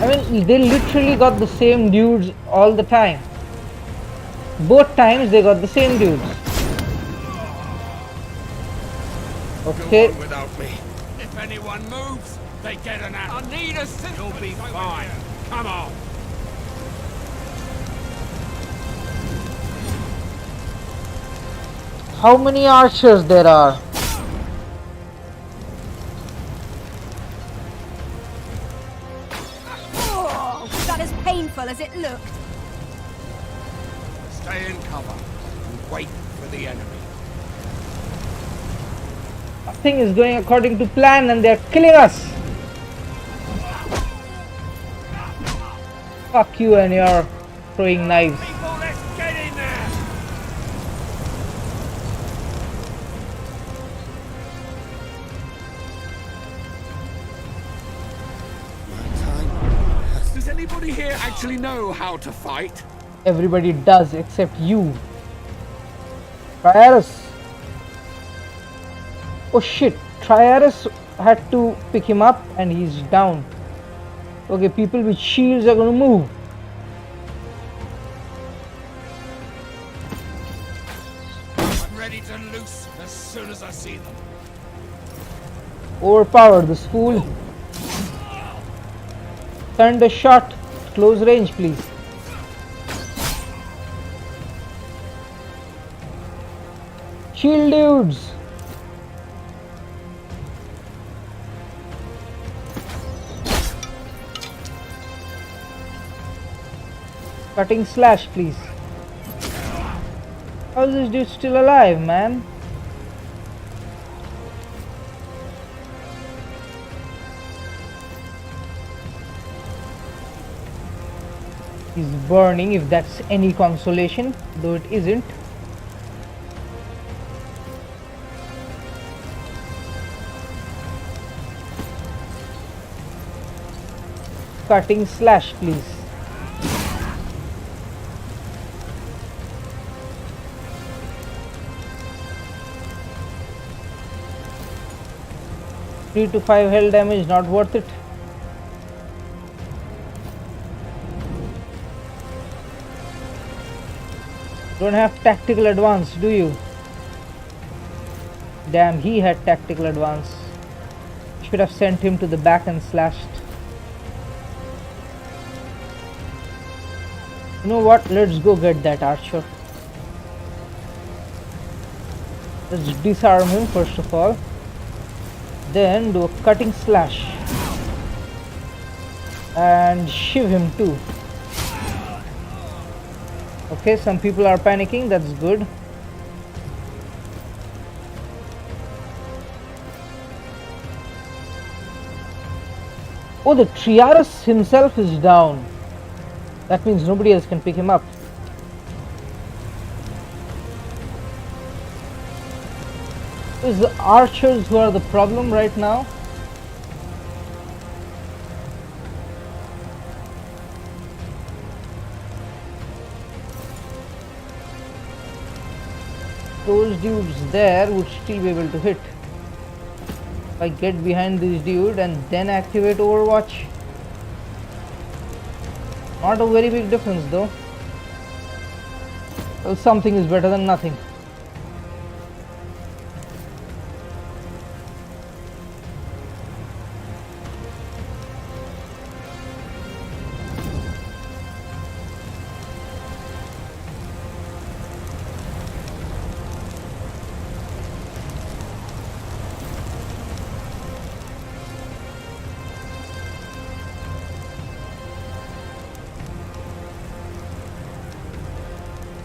S1: I mean, they literally got the same dudes all the time. Both times they got the same dudes. Okay.
S8: Go on without me.
S16: If anyone moves, they get an axe. I need assistance. You'll be fine. Come on.
S1: How many archers there are?
S7: Oh, was that as painful as it looked?
S16: Stay in cover and wait for the enemy.
S1: Nothing is going according to plan and they're killing us. Fuck you and your throwing knives.
S16: People, let's get in there!
S12: Does anybody here actually know how to fight?
S1: Everybody does except you. Triaris. Oh shit, Triaris had to pick him up and he's down. Okay, people with shields are gonna move.
S16: I'm ready to loose as soon as I see them.
S1: Overpower this fool. Send a shot. Close range, please. Shield dudes. Cutting slash, please. How is this dude still alive, man? He's burning, if that's any consolation, though it isn't. Cutting slash, please. Three to 5 health damage, not worth it. Don't have tactical advance, do you? Damn, he had tactical advance. Should have sent him to the back and slashed. You know what? Let's go get that archer. Let's disarm him first of all. Then do a cutting slash. And shiv him too. Okay, some people are panicking, that's good. Oh, the Triaris himself is down. That means nobody else can pick him up. It's the archers who are the problem right now. Those dudes there would still be able to hit. If I get behind this dude and then activate Overwatch. Not a very big difference though. Well, something is better than nothing.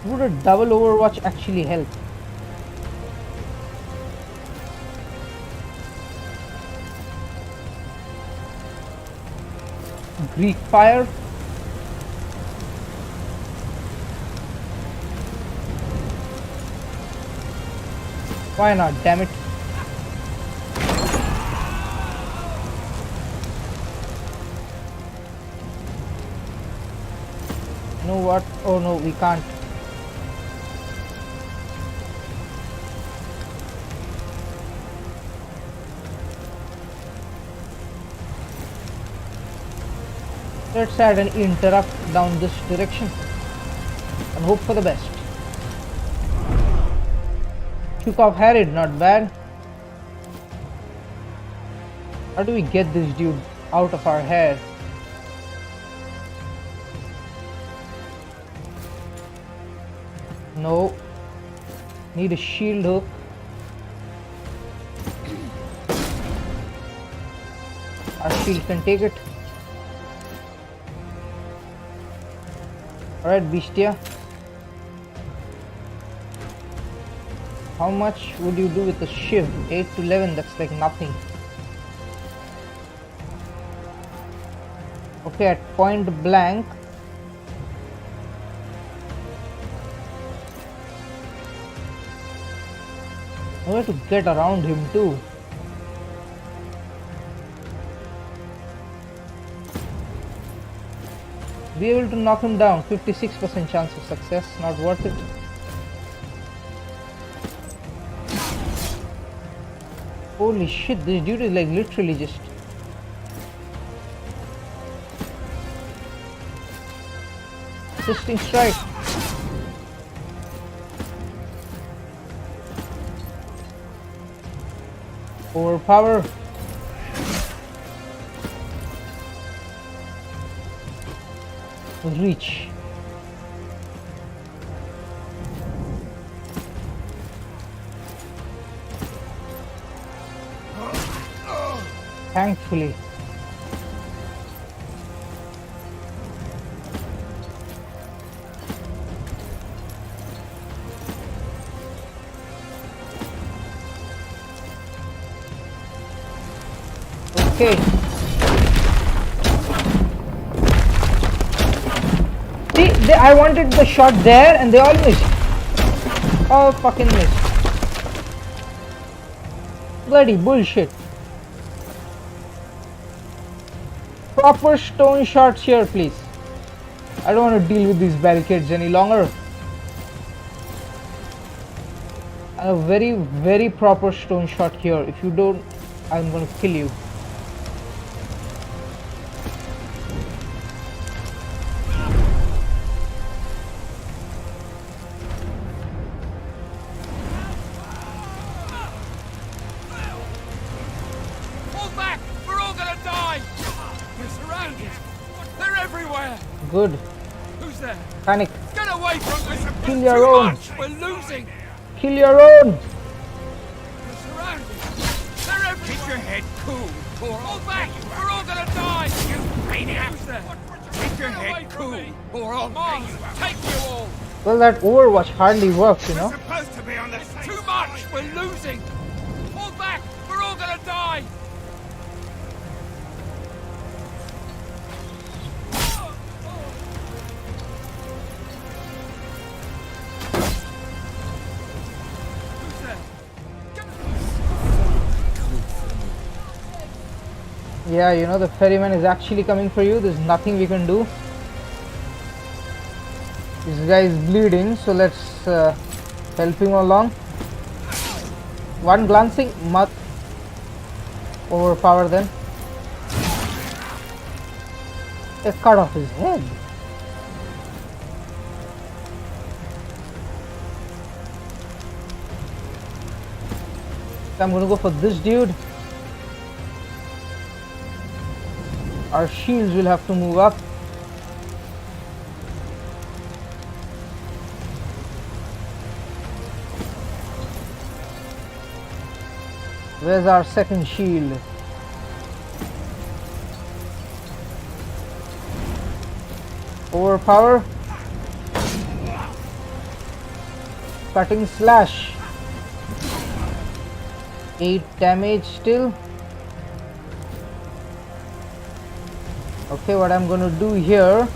S1: Would a double Overwatch actually help? Greek fire? Why not, damn it? You know what? Oh no, we can't. Let's add an interrupt down this direction and hope for the best. Chukov Harried, not bad. How do we get this dude out of our hair? No. Need a shield hook. Our shield can take it. Alright, Beastia. How much would you do with the shiv? 8 to 11, that's like nothing. Okay, at point blank. I have to get around him too. Be able to knock him down. 56% chance of success, not worth it. Holy shit, this dude is like literally just... Assisting strike. Overpower. Reach. Thankfully. Okay. See, I wanted the shot there and they all missed. All fucking missed. Bloody bullshit. Proper stone shots here, please. I don't want to deal with these barricades any longer. A very, very proper stone shot here. If you don't, I'm gonna kill you.
S12: Pull back! We're all gonna die! We're surrounded! They're everywhere!
S1: Good.
S12: Who's there?
S1: Panic.
S12: Get away from us!
S1: Kill your
S12: Too
S1: own.
S12: much! We're losing!
S1: Kill your own.
S12: We're surrounded! They're everywhere! Keep your head cool! Pull back! We're all gonna die! You maniac! Who's there? Keep your head cool! Or I'll take you all!
S1: Well, that Overwatch hardly works, you know.
S12: We're supposed to be on the too much! We're losing! Pull back! We're all gonna die!
S1: Yeah, you know, the ferryman is actually coming for you. There's nothing we can do. This guy is bleeding, so let's help him along. One glancing, must overpower them. Cut off his head. I'm gonna go for this dude. Our shields will have to move up. Where's our second shield? Overpower. Cutting slash. 8 damage still. Okay, what I'm going to do here,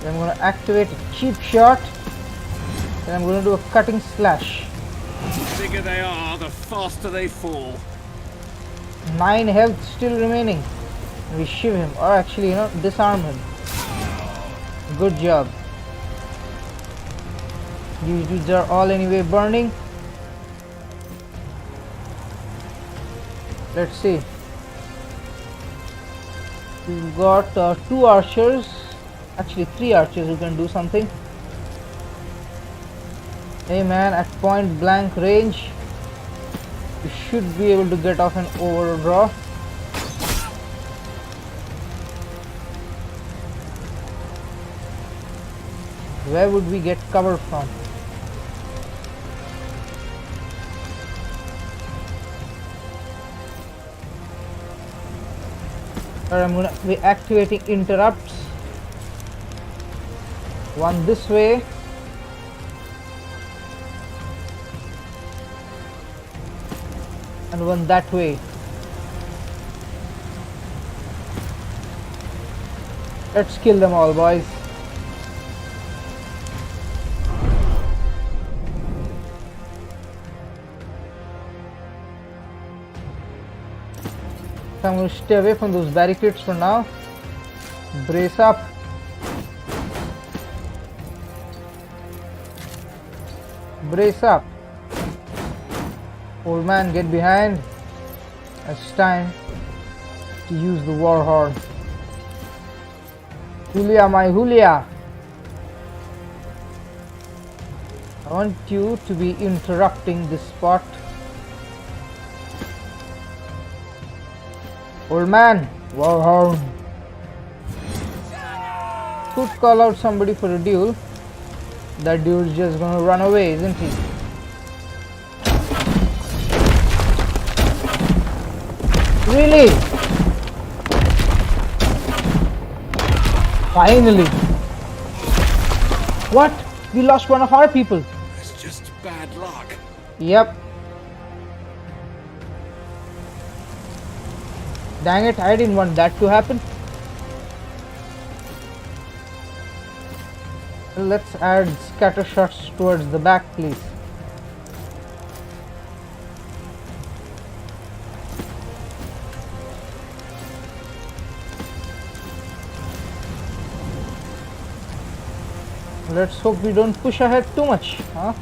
S1: I'm going to activate a cheap shot, and I'm going to do a cutting slash.
S12: The bigger they are, the faster they fall.
S1: 9 health still remaining. We shiv him, or actually, you know, disarm him. Good job. These dudes are all anyway burning. Let's see. We've got 2 archers, actually 3 archers who can do something. Hey man, at point blank range, you should be able to get off an overdraw. Where would we get cover from? I'm going to be activating interrupts. One this way. And one that way. Let's kill them all, boys. I'm going to stay away from those barricades for now. Brace up. Brace up. Old man, get behind. It's time to use the war horn. Julia, my Julia. I want you to be interrupting this spot. Old man, war horn. Could call out somebody for a duel. That dude's just gonna run away, isn't he? Really? Finally. What? We lost one of our people.
S12: It's just bad luck.
S1: Yep. Dang it, I didn't want that to happen. Let's add scatter shots towards the back, please. Let's hope we don't push ahead too much, huh?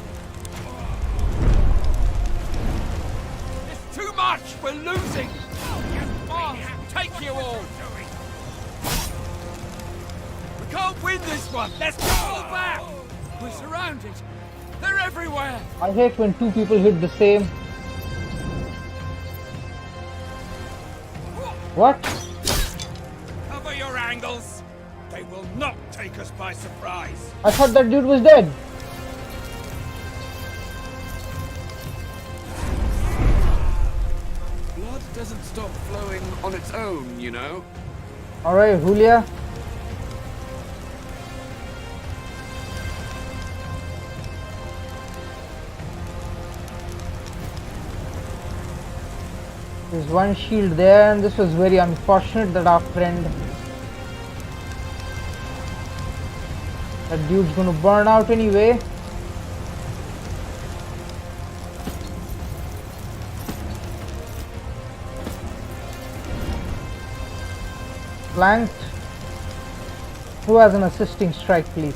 S12: It's too much! We're losing! Mars, take you all! We can't win this one! Let's fall back! We're surrounded! They're everywhere!
S1: I hate when two people hit the same. What?
S12: Cover your angles! They will not take us by surprise!
S1: I thought that dude was dead.
S17: Blood doesn't stop flowing on its own, you know.
S1: Alright, Julia. There's one shield there, and this was very unfortunate that our friend, that dude's gonna burn out anyway. Flanked. Who has an assisting strike, please?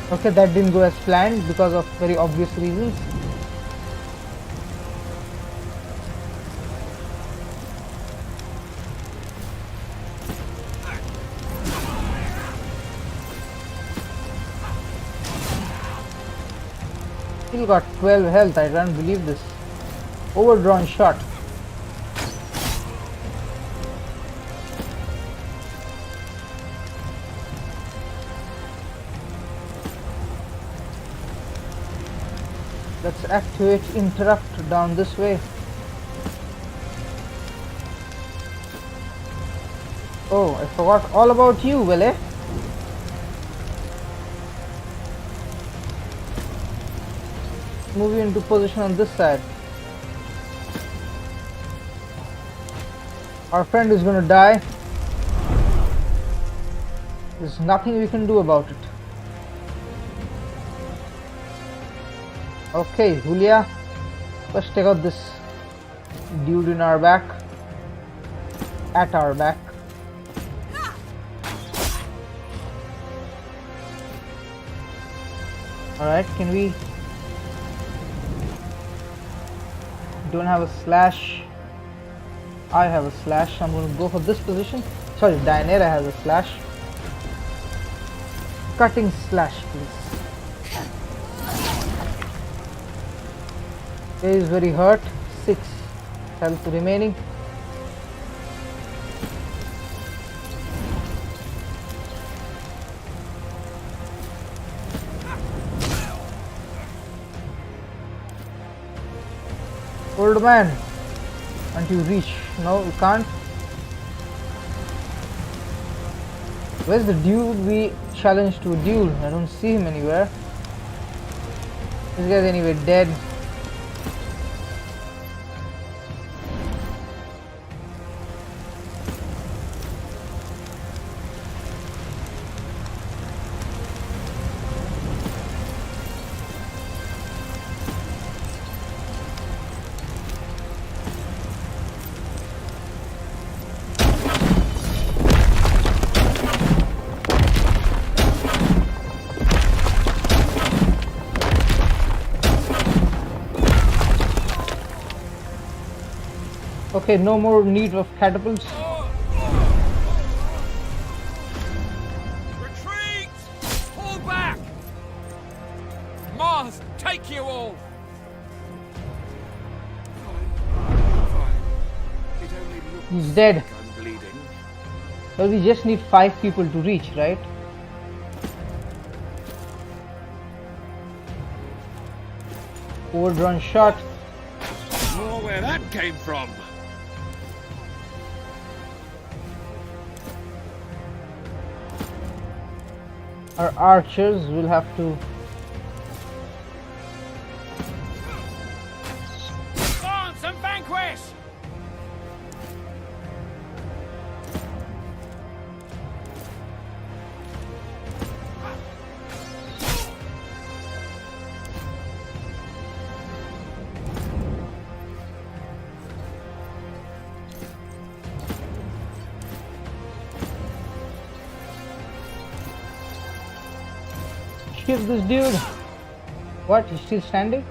S1: Okay, that didn't go as planned because of very obvious reasons. Still got 12 health, I don't believe this. Overdrawn shot. Let's activate interrupt down this way. Oh, I forgot all about you, Wille. Move you into position on this side. Our friend is gonna die. There's nothing we can do about it. Okay, Julia, let's take out this dude in our back. At our back. Alright, can we... Don't have a slash. I have a slash. I'm going to go for this position. Sorry, Daenerys has a slash. Cutting slash, please. He is very hurt. 6 health remaining. Old man, can't you reach? No, you can't. Where's the dude we challenged to a duel? I don't see him anywhere. This guy's anyway dead. Okay, no more need of catapults.
S12: Retreat! Fall back! Mars, take you all!
S1: He's dead.
S17: I'm bleeding.
S1: Well, we just need 5 people to reach, right? Overdrawn shot.
S17: More where that came from.
S1: Our archers will have to kill this dude. What? He's still standing?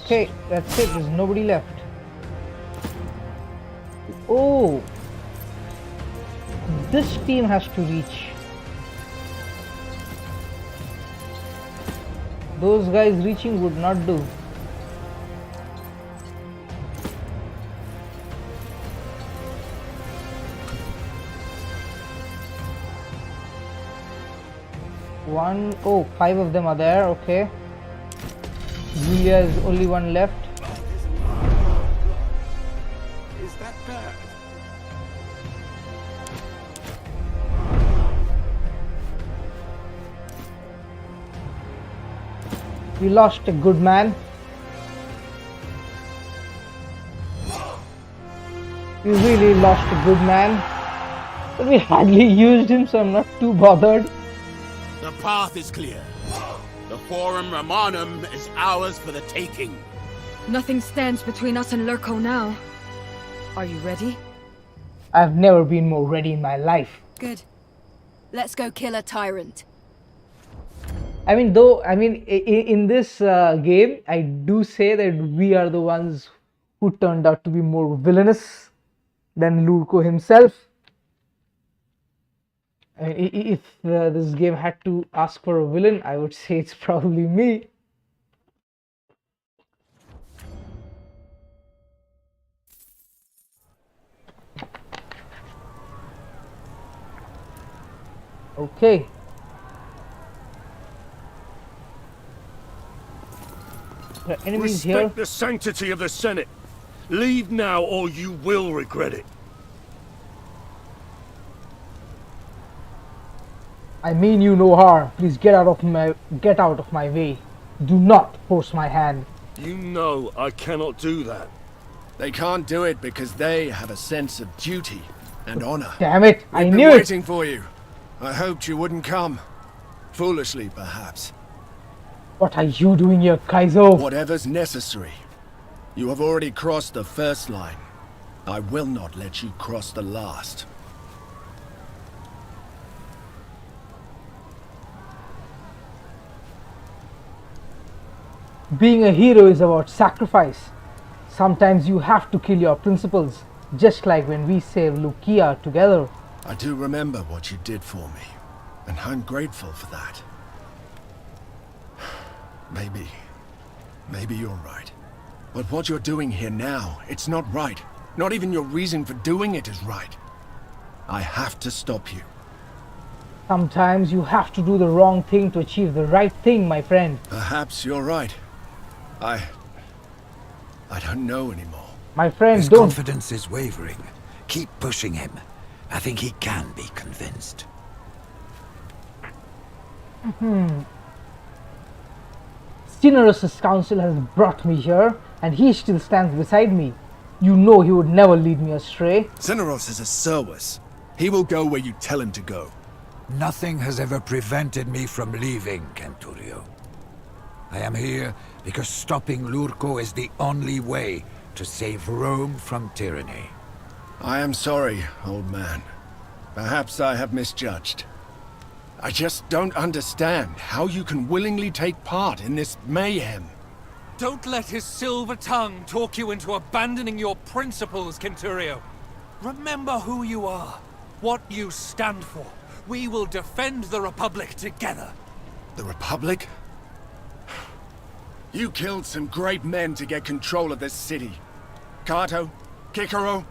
S1: Okay, that's it. There's nobody left. Oh, this team has to reach. Those guys reaching would not do. Oh, 5 of them are there. Okay. Julia is only one left.
S17: Is that bad?
S1: We lost a good man. We really lost a good man. But we hardly used him, so I'm not too bothered.
S5: The path is clear. The Forum Romanum is ours for the taking.
S13: Nothing stands between us and Lurko now. Are you ready?
S1: I've never been more ready in my life.
S7: Good. Let's go kill a tyrant.
S1: I mean, in this game, I do say that we are the ones who turned out to be more villainous than Lurko himself. I mean, if this game had to ask for a villain, I would say it's probably me. Okay. There are enemies
S8: Respect
S1: here.
S8: the sanctity of the Senate. Leave now or you will regret it.
S1: I mean you no harm. Please get out of my way. Do not force my hand.
S8: You know I cannot do that.
S4: They can't do it because they have a sense of duty and honor.
S1: Damn it! I
S4: We've
S1: knew
S4: been
S1: it.
S4: waiting for you. I hoped you wouldn't come. Foolishly, perhaps.
S1: What are you doing here, Kaizo?
S4: Whatever's necessary. You have already crossed the first line. I will not let you cross the last.
S1: Being a hero is about sacrifice. Sometimes you have to kill your principles, just like when we saved Lucia together.
S4: I do remember what you did for me, and I'm grateful for that. Maybe you're right. But what you're doing here now, it's not right. Not even your reason for doing it is right. I have to stop you.
S1: Sometimes you have to do the wrong thing to achieve the right thing, my friend.
S4: Perhaps you're right. I don't know anymore.
S1: My friend,
S3: His
S1: don't.
S3: confidence is wavering. Keep pushing him. I think he can be convinced.
S1: Cineros' counsel has brought me here, and he still stands beside me. You know he would never lead me astray.
S4: Cineros is a Serwis. He will go where you tell him to go.
S3: Nothing has ever prevented me from leaving, Centurio. I am here because stopping Lurko is the only way to save Rome from tyranny.
S4: I am sorry, old man. Perhaps I have misjudged. I just don't understand how you can willingly take part in this mayhem.
S12: Don't let his silver tongue talk you into abandoning your principles, Centurio. Remember who you are, what you stand for. We will defend the Republic together.
S4: The Republic? You killed some great men to get control of this city. Cato, Cicero,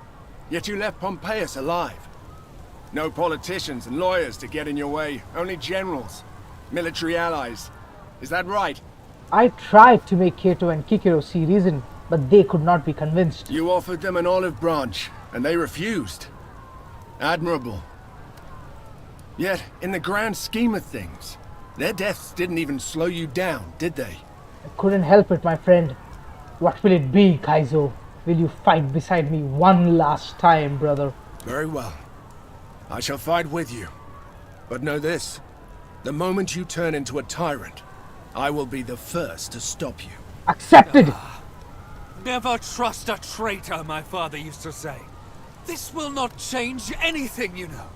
S4: yet you left Pompeius alive. No politicians and lawyers to get in your way, only generals, military allies. Is that right?
S1: I tried to make Cato and Cicero see reason, but they could not be convinced.
S4: You offered them an olive branch, and they refused. Admirable. Yet, in the grand scheme of things, their deaths didn't even slow you down, did they?
S1: I couldn't help it, my friend. What will it be, Kaizo? Will you fight beside me one last time, brother?
S4: Very well. I shall fight with you. But know this. The moment you turn into a tyrant, I will be the first to stop you.
S1: Accepted!
S12: Never trust a traitor, my father used to say. This will not change anything, you know.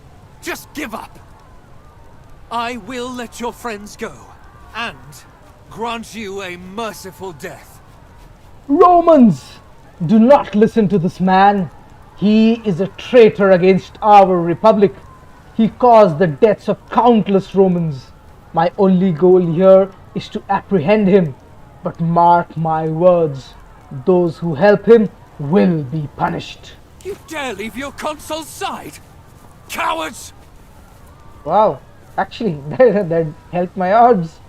S12: Just give up. I will let your friends go, and grant you a merciful death.
S1: Romans! Do not listen to this man. He is a traitor against our republic. He caused the deaths of countless Romans. My only goal here is to apprehend him. But mark my words, those who help him will be punished.
S12: You dare leave your consul's side? Cowards!
S1: Wow, actually, that helped my odds.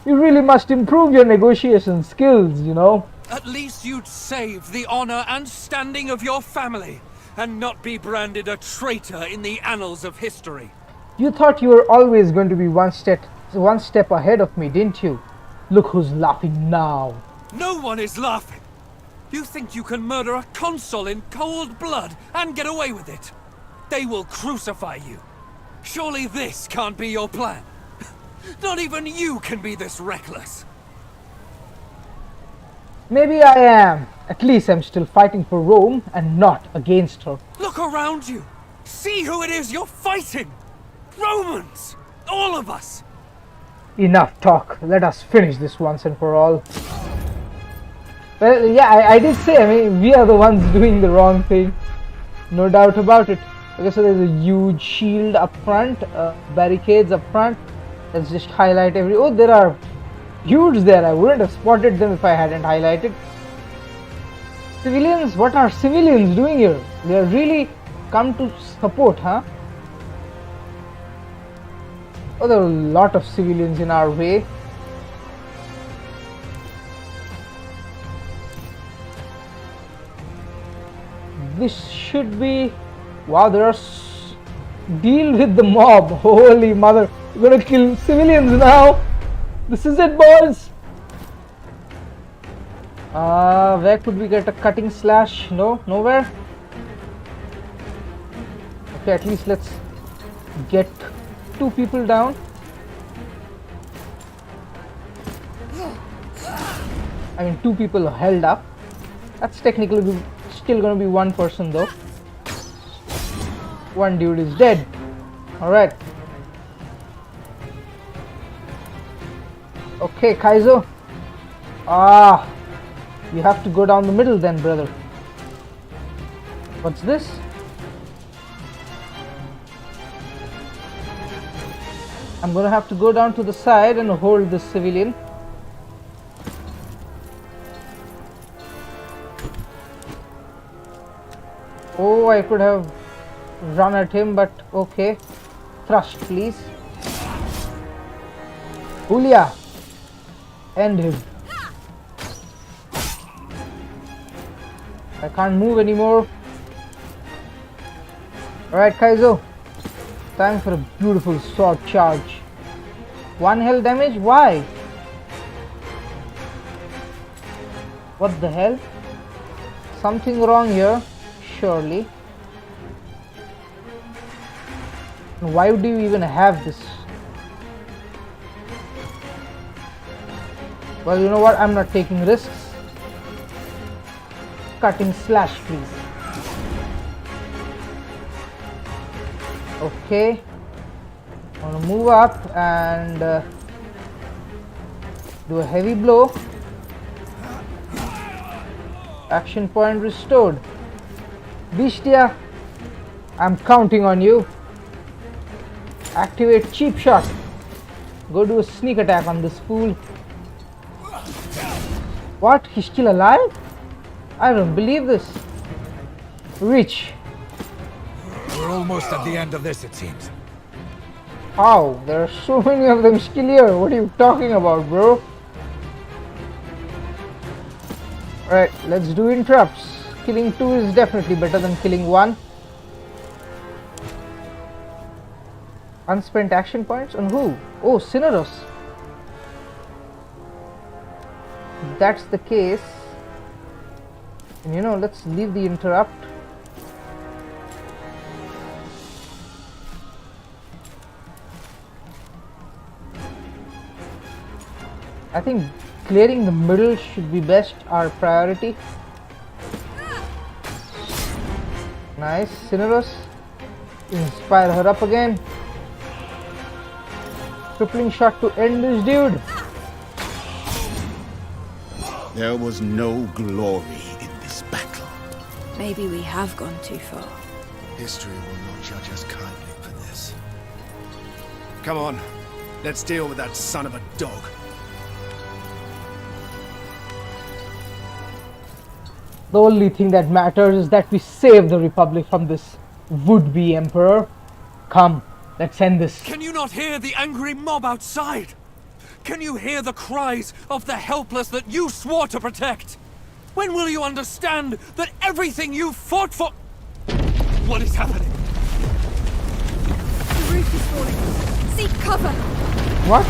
S1: You really must improve your negotiation skills, you know.
S12: At least you'd save the honor and standing of your family, and not be branded a traitor in the annals of history.
S1: You thought you were always going to be one step ahead of me, didn't you? Look who's laughing now.
S12: No one is laughing. You think you can murder a consul in cold blood and get away with it? They will crucify you. Surely this can't be your plan. Not even you can be this reckless.
S1: Maybe I am. At least I'm still fighting for Rome and not against her.
S12: Look around you. See who it is you're fighting. Romans. All of us.
S1: Enough talk. Let us finish this once and for all. Well, yeah, I did say, I mean, we are the ones doing the wrong thing. No doubt about it. Okay, so there's a huge shield up front, barricades up front. Let's just highlight every... Oh, there are huge there. I wouldn't have spotted them if I hadn't highlighted. Civilians? What are civilians doing here? They are really come to support, huh? Oh, there are a lot of civilians in our way. This should be... Wow, there are... Deal with the mob. Holy mother. We're gonna kill civilians now. This is it, boys. Where could we get a cutting slash? No, nowhere. Okay, at least let's get 2 people down. I mean, 2 people held up. That's technically still gonna be 1 person though. 1 dude is dead. Alright. Okay, Kaizo. You have to go down the middle then, brother. What's this? I'm gonna have to go down to the side and hold this civilian. Oh, I could have run at him, but okay. Thrust, please. Julia, end him. I can't move anymore. Alright, Kaizo. Time for a beautiful sword charge. 1 health damage? Why? What the hell? Something wrong here, surely. Why do you even have this? Well, you know what? I'm not taking risks. Cutting slash, please. Okay. I'm gonna move up and do a heavy blow. Action point restored. Beastia, I'm counting on you. Activate cheap shot. Go do a sneak attack on this fool. What? He's still alive? I don't believe this. Reach.
S3: We're almost at the end of this, it seems.
S1: How? There are so many of them still here. What are you talking about, bro? Alright, let's do interrupts. Killing 2 is definitely better than killing 1. Unspent action points on who? Oh, Cineros. If that's the case, And you know, let's leave the interrupt. I think clearing the middle should be best, our priority. Nice, Cineros. Inspire her up again. Crippling shot to end this dude.
S5: There was no glory in this battle.
S7: Maybe we have gone too far.
S4: History will not judge us kindly for this. Come on, let's deal with that son of a dog.
S1: The only thing that matters is that we save the Republic from this would-be Emperor. Come, let's end this.
S12: Can you not hear the angry mob outside? Can you hear the cries of the helpless that you swore to protect? When will you understand that everything you fought for... What is happening?
S7: The roof is falling. Seek cover.
S1: What?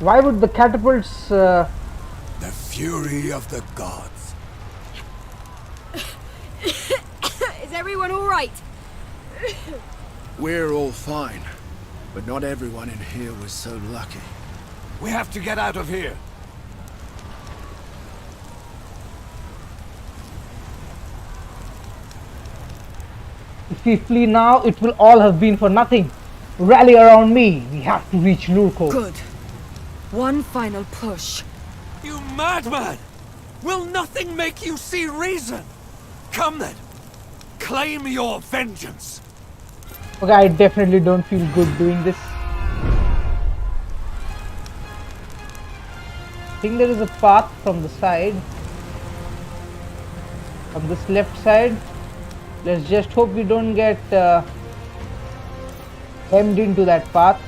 S1: Why would the catapults...
S3: The fury of the gods.
S7: Is everyone all right?
S4: We're all fine, but not everyone in here was so lucky.
S3: We have to get out of here.
S1: If we flee now, it will all have been for nothing. Rally around me. We have to reach Lurko.
S13: Good. One final push.
S12: You madman! Will nothing make you see reason? Come then. Claim your vengeance.
S1: Okay, I definitely don't feel good doing this. I think there is a path from the side. From this left side. Let's just hope we don't get hemmed into that path.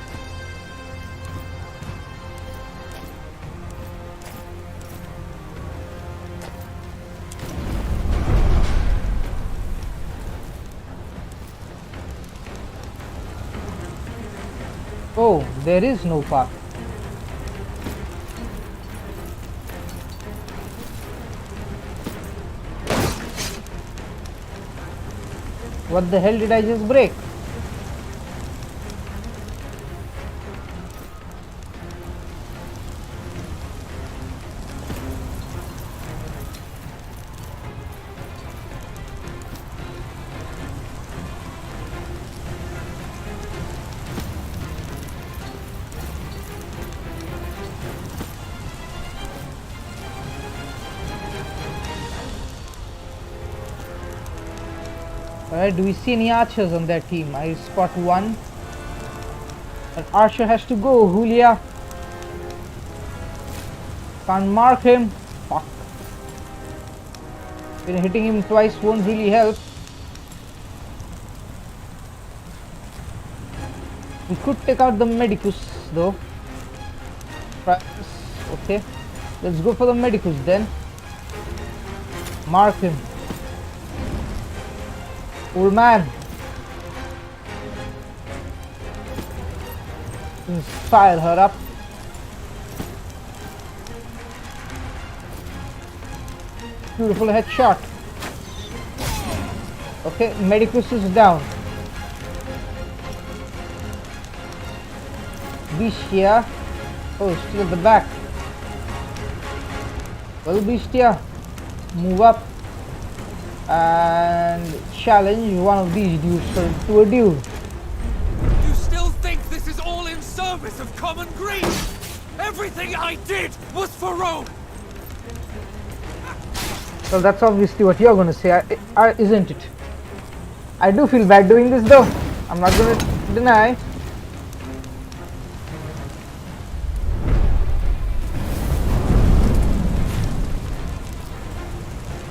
S1: Oh, there is no path. What the hell did I just break? Alright, do we see any archers on that team? I spot one. That archer has to go, Julia. Can't mark him. Fuck. Hitting him twice won't really help. We could take out the Medicus though. Okay. Let's go for the Medicus then. Mark him. Old man. Inspire her up. Beautiful headshot. Okay, Medicus is down. Bestia. Oh, still at the back. Well, Bestia, move up and challenge one of these dudes to a duel.
S12: You still think this is all in service of common greed? Everything I did was for Rome!
S1: Well, that's obviously what you're going to say, isn't it? I do feel bad doing this though. I'm not going to deny.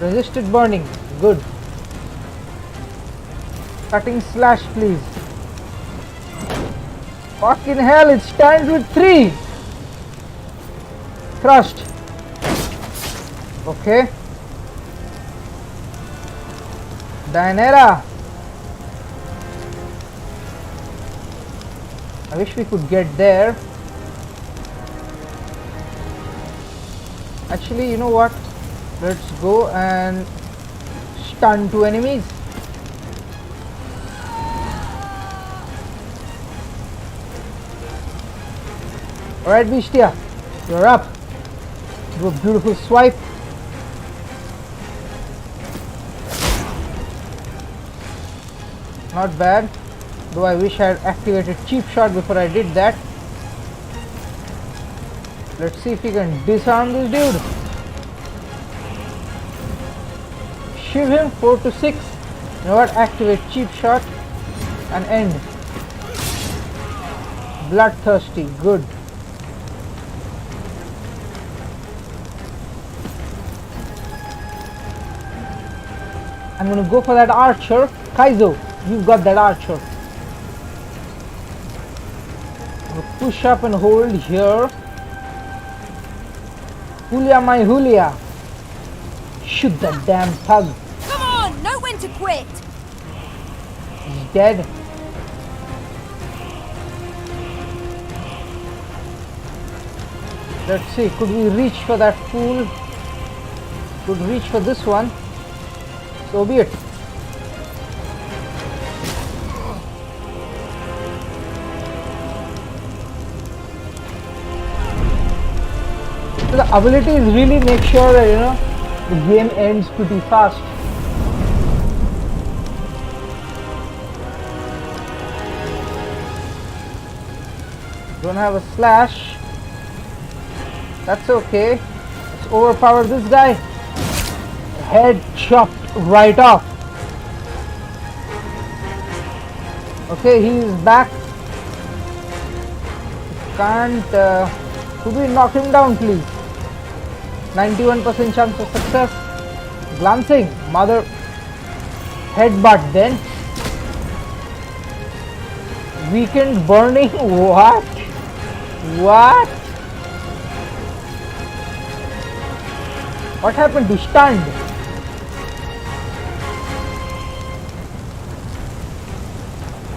S1: Resisted burning. Good. Cutting slash, please. Fucking hell, it stands with 3. Crushed. Okay. Dianera. I wish we could get there. Actually, you know what? Let's go and stun two enemies. Alright, Beastia, you're up. Do a beautiful swipe. Not bad, though I wish I had activated cheap shot before I did that. Let's see if we can disarm this dude. Shiv him 4 to 6. You know what? Activate cheap shot and end. Bloodthirsty, good. I'm gonna go for that archer. Kaizo, you've got that archer. I'm gonna push up and hold here. Julia, my Julia. Shoot that damn thug.
S7: Come on, know when to quit.
S1: He's dead. Let's see, could we reach for that fool? Could reach for this one. So be it. So the ability is really make sure that, you know, the game ends pretty fast. Don't have a slash. That's okay. Let's overpower this guy. Head chopped right off. Okay, he is back. Can't. Could we knock him down, please? 91% chance of success. Glancing, mother. Headbutt then. Weakened burning. What? What? What happened to stunned?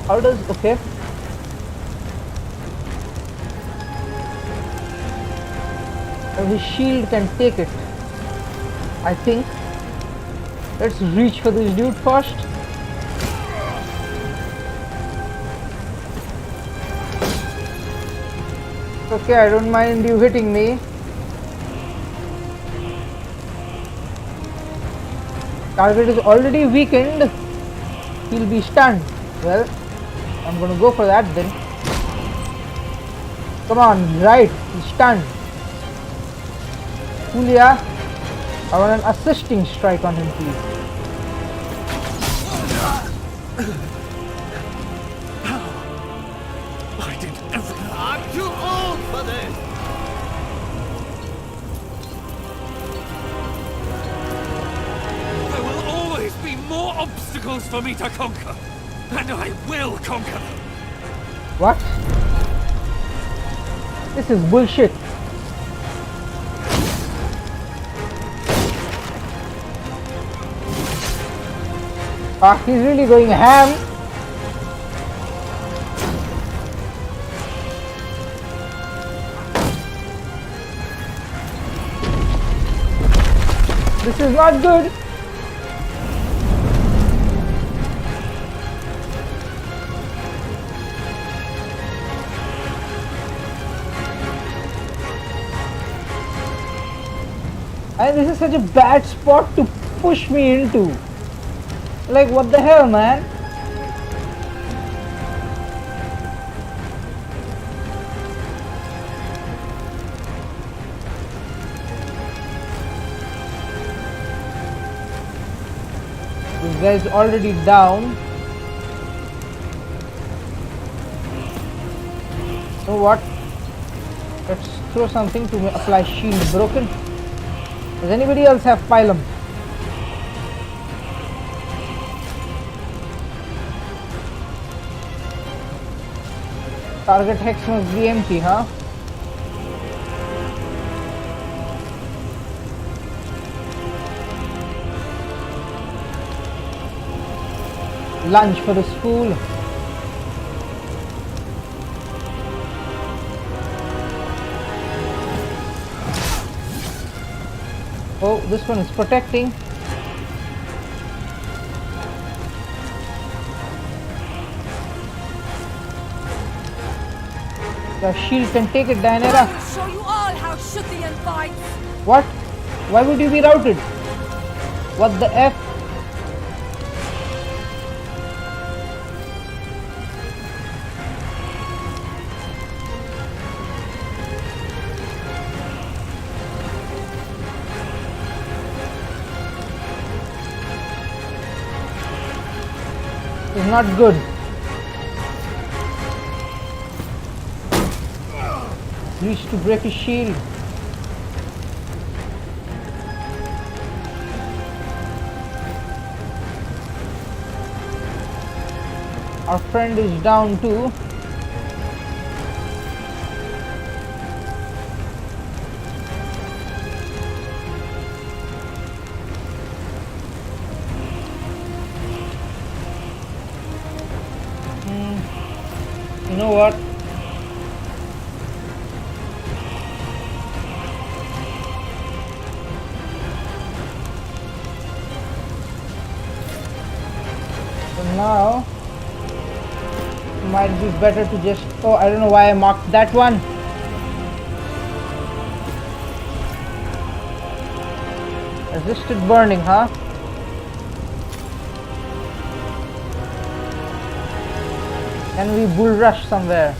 S1: How does, okay. And his shield can take it, I think. Let's reach for this dude first. Okay, I don't mind you hitting me. Target is already weakened. He'll be stunned. Well, I'm gonna go for that then. Come on, right, he's stunned. Julia, I want an assisting strike on him, please.
S12: I did everything. I'm too old for this. There will always be more obstacles for me to conquer, and I will conquer them.
S1: What? This is bullshit. He's really going ham. This is not good. And this is such a bad spot to push me into. Like, what the hell, man? This guy is already down. So what? Let's throw something to apply shield broken. Does anybody else have pylum? Target hex must be empty, huh? Lunge for the spool. Oh, this one is protecting. The shield can take it, Dianera.
S15: I will show you all how Shuthian fights.
S1: What? Why would you be routed? What the F? It's not good. Reach to break his shield. Our friend is down too. You know what? So now might be better to just, oh, I don't know why I marked that one. Resisted burning, huh? Can we bull rush somewhere?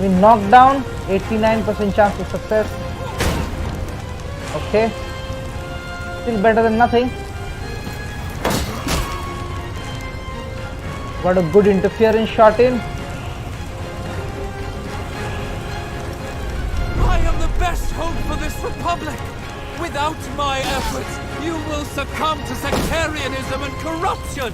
S1: We knock down, 89% chance of success. Okay, still better than nothing. Got a good interference shot in.
S12: I am the best hope for this republic. Without my efforts, you will succumb to sectarianism and corruption.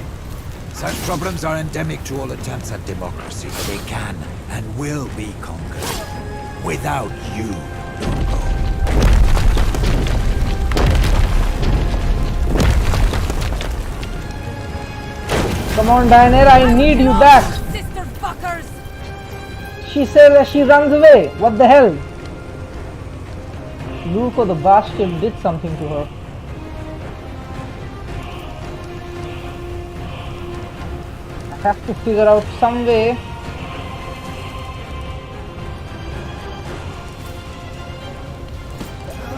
S3: Such problems are endemic to all attempts at democracy, but they can and will be conquered. Without you, Longo.
S1: Come on, Dianera, I need you back.
S15: Sister fuckers!
S1: She says that she runs away. What the hell? Luco the bastard did something to her. I have to figure out some way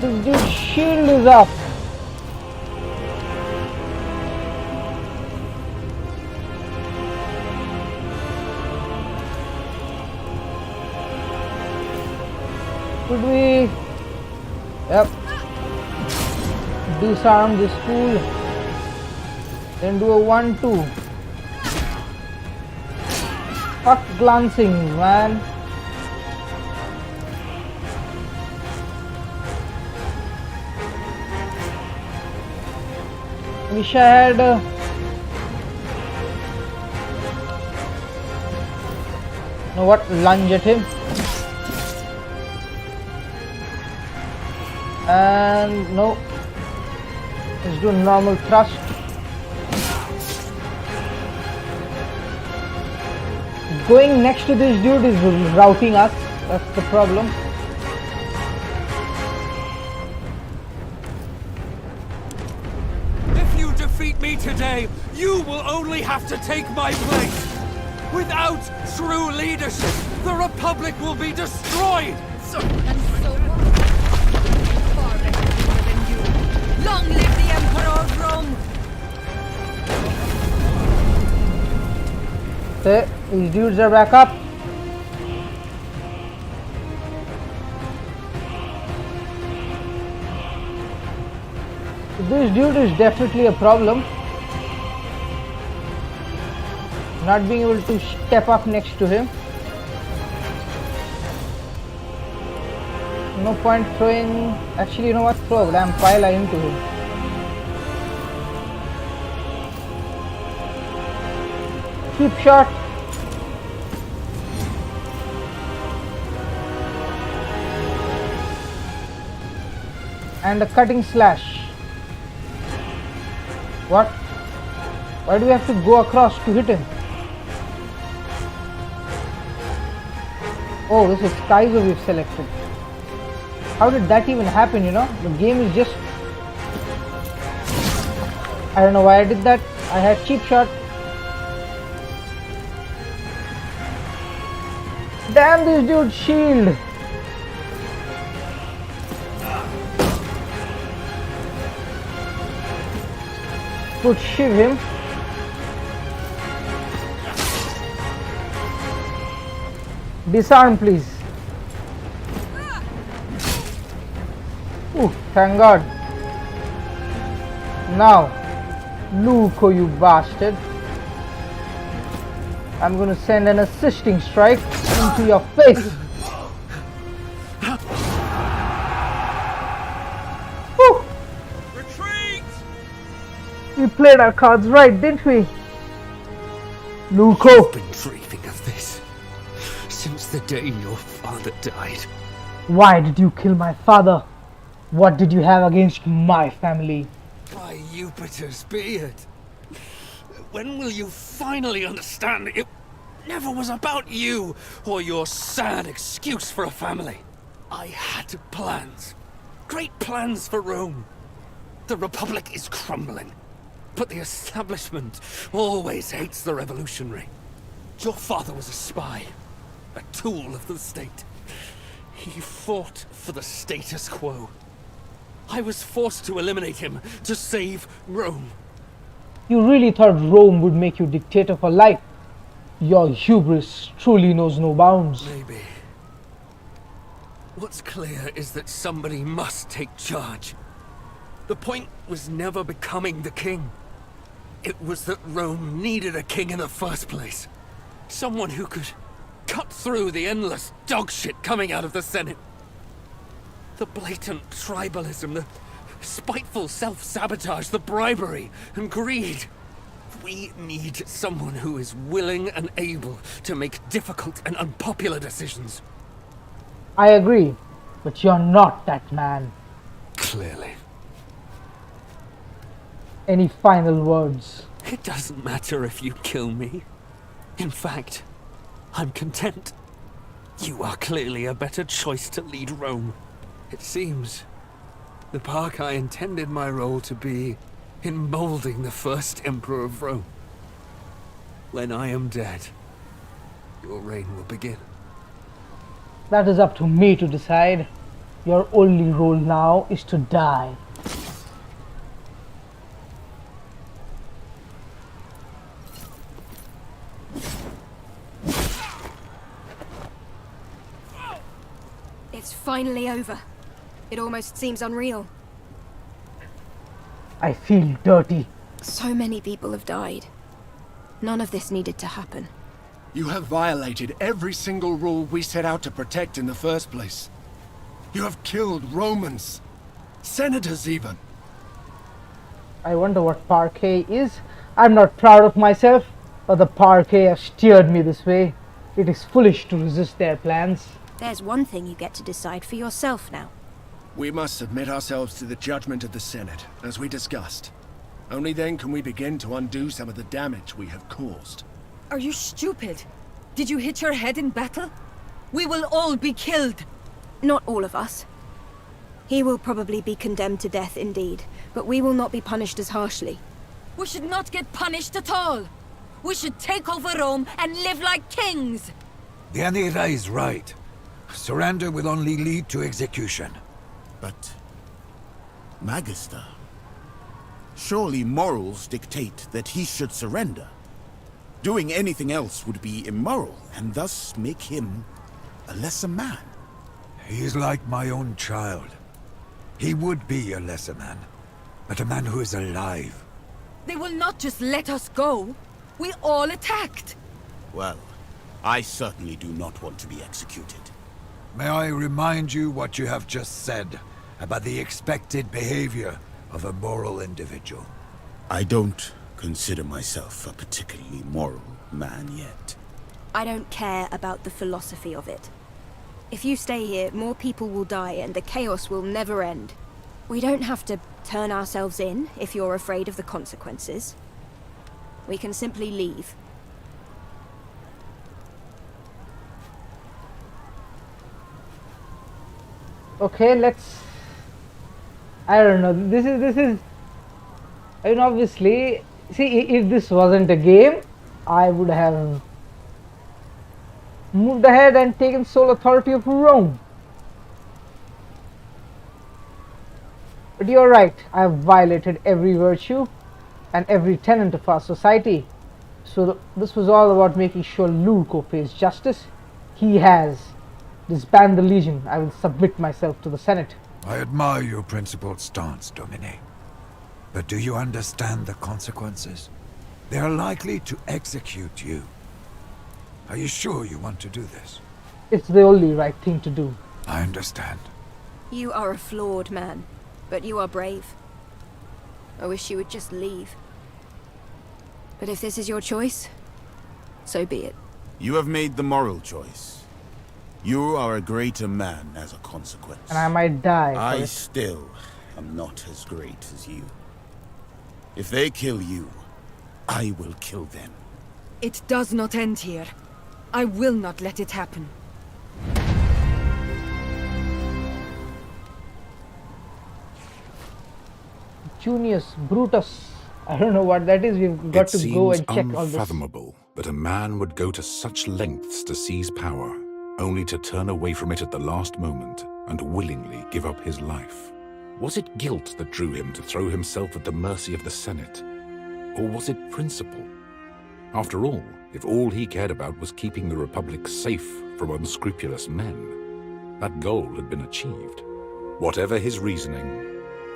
S1: this dude's shield is up. Could we? Yep. Disarm this fool. Then do a 1-2. Fuck glancing, man. Wish I had know what? Lunge at him. And no. Let's do a normal thrust. Going next to this dude is routing us. That's the problem.
S12: If you defeat me today, you will only have to take my place. Without true leadership, the Republic will be destroyed.
S15: Far better ruler than you. Long live the Emperor of Rome!
S1: Okay, these dudes are back up. This dude is definitely a problem. Not being able to step up next to him. No point throwing. Actually, you know what? Throw a damn pile into him. Keep shot. And a cutting slash. What? Why do we have to go across to hit him? Oh, this is Kaiser we've selected. How did that even happen, you know? The game is just... I don't know why I did that. I had cheap shot. Damn this dude's shield! Could shiv him. Disarm, please. Ooh, thank God. Now, Luko, you bastard. I'm gonna send an assisting strike into your face. Woo.
S12: Retreat!
S1: We played our cards right, didn't we? Luko.
S17: You've been dreaming of this since the day your father died.
S1: Why did you kill my father? What did you have against my family?
S17: By Jupiter's beard. When will you finally understand it never was about you or your sad excuse for a family? I had plans. Great plans for Rome. The Republic is crumbling, but the establishment always hates the revolutionary. Your father was a spy, a tool of the state. He fought for the status quo. I was forced to eliminate him to save Rome.
S1: You really thought Rome would make you dictator for life? Your hubris truly knows no bounds.
S17: Maybe. What's clear is that somebody must take charge. The point was never becoming the king. It was that Rome needed a king in the first place. Someone who could cut through the endless dogshit coming out of the Senate. The blatant tribalism, the spiteful self-sabotage, the bribery and greed. We need someone who is willing and able to make difficult and unpopular decisions.
S1: I agree, but you're not that man.
S17: Clearly.
S1: Any final words?
S17: It doesn't matter if you kill me. In fact, I'm content. You are clearly a better choice to lead Rome. It seems the park I intended my role to be in molding the first emperor of Rome. When I am dead, your reign will begin.
S1: That is up to me to decide. Your only role now is to die.
S7: It's finally over. It almost seems unreal.
S1: I feel dirty.
S7: So many people have died. None of this needed to happen.
S4: You have violated every single rule we set out to protect in the first place. You have killed Romans. Senators even.
S1: I wonder what parquet is. I'm not proud of myself, but the parquet have steered me this way. It is foolish to resist their plans.
S7: There's one thing you get to decide for yourself now.
S4: We must submit ourselves to the judgment of the Senate, as we discussed. Only then can we begin to undo some of the damage we have caused.
S13: Are you stupid? Did you hit your head in battle? We will all be killed.
S7: Not all of us. He will probably be condemned to death indeed, but we will not be punished as harshly.
S13: We should not get punished at all. We should take over Rome and live like kings.
S3: The Anira is right. Surrender will only lead to execution.
S5: But, Magister, surely morals dictate that he should surrender. Doing anything else would be immoral, and thus make him a lesser man.
S3: He is like my own child. He would be a lesser man, but a man who is alive.
S13: They will not just let us go. We all attacked.
S5: Well, I certainly do not want to be executed.
S3: May I remind you what you have just said about the expected behavior of a moral individual?
S5: I don't consider myself a particularly moral man yet.
S7: I don't care about the philosophy of it. If you stay here, more people will die and the chaos will never end. We don't have to turn ourselves in if you're afraid of the consequences. We can simply leave.
S1: Okay, let's... I don't know. This is... I mean, obviously... See, if this wasn't a game, I would have moved ahead and taken sole authority of Rome. But you're right, I have violated every virtue and every tenet of our society. So this was all about making sure Luco faced justice. He has. Disband the Legion. I will submit myself to the Senate.
S3: I admire your principled stance, Domine. But do you understand the consequences? They are likely to execute you. Are you sure you want to do this?
S1: It's the only right thing to do.
S3: I understand.
S7: You are a flawed man, but you are brave. I wish you would just leave. But if this is your choice, so be it.
S5: You have made the moral choice. You are a greater man as a consequence.
S1: And I might die.
S5: I still am not as great as you. If they kill you, I will kill them.
S13: It does not end here. I will not let it happen.
S1: Junius Brutus. I don't know what that is. We've got to go and check all this.
S18: It seems unfathomable that a man would go to such lengths to seize power, only to turn away from it at the last moment and willingly give up his life. Was it guilt that drew him to throw himself at the mercy of the Senate? Or was it principle? After all, if all he cared about was keeping the Republic safe from unscrupulous men, that goal had been achieved. Whatever his reasoning,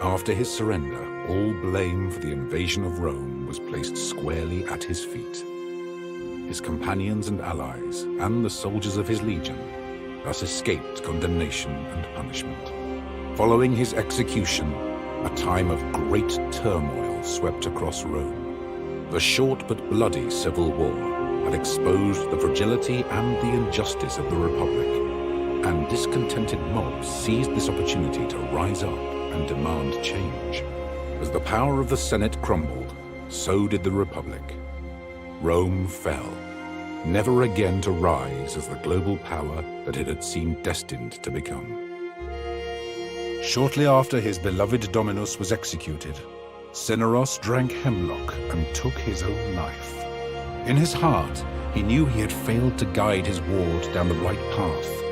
S18: after his surrender, all blame for the invasion of Rome was placed squarely at his feet. His companions and allies, and the soldiers of his legion, thus escaped condemnation and punishment. Following his execution, a time of great turmoil swept across Rome. The short but bloody Civil War had exposed the fragility and the injustice of the Republic, and discontented mobs seized this opportunity to rise up and demand change. As the power of the Senate crumbled, so did the Republic. Rome fell, never again to rise as the global power that it had seemed destined to become. Shortly after his beloved Dominus was executed, Cineros drank hemlock and took his own life. In his heart, he knew he had failed to guide his ward down the right path,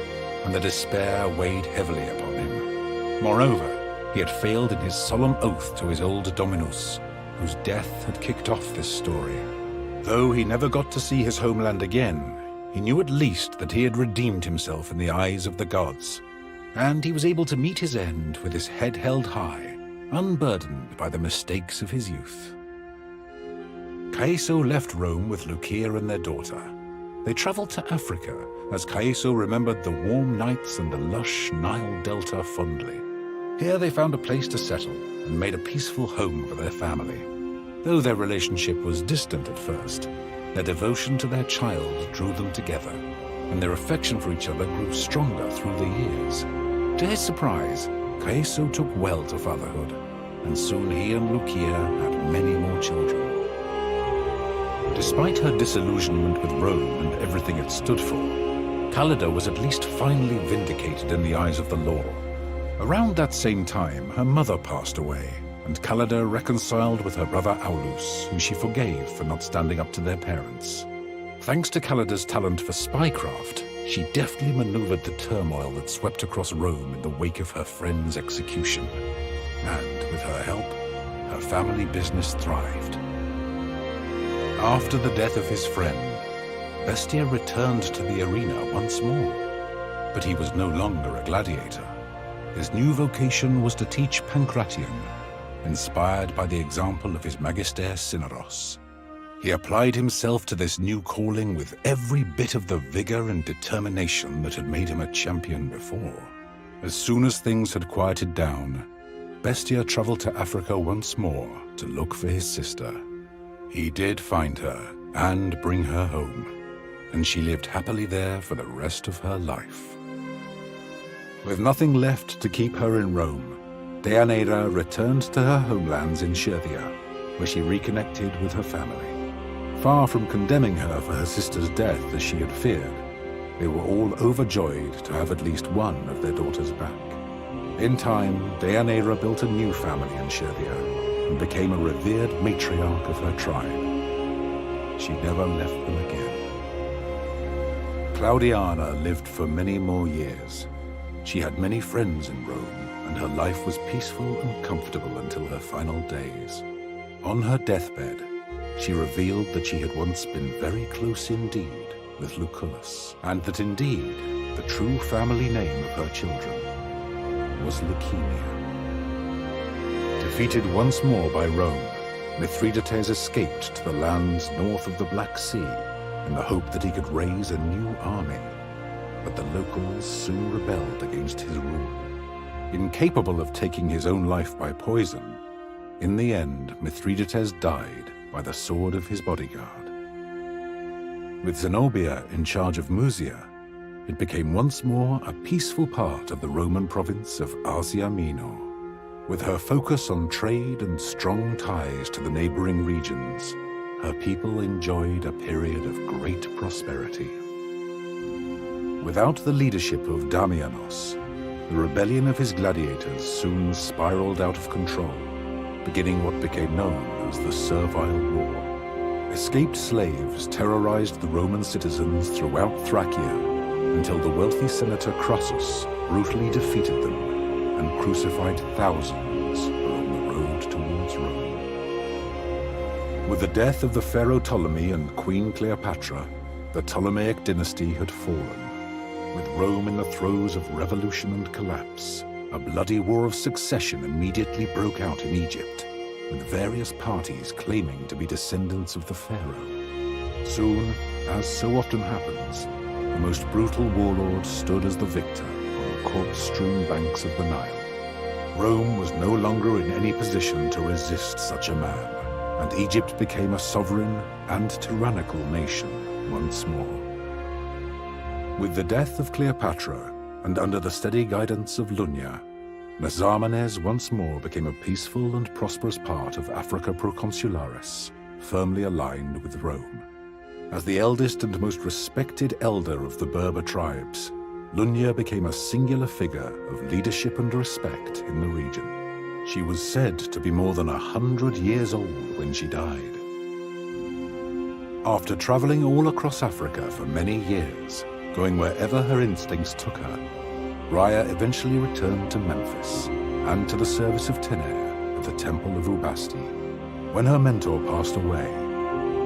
S18: and the despair weighed heavily upon him. Moreover, he had failed in his solemn oath to his old Dominus, whose death had kicked off this story. Though he never got to see his homeland again, he knew at least that he had redeemed himself in the eyes of the gods, and he was able to meet his end with his head held high, unburdened by the mistakes of his youth. Caeso left Rome with Lucia and their daughter. They traveled to Africa, as Caeso remembered the warm nights and the lush Nile Delta fondly. Here they found a place to settle and made a peaceful home for their family. Though their relationship was distant at first, their devotion to their child drew them together, and their affection for each other grew stronger through the years. To his surprise, Caeso took well to fatherhood, and soon he and Lucia had many more children. Despite her disillusionment with Rome and everything it stood for, Callida was at least finally vindicated in the eyes of the law. Around that same time, her mother passed away, and Callida reconciled with her brother Aulus, whom she forgave for not standing up to their parents. Thanks to Callida's talent for spycraft, she deftly maneuvered the turmoil that swept across Rome in the wake of her friend's execution. And with her help, her family business thrived. After the death of his friend, Bestia returned to the arena once more. But he was no longer a gladiator. His new vocation was to teach Pancration, inspired by the example of his Magister Cineros. He applied himself to this new calling with every bit of the vigor and determination that had made him a champion before. As soon as things had quieted down, Bestia traveled to Africa once more to look for his sister. He did find her and bring her home, and she lived happily there for the rest of her life. With nothing left to keep her in Rome, Deianira returned to her homelands in Shervia, where she reconnected with her family. Far from condemning her for her sister's death as she had feared, they were all overjoyed to have at least one of their daughters back. In time, Deianira built a new family in Shervia and became a revered matriarch of her tribe. She never left them again. Claudiana lived for many more years. She had many friends in Rome, and her life was peaceful and comfortable until her final days. On her deathbed, she revealed that she had once been very close indeed with Lucullus, and that indeed the true family name of her children was Licemia. Defeated once more by Rome, Mithridates escaped to the lands north of the Black Sea in the hope that he could raise a new army, but the locals soon rebelled against his rule. Incapable of taking his own life by poison, in the end Mithridates died by the sword of his bodyguard. With Zenobia in charge of Musia, it became once more a peaceful part of the Roman province of Asia Minor. With her focus on trade and strong ties to the neighboring regions, her people enjoyed a period of great prosperity. Without the leadership of Damianos, the rebellion of his gladiators soon spiraled out of control, beginning what became known as the Servile War. Escaped slaves terrorized the Roman citizens throughout Thracia until the wealthy senator Crassus brutally defeated them and crucified thousands along the road towards Rome. With the death of the Pharaoh Ptolemy and Queen Cleopatra, the Ptolemaic dynasty had fallen. With Rome in the throes of revolution and collapse, a bloody war of succession immediately broke out in Egypt, with various parties claiming to be descendants of the pharaoh. Soon, as so often happens, the most brutal warlord stood as the victor on the corpse-strewn banks of the Nile. Rome was no longer in any position to resist such a man, and Egypt became a sovereign and tyrannical nation once more. With the death of Cleopatra, and under the steady guidance of Lunya, Nazarmanes once more became a peaceful and prosperous part of Africa Proconsularis, firmly aligned with Rome. As the eldest and most respected elder of the Berber tribes, Lunya became a singular figure of leadership and respect in the region. She was said to be more than 100 years old when she died. After traveling all across Africa for many years, going wherever her instincts took her, Raya eventually returned to Memphis and to the service of Tener at the Temple of Ubasti. When her mentor passed away,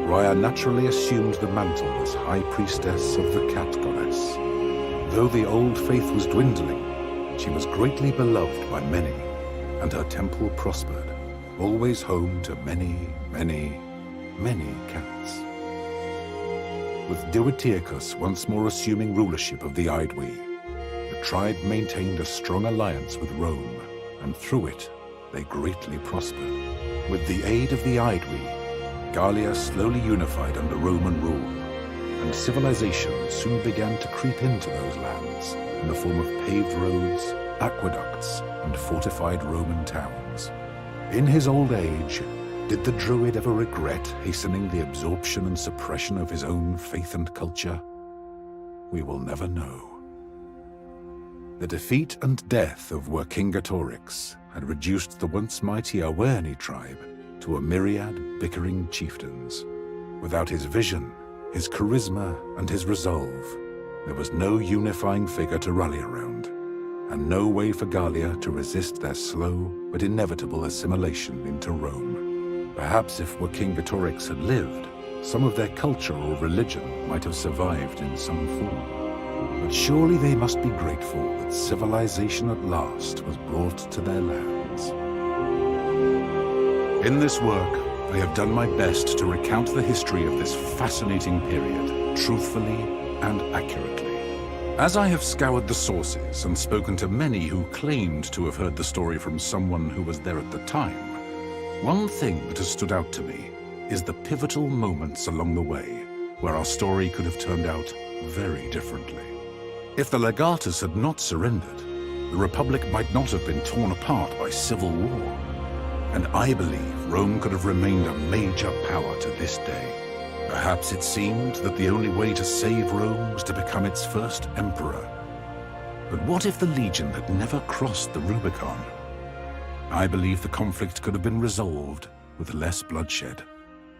S18: Raya naturally assumed the mantle as High Priestess of the Cat Goddess. Though the old faith was dwindling, she was greatly beloved by many, and her temple prospered, always home to many, many, many cats. With Diwydiachus once more assuming rulership of the Aedui, the tribe maintained a strong alliance with Rome, and through it, they greatly prospered. With the aid of the Aedui, Gallia slowly unified under Roman rule, and civilization soon began to creep into those lands in the form of paved roads, aqueducts, and fortified Roman towns. In his old age, did the Druid ever regret hastening the absorption and suppression of his own faith and culture? We will never know. The defeat and death of Vercingetorix had reduced the once mighty Awerni tribe to a myriad bickering chieftains. Without his vision, his charisma, and his resolve, there was no unifying figure to rally around, and no way for Gallia to resist their slow but inevitable assimilation into Rome. Perhaps if Vercingetorix had lived, some of their culture or religion might have survived in some form. But surely they must be grateful that civilization at last was brought to their lands. In this work, I have done my best to recount the history of this fascinating period, truthfully and accurately. As I have scoured the sources and spoken to many who claimed to have heard the story from someone who was there at the time, one thing that has stood out to me is the pivotal moments along the way where our story could have turned out very differently. If the Legatus had not surrendered, the Republic might not have been torn apart by civil war. And I believe Rome could have remained a major power to this day. Perhaps it seemed that the only way to save Rome was to become its first emperor. But what if the Legion had never crossed the Rubicon? I believe the conflict could have been resolved with less bloodshed.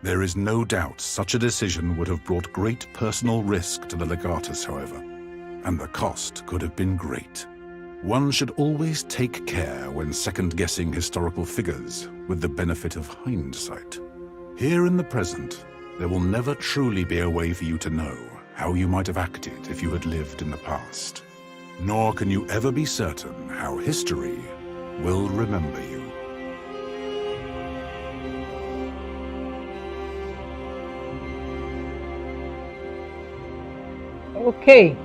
S18: There is no doubt such a decision would have brought great personal risk to the legatus, however, and the cost could have been great. One should always take care when second-guessing historical figures with the benefit of hindsight. Here in the present, there will never truly be a way for you to know how you might have acted if you had lived in the past. Nor can you ever be certain how history will remember you.
S1: Okay.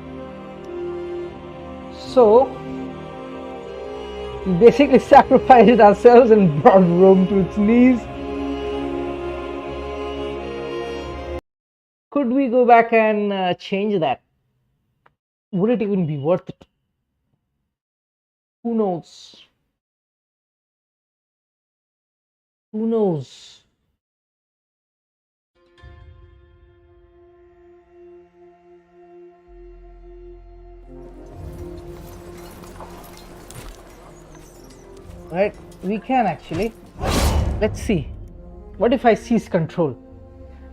S1: So, we basically sacrificed ourselves and brought Rome to its knees. Could we go back and change that? Would it even be worth it? Who knows? Who knows? Right, we can actually. Let's see. What if I seize control?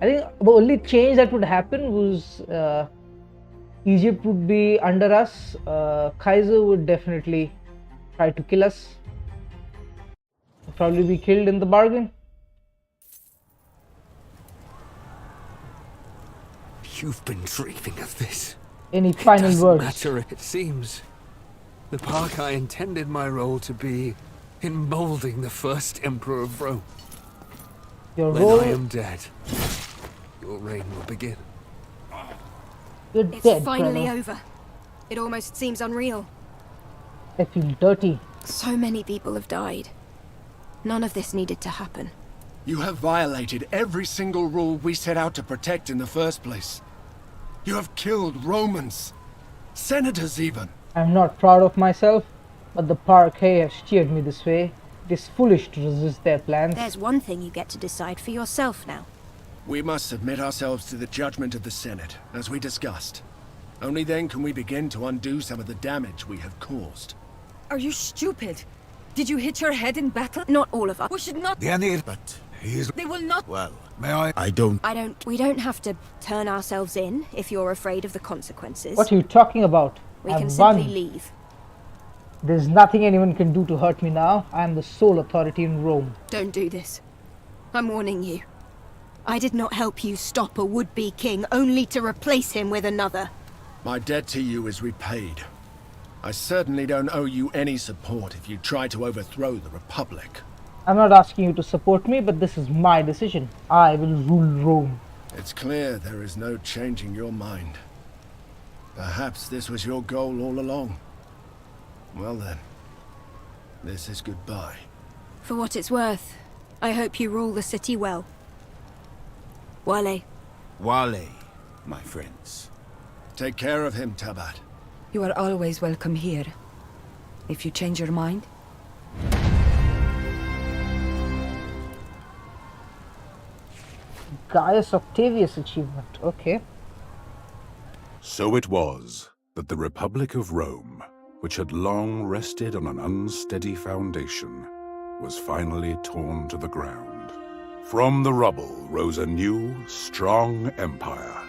S1: I think the only change that would happen was Egypt would be under us. Kaiser would definitely try to kill us. We'll probably be killed in the bargain.
S17: You've been dreaming of this.
S1: Any final words?
S17: Doesn't matter, it seems. The park I intended my role to be in molding the first emperor of Rome.
S1: Your
S17: when
S1: role...
S17: I am dead, your reign will begin.
S1: You're
S7: It's
S1: dead,
S7: finally
S1: brother.
S7: over. It almost seems unreal.
S1: I feel dirty.
S7: So many people have died. None of this needed to happen.
S4: You have violated every single rule we set out to protect in the first place. You have killed Romans. Senators even.
S1: I'm not proud of myself, but the Parquet have steered me this way. It is foolish to resist their plans.
S7: There's one thing you get to decide for yourself now.
S4: We must submit ourselves to the judgment of the Senate, as we discussed. Only then can we begin to undo some of the damage we have caused.
S13: Are you stupid? Did you hit your head in battle?
S7: Not all of us.
S13: We should not...
S5: But he's...
S13: They will not...
S5: Well,
S3: may I...
S7: We don't have to turn ourselves in if you're afraid of the consequences.
S1: What are you talking about?
S7: We
S1: I've
S7: can simply
S1: won.
S7: leave.
S1: There's nothing anyone can do to hurt me now. I am the sole authority in Rome.
S7: Don't do this. I'm warning you. I did not help you stop a would-be king only to replace him with another.
S4: My debt to you is repaid. I certainly don't owe you any support if you try to overthrow the Republic.
S1: I'm not asking you to support me, but this is my decision. I will rule Rome.
S4: It's clear there is no changing your mind. Perhaps this was your goal all along. Well then, this is goodbye.
S7: For what it's worth, I hope you rule the city well. Wale.
S5: Wale, my friends.
S4: Take care of him, Tabat.
S13: You are always welcome here. If you change your mind...
S1: Gaius Octavius achievement. Okay.
S18: So it was that the Republic of Rome, which had long rested on an unsteady foundation, was finally torn to the ground. From the rubble rose a new, strong empire.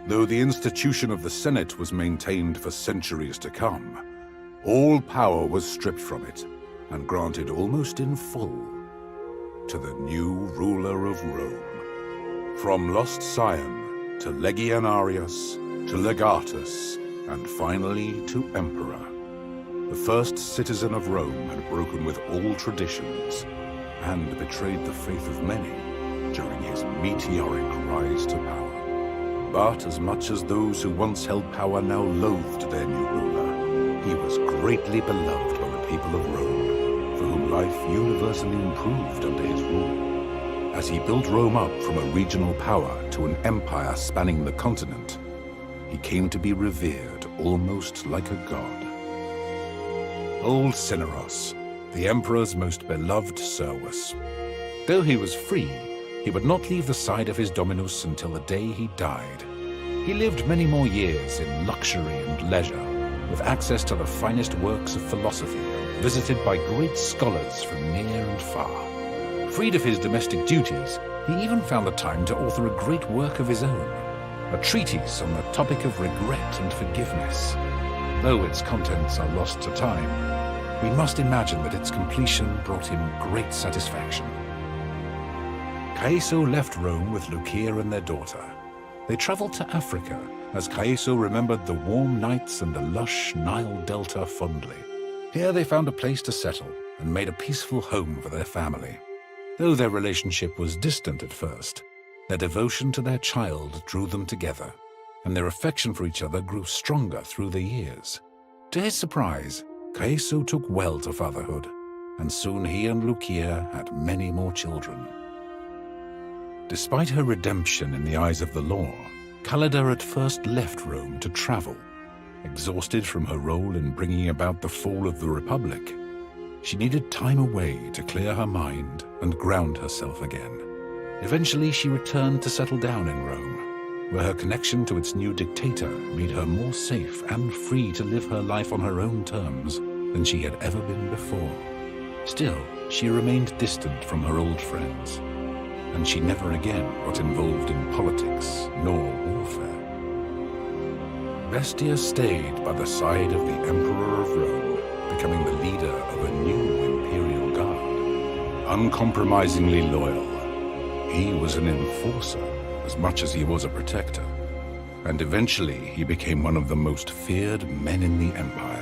S18: Though the institution of the Senate was maintained for centuries to come, all power was stripped from it and granted almost in full to the new ruler of Rome. From lost scion to legionarius to legatus and finally to emperor, the first citizen of Rome had broken with all traditions and betrayed the faith of many during his meteoric rise to power. But as much as those who once held power now loathed their new ruler, he was greatly beloved by the people of Rome, for whom life universally improved under his rule. As he built Rome up from a regional power to an empire spanning the continent, he came to be revered almost like a god. Old Cineros, the Emperor's most beloved Servus. Though he was free, he would not leave the side of his Dominus until the day he died. He lived many more years in luxury and leisure, with access to the finest works of philosophy, visited by great scholars from near and far. Freed of his domestic duties, he even found the time to author a great work of his own, a treatise on the topic of regret and forgiveness. Though its contents are lost to time, we must imagine that its completion brought him great satisfaction. Caeso left Rome with Lucia and their daughter. They traveled to Africa, as Caeso remembered the warm nights and the lush Nile Delta fondly. Here they found a place to settle and made a peaceful home for their family. Though their relationship was distant at first, their devotion to their child drew them together, and their affection for each other grew stronger through the years. To his surprise, Caeso took well to fatherhood, and soon he and Lucia had many more children. Despite her redemption in the eyes of the law, Callida at first left Rome to travel. Exhausted from her role in bringing about the fall of the Republic, she needed time away to clear her mind and ground herself again. Eventually, she returned to settle down in Rome, where her connection to its new dictator made her more safe and free to live her life on her own terms than she had ever been before. Still, she remained distant from her old friends, and she never again got involved in politics nor warfare. Bestia stayed by the side of the Emperor of Rome, becoming the leader of a new imperial guard. Uncompromisingly loyal, he was an enforcer as much as he was a protector, and eventually he became one of the most feared men in the Empire.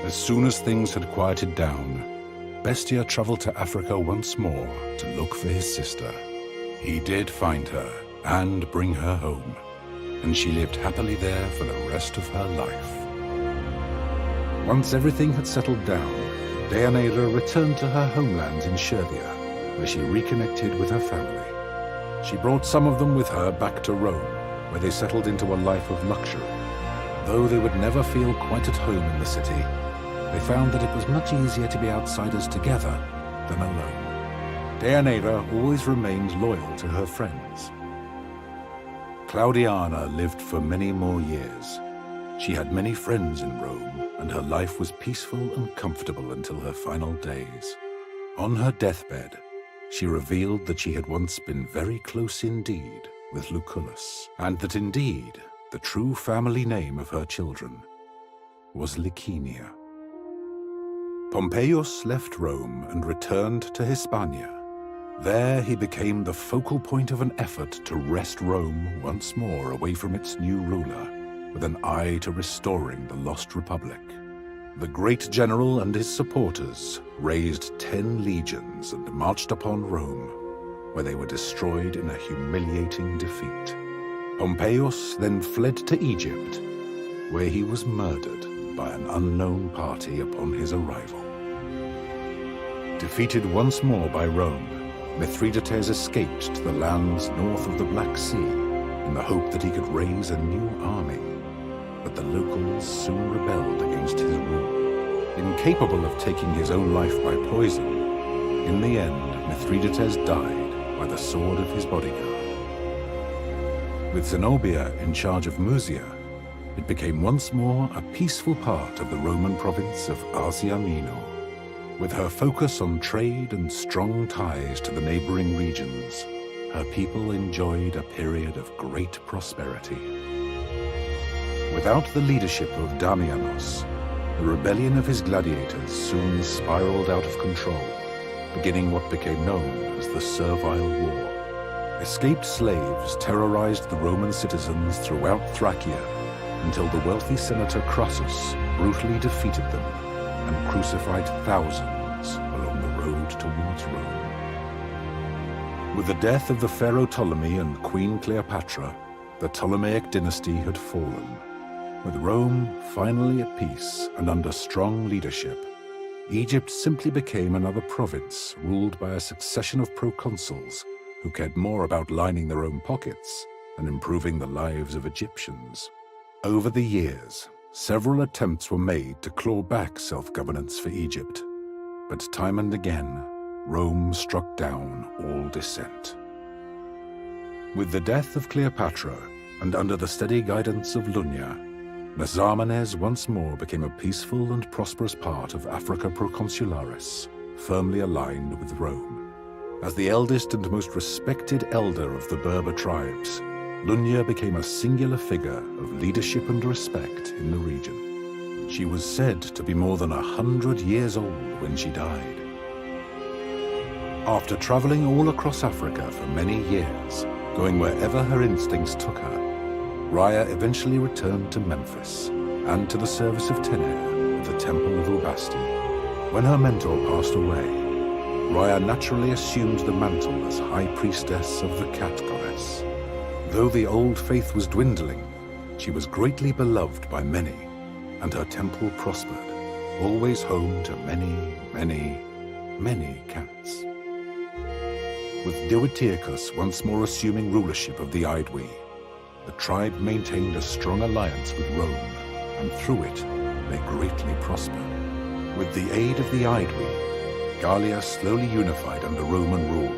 S18: As soon as things had quieted down, Bestia traveled to Africa once more to look for his sister. He did find her and bring her home, and she lived happily there for the rest of her life. Once everything had settled down, Deianira returned to her homelands in Servia, where she reconnected with her family. She brought some of them with her back to Rome, where they settled into a life of luxury. Though they would never feel quite at home in the city, they found that it was much easier to be outsiders together than alone. Deianira always remained loyal to her friends. Claudiana lived for many more years. She had many friends in Rome, and her life was peaceful and comfortable until her final days. On her deathbed, she revealed that she had once been very close indeed with Lucullus, and that indeed the true family name of her children was Liciniia. Pompeius left Rome and returned to Hispania. There he became the focal point of an effort to wrest Rome once more away from its new ruler, with an eye to restoring the lost republic. The great general and his supporters raised 10 legions and marched upon Rome, where they were destroyed in a humiliating defeat. Pompeius then fled to Egypt, where he was murdered by an unknown party upon his arrival. Defeated once more by Rome, Mithridates escaped to the lands north of the Black Sea in the hope that he could raise a new army, but the locals soon rebelled against his rule. Incapable of taking his own life by poison, in the end Mithridates died by the sword of his bodyguard. With Zenobia in charge of Musia, it became once more a peaceful part of the Roman province of Asia Minor. With her focus on trade and strong ties to the neighboring regions, her people enjoyed a period of great prosperity. Without the leadership of Damianos, the rebellion of his gladiators soon spiraled out of control, beginning what became known as the Servile War. Escaped slaves terrorized the Roman citizens throughout Thracia until the wealthy senator Crassus brutally defeated them and crucified thousands along the road towards Rome. With the death of the Pharaoh Ptolemy and Queen Cleopatra, the Ptolemaic dynasty had fallen. With Rome finally at peace and under strong leadership, Egypt simply became another province ruled by a succession of proconsuls who cared more about lining their own pockets than improving the lives of Egyptians. Over the years, several attempts were made to claw back self-governance for Egypt. But time and again, Rome struck down all dissent. With the death of Cleopatra, and under the steady guidance of Lunya, Mesamenes once more became a peaceful and prosperous part of Africa Proconsularis, firmly aligned with Rome. As the eldest and most respected elder of the Berber tribes, Lunya became a singular figure of leadership and respect in the region. She was said to be more than 100 years old when she died. After traveling all across Africa for many years, going wherever her instincts took her, Raya eventually returned to Memphis and to the service of Tener at the Temple of Ubasti. When her mentor passed away, Raya naturally assumed the mantle as High Priestess of the Cat Goddess. Though the old faith was dwindling, she was greatly beloved by many, and her temple prospered, always home to many cats. With Diwytirchus once more assuming rulership of the Aedui, the tribe maintained a strong alliance with Rome, and through it, they greatly prospered. With the aid of the Aedui, Gallia slowly unified under Roman rule,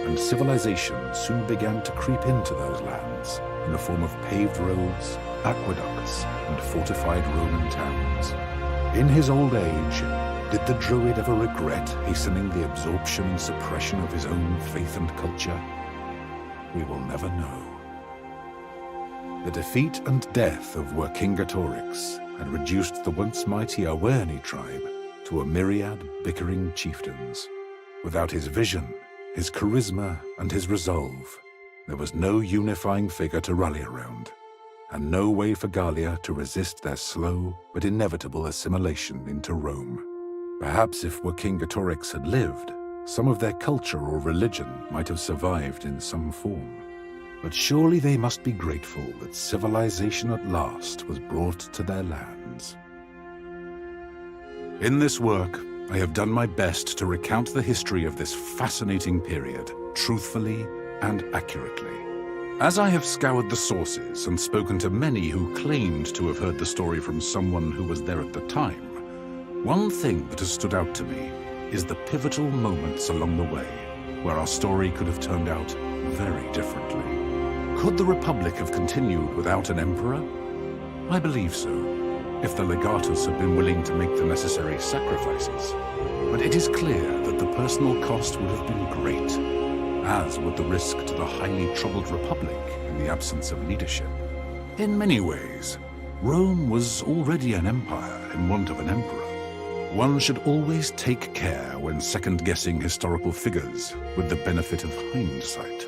S18: and civilization soon began to creep into those lands in the form of paved roads, aqueducts, and fortified Roman towns. In his old age, did the Druid ever regret hastening the absorption and suppression of his own faith and culture? We will never know. The defeat and death of Vercingetorix had reduced the once mighty Awerni tribe to a myriad bickering chieftains. Without his vision, his charisma, and his resolve, there was no unifying figure to rally around, and no way for Gallia to resist their slow but inevitable assimilation into Rome. Perhaps if Vercingetorix had lived, some of their culture or religion might have survived in some form. But surely they must be grateful that civilization at last was brought to their lands. In this work, I have done my best to recount the history of this fascinating period, truthfully and accurately. As I have scoured the sources and spoken to many who claimed to have heard the story from someone who was there at the time, one thing that has stood out to me is the pivotal moments along the way, where our story could have turned out very differently. Could the Republic have continued without an emperor? I believe so, if the legatus had been willing to make the necessary sacrifices. But it is clear that the personal cost would have been great, as would the risk to the highly troubled Republic in the absence of leadership. In many ways, Rome was already an empire in want of an emperor. One should always take care when second-guessing historical figures with the benefit of hindsight.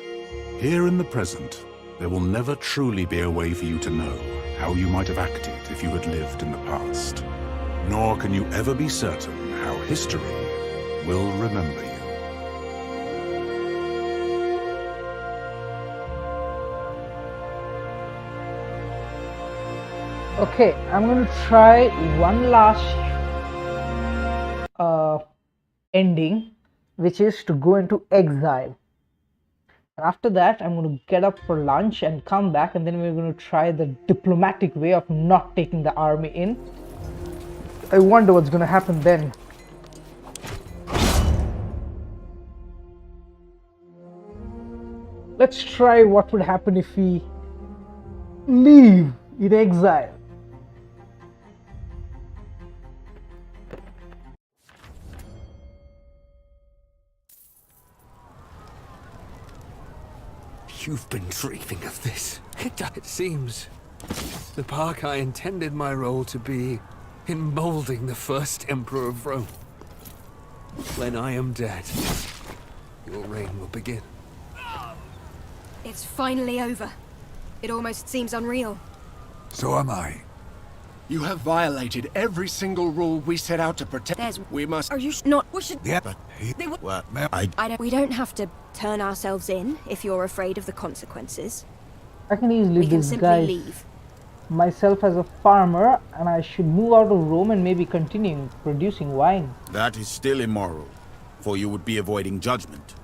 S18: Here in the present, there will never truly be a way for you to know how you might have acted if you had lived in the past. Nor can you ever be certain how history will remember you.
S1: Okay, I'm going to try one last ending, which is to go into exile. After that, I'm going to get up for lunch and come back, and then we're going to try the diplomatic way of not taking the army in. I wonder what's going to happen then. Let's try what would happen if we leave in exile.
S17: You've been dreaming of this. It seems. The park I intended my role to be in molding the first emperor of Rome. When I am dead, your reign will begin.
S7: It's finally over. It almost seems unreal.
S3: So am I.
S4: You have violated every single rule we set out to protect. We must.
S7: Are you not? We should.
S3: Yeah, but
S7: We don't have to turn ourselves in if you're afraid of the consequences.
S1: I can easily
S7: We can simply
S1: disguise
S7: leave.
S1: myself as a farmer, and I should move out of Rome and maybe continue producing wine.
S5: That is still immoral, for you would be avoiding judgment.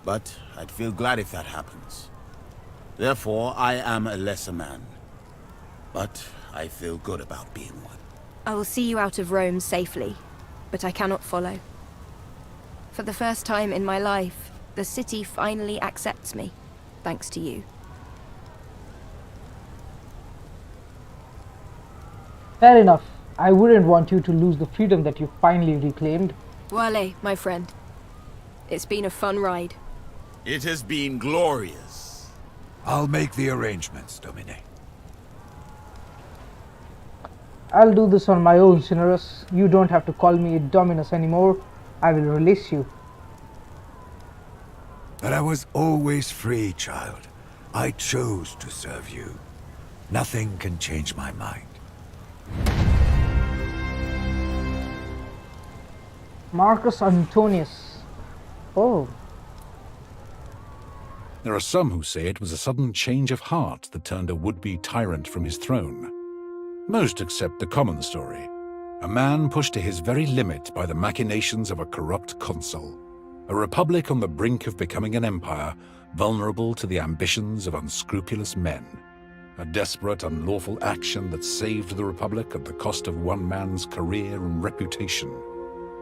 S5: But I'd feel glad if that happens. Therefore, I am a lesser man. But I feel good about being one.
S7: I will see you out of Rome safely, but I cannot follow. For the first time in my life, the city finally accepts me, thanks to you.
S1: Fair enough. I wouldn't want you to lose the freedom that you finally reclaimed.
S7: Wale, my friend. It's been a fun ride.
S5: It has been glorious.
S3: I'll make the arrangements, Domine.
S1: I'll do this on my own, Cinerus. You don't have to call me Dominus anymore. I will release you.
S3: But I was always free, child. I chose to serve you. Nothing can change my mind.
S1: Marcus Antonius. Oh.
S18: There are some who say it was a sudden change of heart that turned a would-be tyrant from his throne. Most accept the common story. A man pushed to his very limit by the machinations of a corrupt consul. A republic on the brink of becoming an empire, vulnerable to the ambitions of unscrupulous men. A desperate, unlawful action that saved the republic at the cost of one man's career and reputation.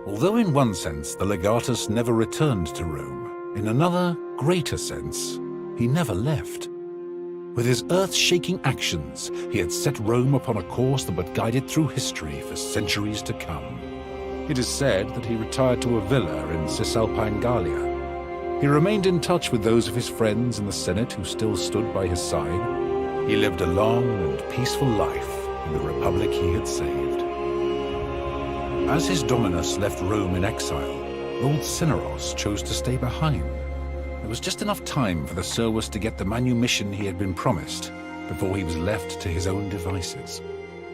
S18: Although in one sense the legatus never returned to Rome, in another, greater sense, he never left. With his earth-shaking actions, he had set Rome upon a course that would guide it through history for centuries to come. It is said that he retired to a villa in Cisalpine Gallia. He remained in touch with those of his friends in the Senate who still stood by his side. He lived a long and peaceful life in the republic he had saved. As his Dominus left Rome in exile, Lord Cineros chose to stay behind. There was just enough time for the Servus to get the manumission he had been promised before he was left to his own devices.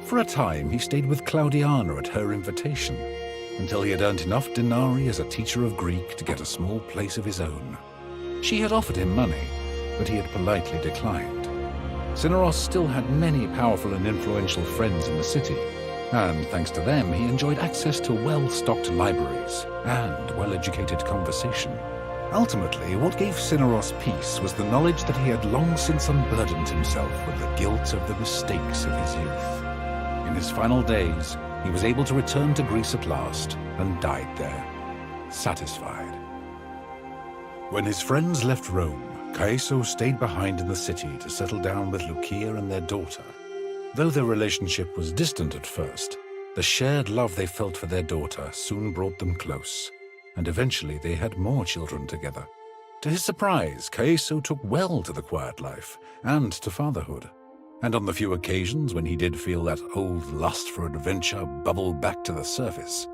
S18: For a time, he stayed with Claudiana at her invitation, until he had earned enough denarii as a teacher of Greek to get a small place of his own. She had offered him money, but he had politely declined. Cineros still had many powerful and influential friends in the city, and thanks to them he enjoyed access to well-stocked libraries and well-educated conversation. Ultimately, what gave Cineros peace was the knowledge that he had long since unburdened himself with the guilt of the mistakes of his youth. In his final days, he was able to return to Greece at last, and died there, satisfied. When his friends left Rome, Caeso stayed behind in the city to settle down with Lucia and their daughter. Though their relationship was distant at first, the shared love they felt for their daughter soon brought them close, and eventually they had more children together. To his surprise, Caeso took well to the quiet life and to fatherhood. And on the few occasions when he did feel that old lust for adventure bubble back to the surface,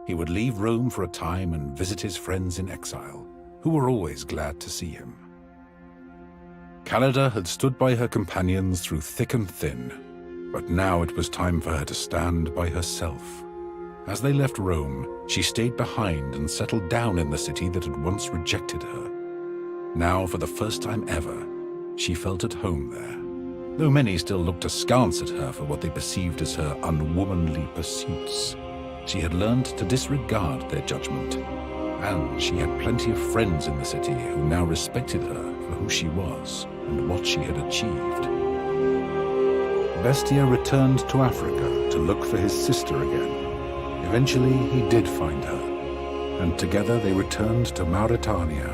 S18: he would leave Rome for a time and visit his friends in exile, who were always glad to see him. Callida had stood by her companions through thick and thin, but now it was time for her to stand by herself. As they left Rome, she stayed behind and settled down in the city that had once rejected her. Now, for the first time ever, she felt at home there, though many still looked askance at her for what they perceived as her unwomanly pursuits. She had learned to disregard their judgment, and she had plenty of friends in the city who now respected her for who she was and what she had achieved. Bestia returned to Africa to look for his sister again. Eventually, he did find her, and together they returned to Mauritania,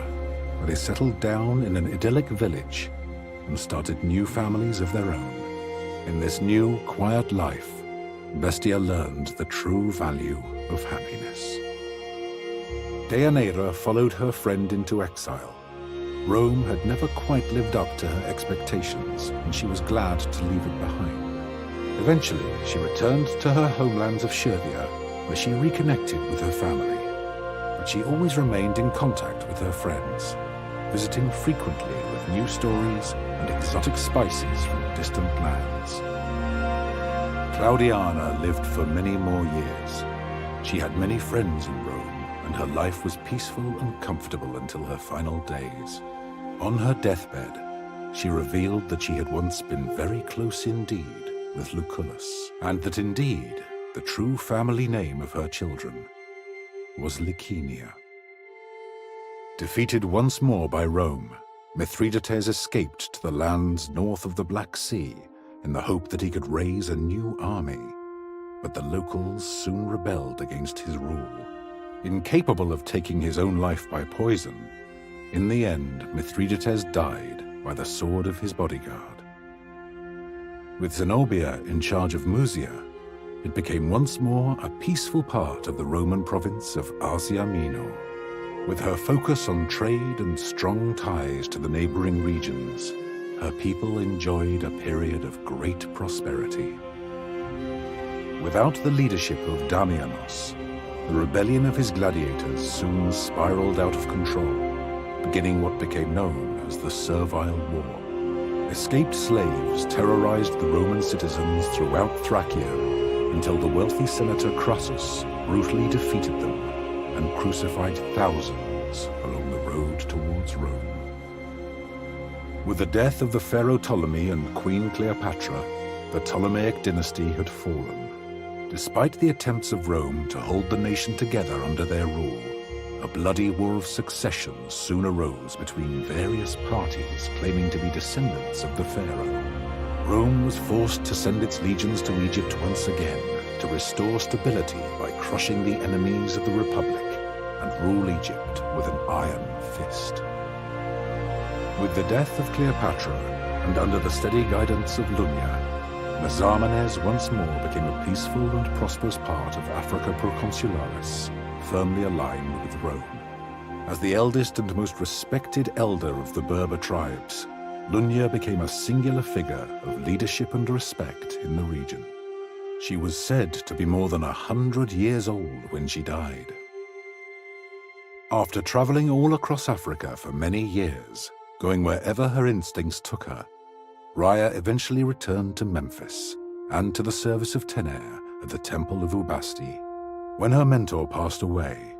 S18: where they settled down in an idyllic village and started new families of their own. In this new, quiet life, Bestia learned the true value of happiness. Deianira followed her friend into exile. Rome had never quite lived up to her expectations, and she was glad to leave it behind. Eventually, she returned to her homelands of Shervia, where she reconnected with her family. But she always remained in contact with her friends, visiting frequently with new stories and exotic spices from distant lands. Claudiana lived for many more years. She had many friends in Rome, and her life was peaceful and comfortable until her final days. On her deathbed, she revealed that she had once been very close indeed with Lucullus, and that indeed the true family name of her children was Liciniia. Defeated once more by Rome, Mithridates escaped to the lands north of the Black Sea in the hope that he could raise a new army. But the locals soon rebelled against his rule. Incapable of taking his own life by poison, in the end, Mithridates died by the sword of his bodyguard. With Zenobia in charge of Musia, it became once more a peaceful part of the Roman province of Asia Minor. With her focus on trade and strong ties to the neighboring regions, her people enjoyed a period of great prosperity. Without the leadership of Damianos, the rebellion of his gladiators soon spiraled out of control, beginning what became known as the Servile War. Escaped slaves terrorized the Roman citizens throughout Thracia until the wealthy senator Crassus brutally defeated them and crucified thousands along the road towards Rome. With the death of the pharaoh Ptolemy and Queen Cleopatra, the Ptolemaic dynasty had fallen. Despite the attempts of Rome to hold the nation together under their rule, a bloody war of succession soon arose between various parties claiming to be descendants of the pharaoh. Rome was forced to send its legions to Egypt once again to restore stability by crushing the enemies of the Republic and rule Egypt with an iron fist. With the death of Cleopatra and under the steady guidance of Lunya, Mazamenes once more became a peaceful and prosperous part of Africa Proconsularis, firmly aligned with Rome. As the eldest and most respected elder of the Berber tribes, Lunya became a singular figure of leadership and respect in the region. She was said to be more than 100 years old when she died. After traveling all across Africa for many years, going wherever her instincts took her, Raya eventually returned to Memphis and to the service of Tener at the Temple of Ubasti. When her mentor passed away,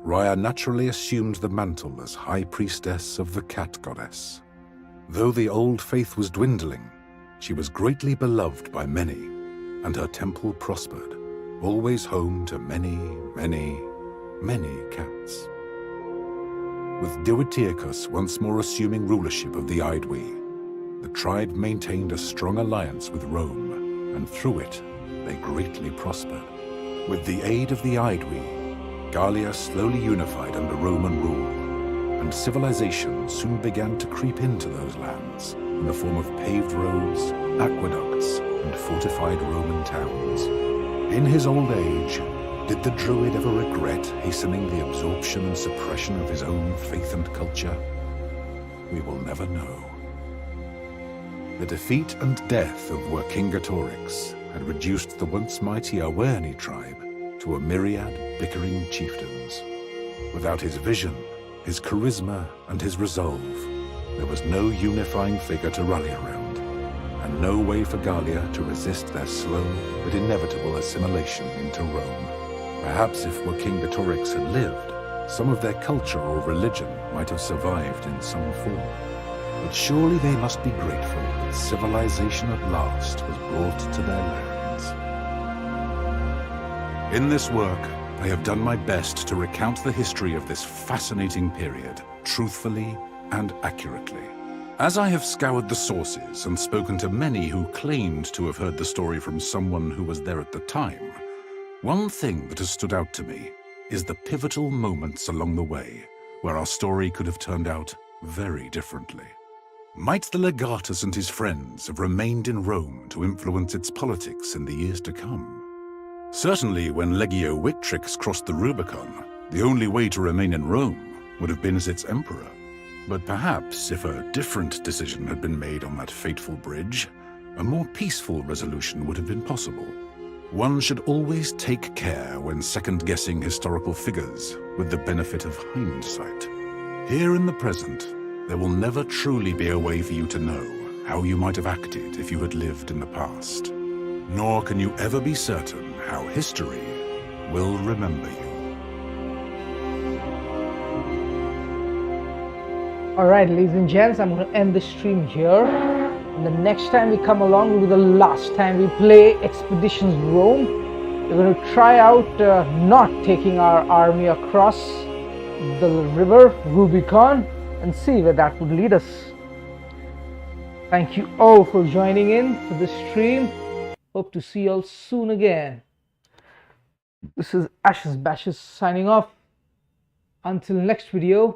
S18: Raya naturally assumed the mantle as High Priestess of the Cat Goddess. Though the old faith was dwindling, she was greatly beloved by many, and her temple prospered, always home to many, many, many cats. With Diwydiachus once more assuming rulership of the Aedui, the tribe maintained a strong alliance with Rome, and through it, they greatly prospered. With the aid of the Aedui, Gallia slowly unified under Roman rule, and civilization soon began to creep into those lands in the form of paved roads, aqueducts, and fortified Roman towns. In his old age, did the Druid ever regret hastening the absorption and suppression of his own faith and culture? We will never know. The defeat and death of Vercingetorix had reduced the once mighty Awerni tribe to a myriad bickering chieftains. Without his vision, his charisma, and his resolve, there was no unifying figure to rally around, and no way for Gallia to resist their slow but inevitable assimilation into Rome. Perhaps if Vercingetorix had lived, some of their culture or religion might have survived in some form. But surely they must be grateful that civilization at last was brought to their lands. In this work, I have done my best to recount the history of this fascinating period, truthfully and accurately. As I have scoured the sources and spoken to many who claimed to have heard the story from someone who was there at the time, one thing that has stood out to me is the pivotal moments along the way where our story could have turned out very differently. Might the legatus and his friends have remained in Rome to influence its politics in the years to come? Certainly when Legio Victrix crossed the Rubicon, the only way to remain in Rome would have been as its emperor. But perhaps if a different decision had been made on that fateful bridge, a more peaceful resolution would have been possible. One should always take care when second-guessing historical figures with the benefit of hindsight. Here in the present, there will never truly be a way for you to know how you might have acted if you had lived in the past. Nor can you ever be certain how history will remember you.
S1: Alright, ladies and gents, I'm going to end the stream here. And the next time we come along will be the last time we play Expeditions Rome. We're going to try out not taking our army across the river Rubicon and see where that would lead us. Thank you all for joining in for this stream. Hope to see you all soon again. This is Ashes Bashes signing off. Until next video.